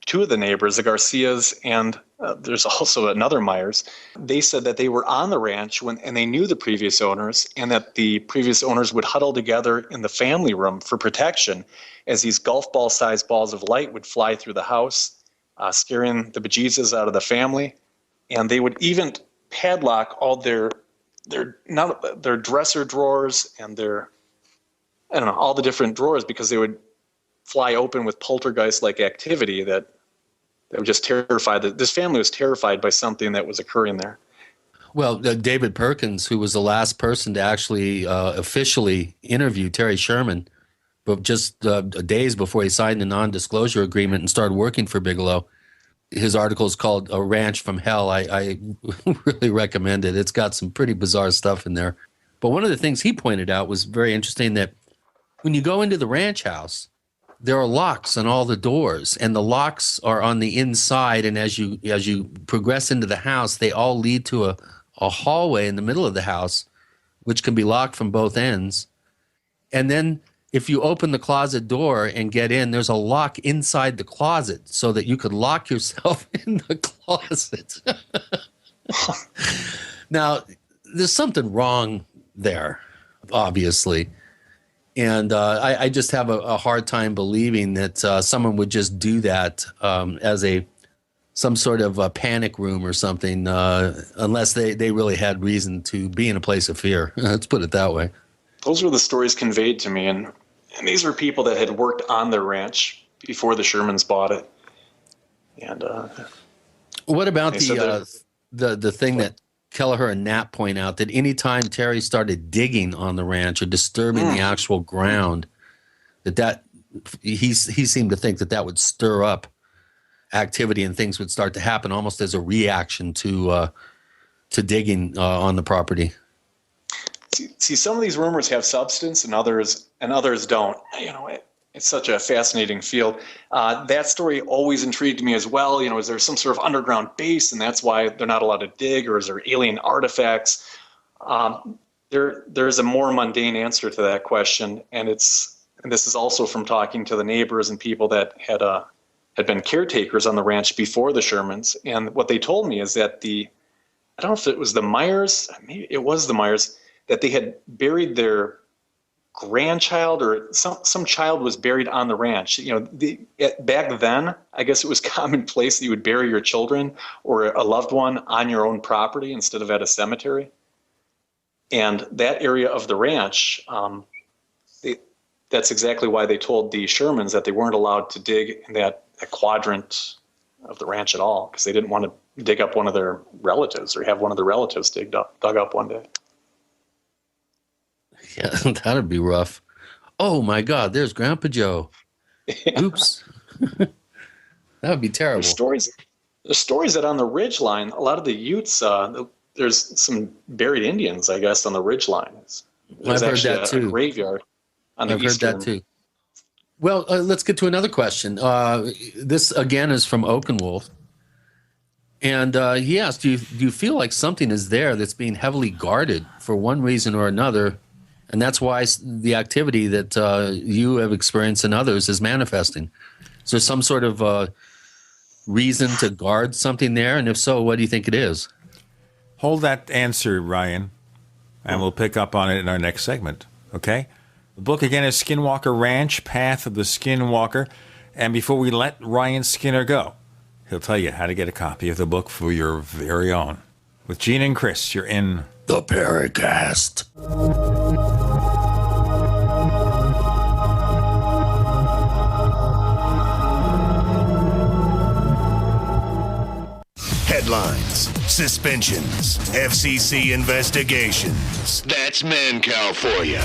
two of the neighbors, the Garcias, and there's also another Myers, they said that they were on the ranch and they knew the previous owners, and that the previous owners would huddle together in the family room for protection as these golf ball-sized balls of light would fly through the house, scaring the bejesus out of the family. And they would even padlock all their dresser drawers and all the different drawers, because they would fly open with poltergeist-like activity that would just terrify this family was terrified by something that was occurring there. Well, David Perkins, who was the last person to actually officially interview Terry Sherman, but just days before he signed the non-disclosure agreement and started working for Bigelow, his article is called "A Ranch from Hell." I really recommend it. It's got some pretty bizarre stuff in there. But one of the things he pointed out was very interesting, that when you go into the ranch house, there are locks on all the doors, and the locks are on the inside. And as you progress into the house, they all lead to a hallway in the middle of the house, which can be locked from both ends. And then if you open the closet door and get in, there's a lock inside the closet so that you could lock yourself in the closet. Now, there's something wrong there, obviously. And I just have a hard time believing that someone would just do that as some sort of a panic room or something, unless they really had reason to be in a place of fear. Let's put it that way. Those were the stories conveyed to me, and these were people that had worked on their ranch before the Shermans bought it. And what about the thing that Kelleher and Knapp point out, that any time Terry started digging on the ranch or disturbing the actual ground, that he seemed to think that would stir up activity and things would start to happen almost as a reaction to digging on the property. See, some of these rumors have substance and others don't. It's such a fascinating field. That story always intrigued me as well. Is there some sort of underground base, and that's why they're not allowed to dig, or is there alien artifacts? There's a more mundane answer to that question, and this is also from talking to the neighbors and people that had been caretakers on the ranch before the Shermans. And what they told me is that I don't know if it was the Myers, maybe it was the Myers, that they had buried their grandchild, or some child was buried on the ranch. Back then, I guess it was commonplace that you would bury your children or a loved one on your own property instead of at a cemetery. And that area of the ranch, that's exactly why they told the Shermans that they weren't allowed to dig in that quadrant of the ranch at all, because they didn't want to dig up one of their relatives or have one of the relatives dug up one day. Yeah, that'd be rough. Oh my God, there's Grandpa Joe. Oops. That would be terrible. There's stories that on the ridge line, a lot of the Utes, there's some buried Indians, I guess, on the ridge line. There's I've heard that too. A graveyard on the eastern. I've heard that too. Well, let's get to another question. This again is from Oakenwolf. And he asked, do you feel like something is there that's being heavily guarded for one reason or another? And that's why the activity that you have experienced and others is manifesting. Is there some sort of reason to guard something there? And if so, what do you think it is? Hold that answer, Ryan, and we'll pick up on it in our next segment, okay? The book, again, is Skinwalker Ranch, Path of the Skinwalker. And before we let Ryan Skinner go, he'll tell you how to get a copy of the book for your very own. With Gene and Chris, you're in the Paracast. Headlines, suspensions, FCC investigations. That's Mancow for you.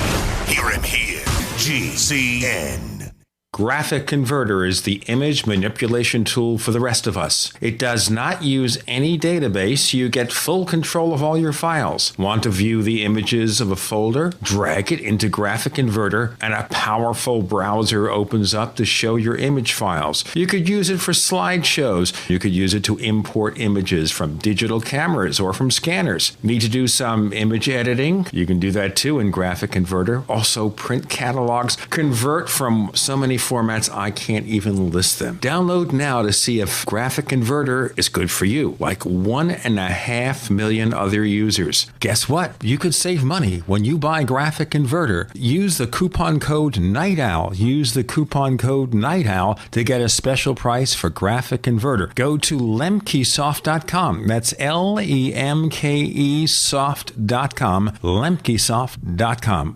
Hear him here. GCN. Graphic Converter is the image manipulation tool for the rest of us. It does not use any database. You get full control of all your files. Want to view the images of a folder? Drag it into Graphic Converter and a powerful browser opens up to show your image files. You could use it for slideshows. You could use it to import images from digital cameras or from scanners. Need to do some image editing? You can do that too in Graphic Converter. Also print catalogs. Convert from so many formats I can't even list them. Download now to see if Graphic Converter is good for you, like 1.5 million other users. Guess what? You could save money when you buy Graphic Converter. Use the coupon code NIGHTOWL. Use the coupon code NIGHTOWL to get a special price for Graphic Converter. Go to lemkesoft.com. That's LEMKE soft.com. lemkesoft.com.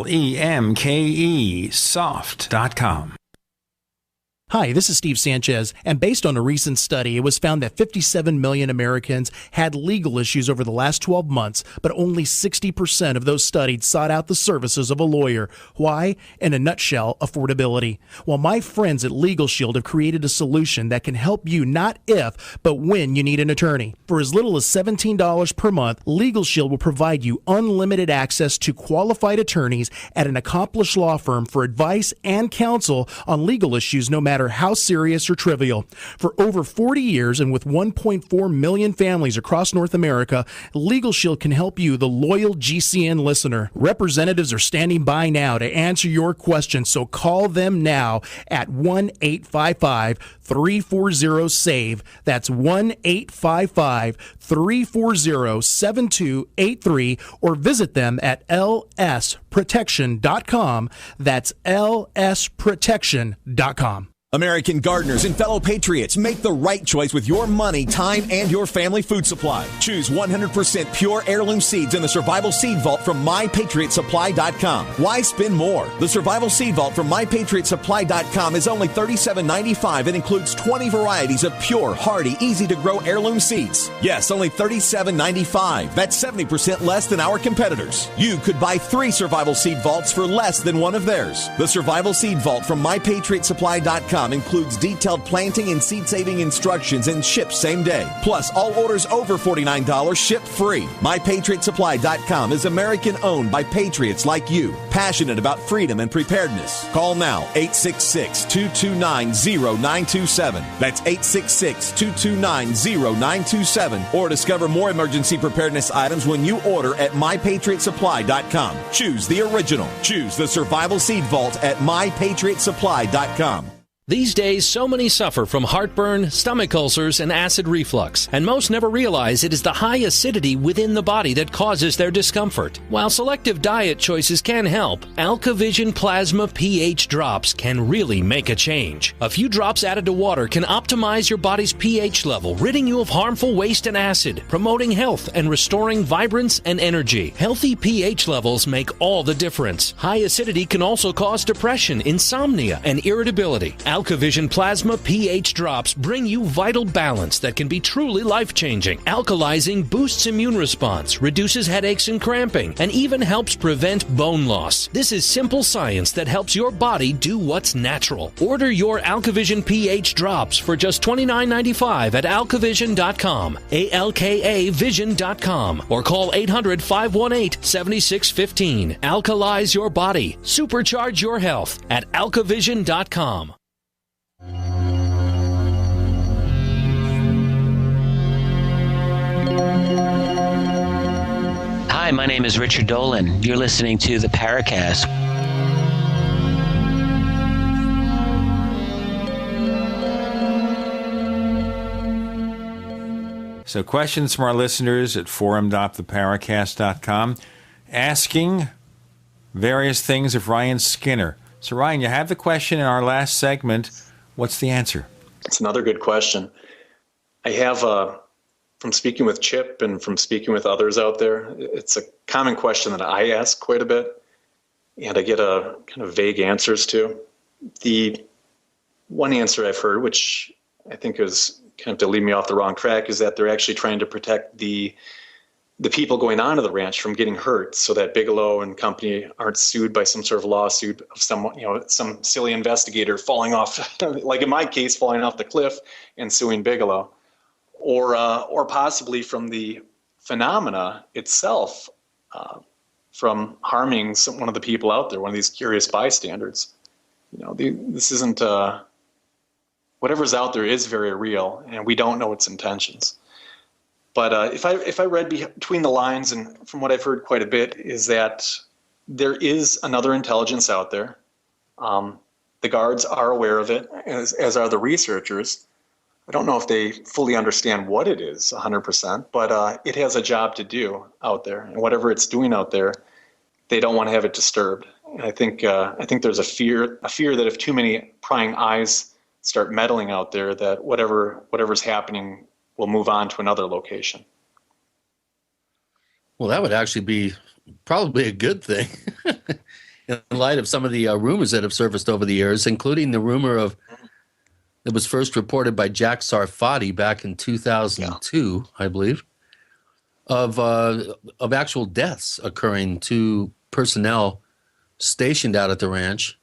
LEMKE soft.com. Hi, this is Steve Sanchez, and based on a recent study, it was found that 57 million Americans had legal issues over the last 12 months, but only 60% of those studied sought out the services of a lawyer. Why? In a nutshell, affordability. Well, my friends at Legal Shield have created a solution that can help you not if, but when you need an attorney. For as little as $17 per month, Legal Shield will provide you unlimited access to qualified attorneys at an accomplished law firm for advice and counsel on legal issues, no matter how serious or trivial. For over 40 years and with 1.4 million families across North America, Legal Shield can help you, the loyal GCN listener. Representatives are standing by now to answer your questions, so call them now at 1-855-340-SAVE. That's 1-855-340-7283, or visit them at lsprotection.com. That's lsprotection.com. American gardeners and fellow patriots, make the right choice with your money, time, and your family food supply. Choose 100% pure heirloom seeds in the Survival Seed Vault from MyPatriotSupply.com. Why spend more? The Survival Seed Vault from MyPatriotSupply.com is only $37.95 and includes 20 varieties of pure, hardy, easy-to-grow heirloom seeds. Yes, only $37.95. That's 70% less than our competitors. You could buy 3 Survival Seed Vaults for less than one of theirs. The Survival Seed Vault from MyPatriotSupply.com includes detailed planting and seed-saving instructions and ships same day. Plus, all orders over $49 ship free. MyPatriotSupply.com is American-owned by patriots like you, passionate about freedom and preparedness. Call now, 866-229-0927. That's 866-229-0927. Or discover more emergency preparedness items when you order at MyPatriotSupply.com. Choose the original. Choose the Survival Seed Vault at MyPatriotSupply.com. These days, so many suffer from heartburn, stomach ulcers, and acid reflux, and most never realize it is the high acidity within the body that causes their discomfort. While selective diet choices can help, AlkaVision Plasma pH drops can really make a change. A few drops added to water can optimize your body's pH level, ridding you of harmful waste and acid, promoting health and restoring vibrance and energy. Healthy pH levels make all the difference. High acidity can also cause depression, insomnia, and irritability. AlkaVision Plasma pH drops bring you vital balance that can be truly life-changing. Alkalizing boosts immune response, reduces headaches and cramping, and even helps prevent bone loss. This is simple science that helps your body do what's natural. Order your AlkaVision pH drops for just $29.95 at alkavision.com, ALKAvision.com, or call 800-518-7615. Alkalize your body. Supercharge your health at alkavision.com. Hi, my name is Richard Dolan. You're listening to the Paracast. So questions from our listeners at forum.theparacast.com asking various things of Ryan Skinner. So Ryan, you have the question in our last segment. What's the answer? It's another good question. I have, from speaking with Chip and from speaking with others out there, it's a common question that I ask quite a bit, and I get a kind of vague answers to. The one answer I've heard, which I think is kind of to lead me off the wrong track, is that they're actually trying to protect the the people going onto the ranch from getting hurt, so that Bigelow and company aren't sued by some sort of lawsuit of someone, some silly investigator falling off, like in my case, falling off the cliff and suing Bigelow, or possibly from the phenomena itself, from harming one of the people out there, one of these curious bystanders. This isn't whatever's out there is very real, and we don't know its intentions. But if I read between the lines, and from what I've heard quite a bit, is that there is another intelligence out there. The guards are aware of it, as are the researchers. I don't know if they fully understand what it is 100%, but it has a job to do out there, and whatever it's doing out there, they don't want to have it disturbed. And I think there's a fear that if too many prying eyes start meddling out there, that whatever's happening will move on to another location. Well, that would actually be probably a good thing in light of some of the rumors that have surfaced over the years, including the rumor that was first reported by Jack Sarfati back in 2002, I believe, of actual deaths occurring to personnel stationed out at the ranch.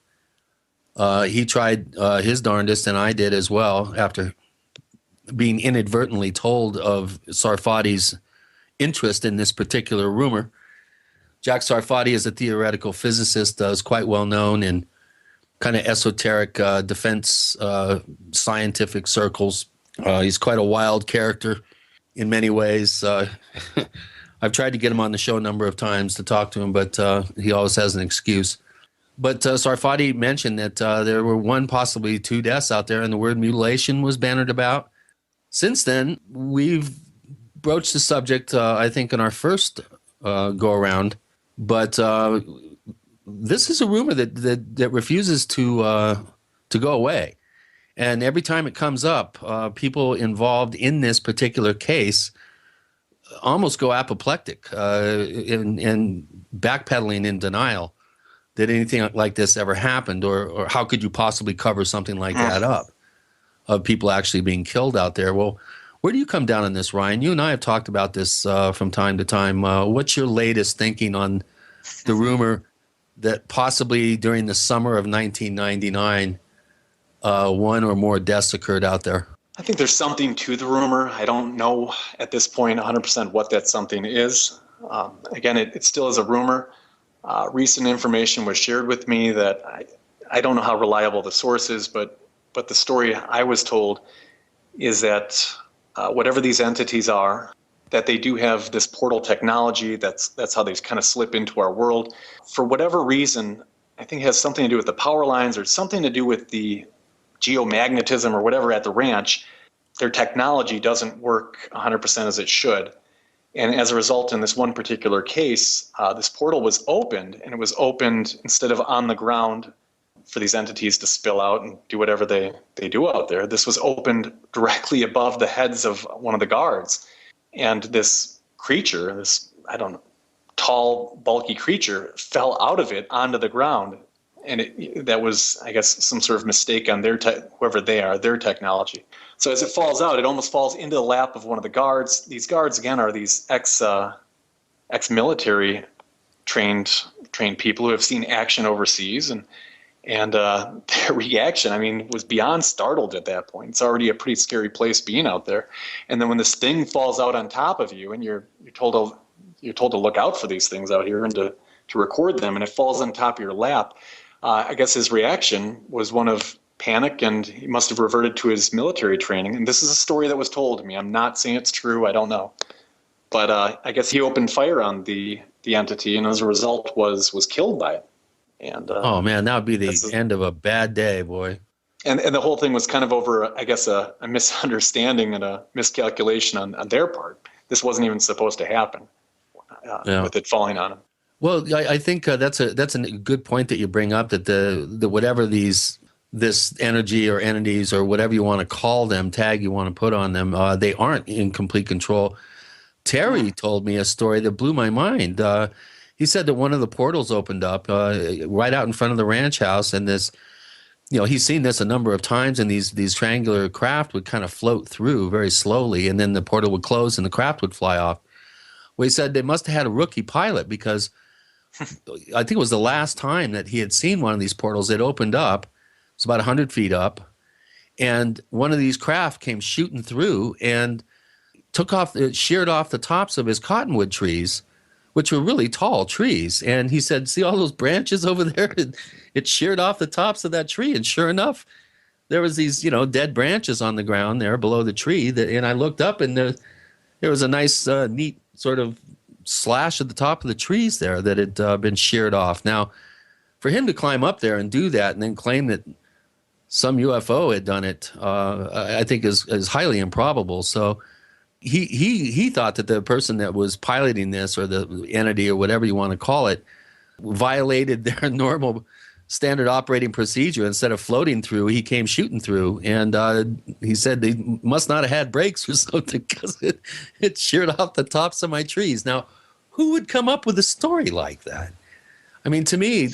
He tried his darndest, and I did as well, after being inadvertently told of Sarfati's interest in this particular rumor. Jack Sarfati is a theoretical physicist, is quite well known in kind of esoteric defense scientific circles. He's quite a wild character in many ways. I've tried to get him on the show a number of times to talk to him, but he always has an excuse. But Sarfati mentioned that there were possibly two deaths out there, and the word mutilation was bannered about. Since then, we've broached the subject, I think, in our first go-around. But this is a rumor that refuses to go away. And every time it comes up, people involved in this particular case almost go apoplectic and backpedaling in denial that anything like this ever happened, or how could you possibly cover something like that up, of people actually being killed out there. Well, where do you come down on this, Ryan? You and I have talked about this from time to time. What's your latest thinking on the rumor that possibly during the summer of 1999, one or more deaths occurred out there? I think there's something to the rumor. I don't know at this point 100% what that something is. Again, it still is a rumor. Recent information was shared with me that I don't know how reliable the source is, but the story I was told is that whatever these entities are, that they do have this portal technology. That's how they kind of slip into our world. For whatever reason, I think it has something to do with the power lines or something to do with the geomagnetism or whatever at the ranch. Their technology doesn't work 100% as it should. And as a result, in this one particular case, this portal was opened, and it was opened instead of on the ground for these entities to spill out and do whatever they do out there. This was opened directly above the heads of one of the guards. And this creature, this, tall, bulky creature, fell out of it onto the ground. And that was, I guess, some sort of mistake on whoever they are, their technology. So as it falls out, it almost falls into the lap of one of the guards. These guards, again, are these ex-military trained people who have seen action overseas, and their reaction, was beyond startled at that point. It's already a pretty scary place being out there, and then when this thing falls out on top of you, and you're told to look out for these things out here and to record them, and it falls on top of your lap. I guess his reaction was one of panic, and he must have reverted to his military training. And this is a story that was told to me. I'm not saying it's true. I don't know. But I guess he opened fire on the entity, and as a result was killed by it. And oh, man, that would be the end of a bad day, boy. And the whole thing was kind of over, I guess, a misunderstanding and a miscalculation on their part. This wasn't even supposed to happen with it falling on him. Well, I think that's a good point that you bring up, that the whatever this energy or entities or whatever you want to call them, tag you want to put on them, they aren't in complete control. Terry told me a story that blew my mind. He said that one of the portals opened up right out in front of the ranch house, and this, he's seen this a number of times, and these triangular craft would kind of float through very slowly, and then the portal would close and the craft would fly off. Well, he said they must have had a rookie pilot because I think it was the last time that he had seen one of these portals. It opened up. It's about 100 feet up. And one of these craft came shooting through and sheared off the tops of his cottonwood trees, which were really tall trees. And he said, see all those branches over there? It sheared off the tops of that tree. And sure enough, there was these, dead branches on the ground there below the tree. And I looked up, and there was a nice, neat sort of slash at the top of the trees there that had been sheared off. Now, for him to climb up there and do that and then claim that some UFO had done it, I think is highly improbable. So he thought that the person that was piloting this, or the entity, or whatever you want to call it, violated their normal standard operating procedure. Instead of floating through, he came shooting through, and he said they must not have had brakes or something because it sheared off the tops of my trees. Now, who would come up with a story like that? I mean, to me,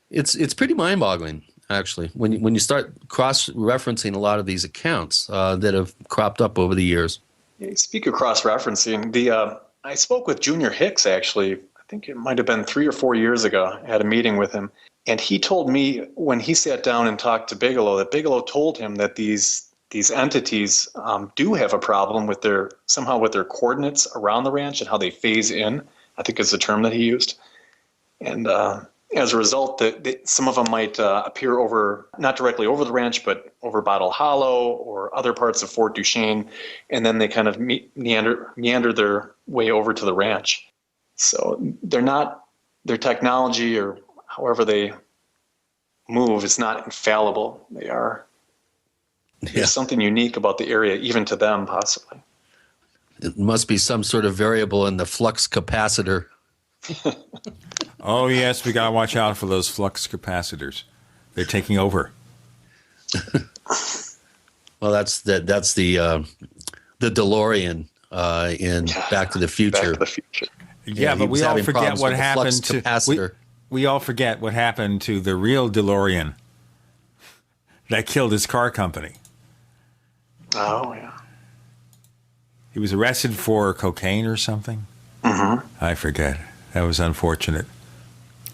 it's pretty mind-boggling, actually, when you start cross-referencing a lot of these accounts that have cropped up over the years. Yeah, speak of cross-referencing, I spoke with Junior Hicks, actually. I think it might have been 3 or 4 years ago. I had a meeting with him, and he told me when he sat down and talked to Bigelow that Bigelow told him that these entities do have a problem with their coordinates around the ranch and how they phase in, I think is the term that he used. And as a result, some of them might appear not directly over the ranch, but over Bottle Hollow or other parts of Fort Duchesne, and then they kind of meander their way over to the ranch. So their technology, or however they move, is not infallible. There's something unique about the area, even to them, possibly. It must be some sort of variable in the flux capacitor. Oh, yes, we got to watch out for those flux capacitors. They're taking over. Well, that's the DeLorean in Back to the Future. Back to the Future. Yeah, but we all forget what happened to we all forget what happened to the real DeLorean that killed his car company. Oh, yeah. He was arrested for cocaine or something. Mm-hmm. I forget. That was unfortunate.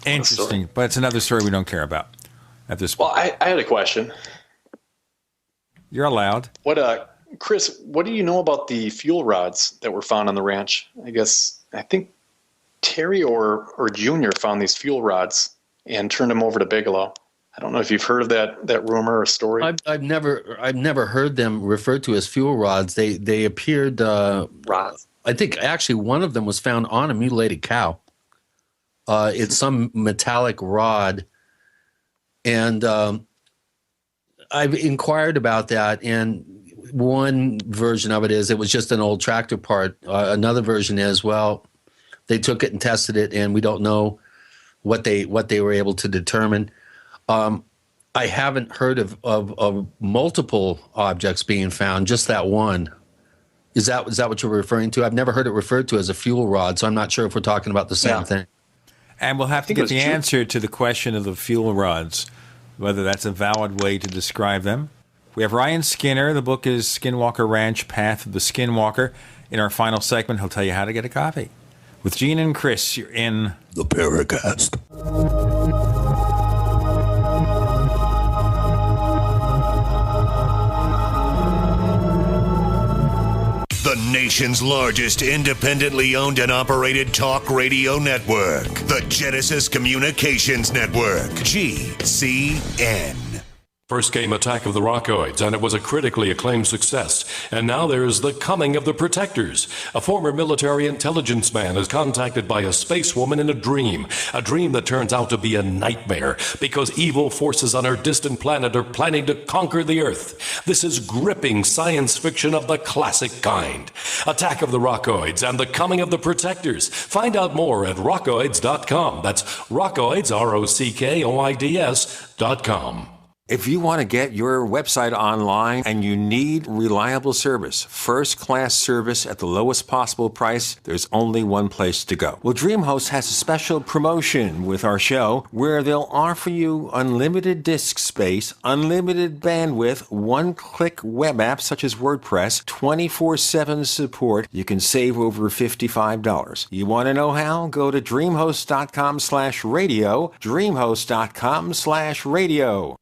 Interesting, but it's another story we don't care about at this point. Well, I had a question. You're allowed. Chris, what do you know about the fuel rods that were found on the ranch? I think Terry or Junior found these fuel rods and turned them over to Bigelow. I don't know if you've heard of that rumor or story. I've never heard them referred to as fuel rods. They appeared rods. I think actually one of them was found on a mutilated cow. It's some metallic rod, and I've inquired about that. And one version of it is it was just an old tractor part. Another version is, well, they took it and tested it, and we don't know what they were able to determine. I haven't heard of multiple objects being found, just that one. Is that what you're referring to? I've never heard it referred to as a fuel rod, so I'm not sure if we're talking about the same thing. And we'll have to get the answer to the question of the fuel rods, whether that's a valid way to describe them. We have Ryan Skinner. The book is Skinwalker Ranch, Path of the Skinwalker. In our final segment, he'll tell you how to get a copy. With Gene and Chris, you're in the Paracast. The nation's largest independently owned and operated talk radio network. The Genesis Communications Network. GCN. First came Attack of the Rockoids, and it was a critically acclaimed success. And now there's The Coming of the Protectors. A former military intelligence man is contacted by a space woman in a dream that turns out to be a nightmare because evil forces on her distant planet are planning to conquer the Earth. This is gripping science fiction of the classic kind. Attack of the Rockoids and The Coming of the Protectors. Find out more at rockoids.com. That's Rockoids, ROCKOIDS.com. If you want to get your website online and you need reliable service, first-class service at the lowest possible price, there's only one place to go. Well, DreamHost has a special promotion with our show where they'll offer you unlimited disk space, unlimited bandwidth, one-click web apps such as WordPress, 24/7 support. You can save over $55. You want to know how? Go to dreamhost.com/radio, dreamhost.com/radio.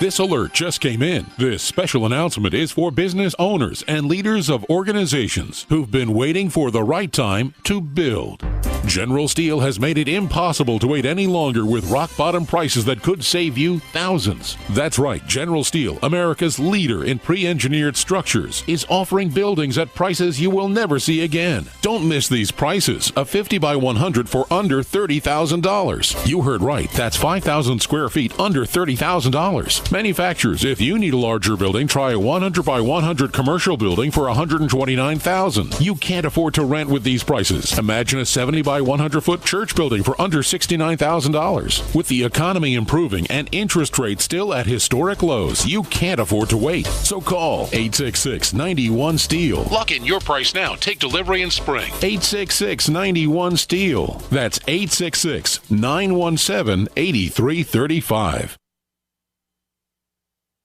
This alert just came in. This special announcement is for business owners and leaders of organizations who've been waiting for the right time to build. General Steel has made it impossible to wait any longer with rock-bottom prices that could save you thousands. That's right, General Steel, America's leader in pre-engineered structures, is offering buildings at prices you will never see again. Don't miss these prices. A 50 by 100 for under $30,000. You heard right. That's 5,000 square feet under $30,000. Manufacturers, if you need a larger building, try a 100 by 100 commercial building for $129,000. You can't afford to rent with these prices. Imagine a 70 by 100-foot church building for under $69,000. With the economy improving and interest rates still at historic lows, you can't afford to wait. So call 866-91-STEEL. Lock in your price now. Take delivery in spring. 866-91-STEEL. That's 866-917-8335.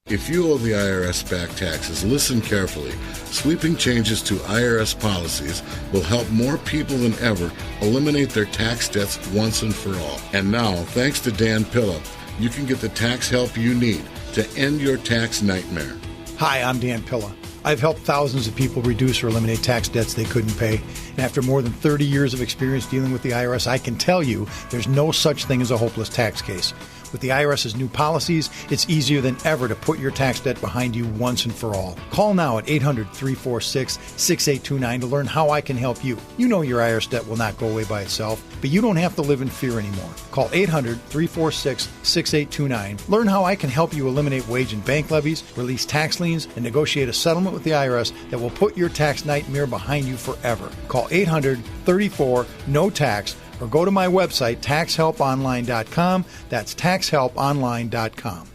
If you owe the IRS back taxes, listen carefully. Sweeping changes to IRS policies will help more people than ever eliminate their tax debts once and for all. And now, thanks to Dan Pilla, you can get the tax help you need to end your tax nightmare. Hi, I'm Dan Pilla. I've helped thousands of people reduce or eliminate tax debts they couldn't pay. And after more than 30 years of experience dealing with the IRS, I can tell you there's no such thing as a hopeless tax case. With the IRS's new policies, it's easier than ever to put your tax debt behind you once and for all. Call now at 800-346-6829 to learn how I can help you. You know your IRS debt will not go away by itself, but you don't have to live in fear anymore. Call 800-346-6829. Learn how I can help you eliminate wage and bank levies, release tax liens, and negotiate a settlement with the IRS that will put your tax nightmare behind you forever. Call 800-34-NO-TAX or go to my website, taxhelponline.com. That's taxhelponline.com.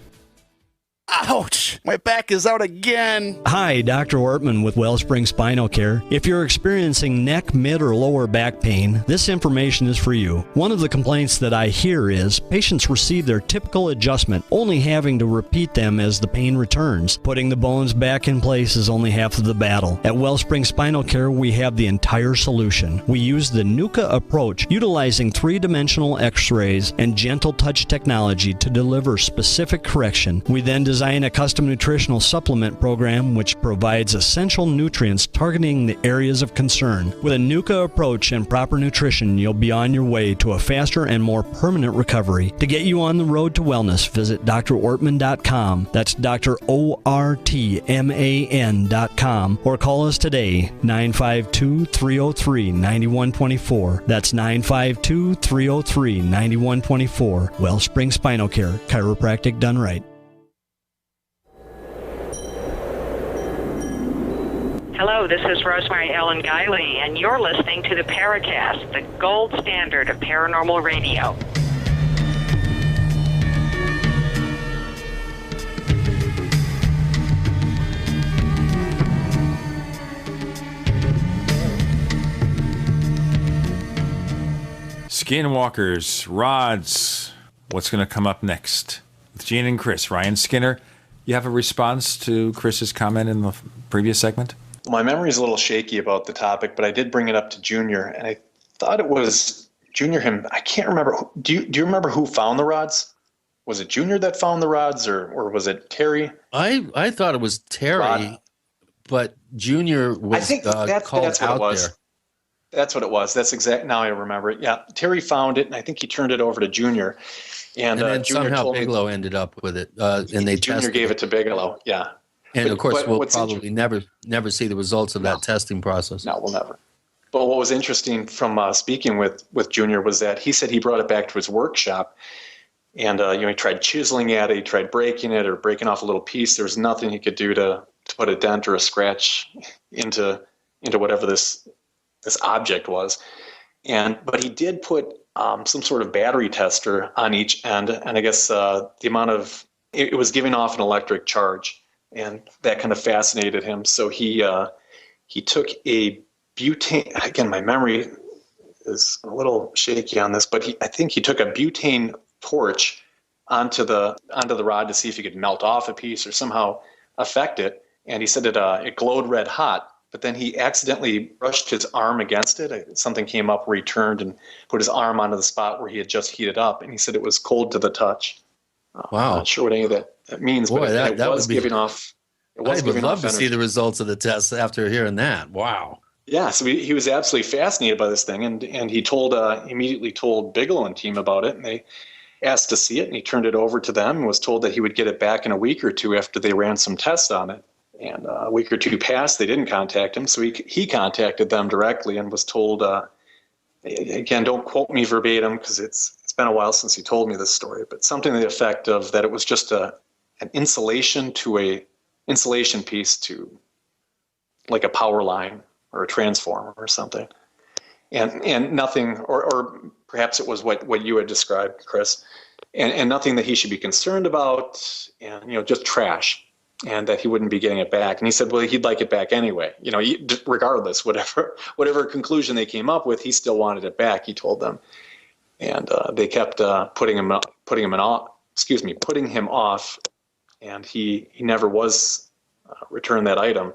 Ouch! My back is out again. Hi, Dr. Ortman with Wellspring Spinal Care. If you're experiencing neck, mid, or lower back pain, this information is for you. One of the complaints that I hear is patients receive their typical adjustment, only having to repeat them as the pain returns. Putting the bones back in place is only half of the battle. At Wellspring Spinal Care, we have the entire solution. We use the NUCA approach, utilizing three-dimensional x-rays and gentle touch technology to deliver specific correction. We then design a custom nutritional supplement program which provides essential nutrients targeting the areas of concern. With a NUCA approach and proper nutrition, you'll be on your way to a faster and more permanent recovery. To get you on the road to wellness, visit drortman.com. That's drortman.com. Or call us today, 952-303-9124. That's 952-303-9124. Wellspring Spinal Care, chiropractic done right. Hello, this is Rosemary Ellen Guiley, and you're listening to the Paracast, the gold standard of paranormal radio. Skinwalkers, rods. What's going to come up next? With Gene and Chris. Ryan Skinner, you have a response to Chris's comment in the previous segment? My memory is a little shaky about the topic, but I did bring it up to Junior, and I thought it was Junior him. I can't remember. Do you remember who found the rods? Was it Junior that found the rods, or was it Terry? I thought it was Terry, but Junior was I think that's called what out it was. there. That's what it was. That's exact. Now I remember it. Yeah, Terry found it, and I think he turned it over to Junior. And then Junior somehow told Bigelow ended up with it, and they Junior tested gave it to Bigelow. Yeah. And of course, we'll what's probably never see the results of that testing process. No, we'll never. But what was interesting from speaking with Junior was that he said he brought it back to his workshop, and he tried chiseling at it, he tried breaking it or breaking off a little piece. There was nothing he could do to put a dent or a scratch into whatever this object was. But he did put some sort of battery tester on each end, and I guess the amount of it was giving off an electric charge, and that kind of fascinated him. So he took a butane. Again, my memory is a little shaky on this, but I think he took a butane torch onto the rod to see if he could melt off a piece or somehow affect it. And he said it glowed red hot, but then he accidentally brushed his arm against it. Something came up where he turned and put his arm onto the spot where he had just heated up, and he said it was cold to the touch. Wow. I'm not sure what any of that means, Boy, but that was would be, giving off. I would love to see the results of the test after hearing that. Wow. Yeah, so he was absolutely fascinated by this thing, and he immediately told Bigelow and team about it, and they asked to see it, and he turned it over to them and was told that he would get it back in a week or two after they ran some tests on it. And a week or two passed, they didn't contact him, so he contacted them directly and was told, again, don't quote me verbatim because it's been a while since he told me this story, but something to the effect of that it was just an insulation piece to like a power line or a transformer or something, and nothing, or perhaps it was what you had described, Chris, and nothing that he should be concerned about, and just trash, and that he wouldn't be getting it back. And he said, well, he'd like it back anyway, regardless, whatever conclusion they came up with, he still wanted it back. He told them, and they kept putting him off, and he never was returned that item.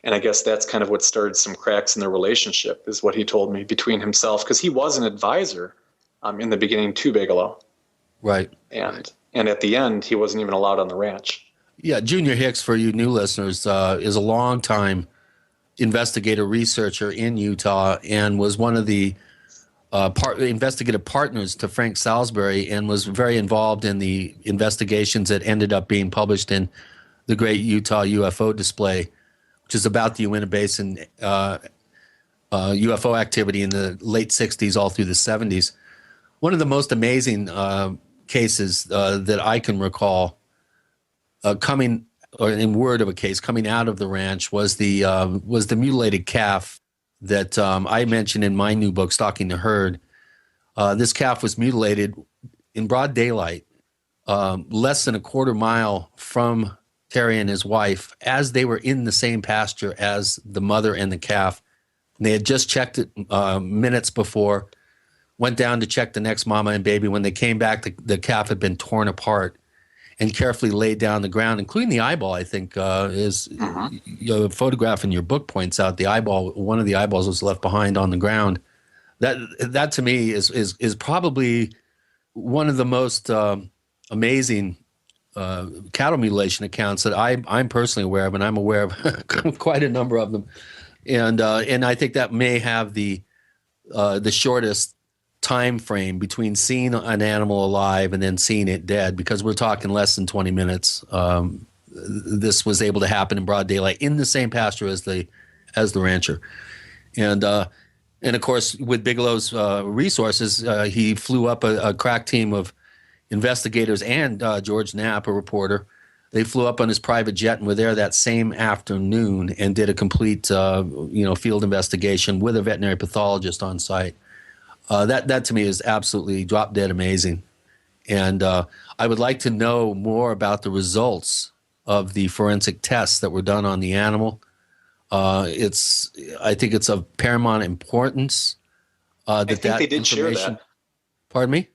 And I guess that's kind of what started some cracks in their relationship, is what he told me, between himself, because he was an advisor in the beginning to Bigelow. Right. And at the end, he wasn't even allowed on the ranch. Yeah, Junior Hicks, for you new listeners, is a longtime investigator researcher in Utah and was one of the investigative partners to Frank Salisbury, and was very involved in the investigations that ended up being published in the Great Utah UFO Display, which is about the Uinta Basin UFO activity in the late 60s all through the 70s. One of the most amazing cases that I can recall coming out of the ranch was the mutilated calf that I mentioned in my new book, Stalking the Herd. This calf was mutilated in broad daylight, less than a quarter mile from Terry and his wife, as they were in the same pasture as the mother and the calf. And they had just checked it minutes before, went down to check the next mama and baby. When they came back, the calf had been torn apart and carefully laid down on the ground, including the eyeball, I think, is a photograph in your book points out. The eyeball, one of the eyeballs was left behind on the ground. That to me is probably one of the most amazing cattle mutilation accounts that I'm personally aware of, and I'm aware of quite a number of them, and I think that may have the shortest time frame between seeing an animal alive and then seeing it dead, because we're talking less than 20 minutes. This was able to happen in broad daylight in the same pasture as the rancher, and of course with Bigelow's resources, he flew up a crack team of investigators and George Knapp, a reporter. They flew up on his private jet and were there that same afternoon and did a complete field investigation with a veterinary pathologist on site. That to me is absolutely drop dead amazing. And I would like to know more about the results of the forensic tests that were done on the animal. I think it's of paramount importance I think they did share that. Pardon me?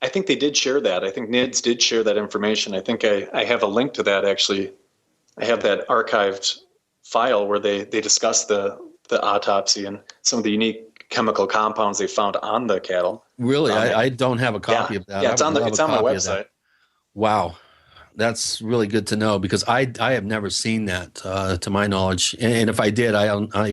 I think they did share that. I think NIDS did share that information. I think I have a link to that, actually. I have that archived file where they discuss the autopsy and some of the unique chemical compounds they found on the cattle. Really? I don't have a copy of that. Yeah, it's on my website. Wow. That's really good to know, because I have never seen that to my knowledge. And if I did, I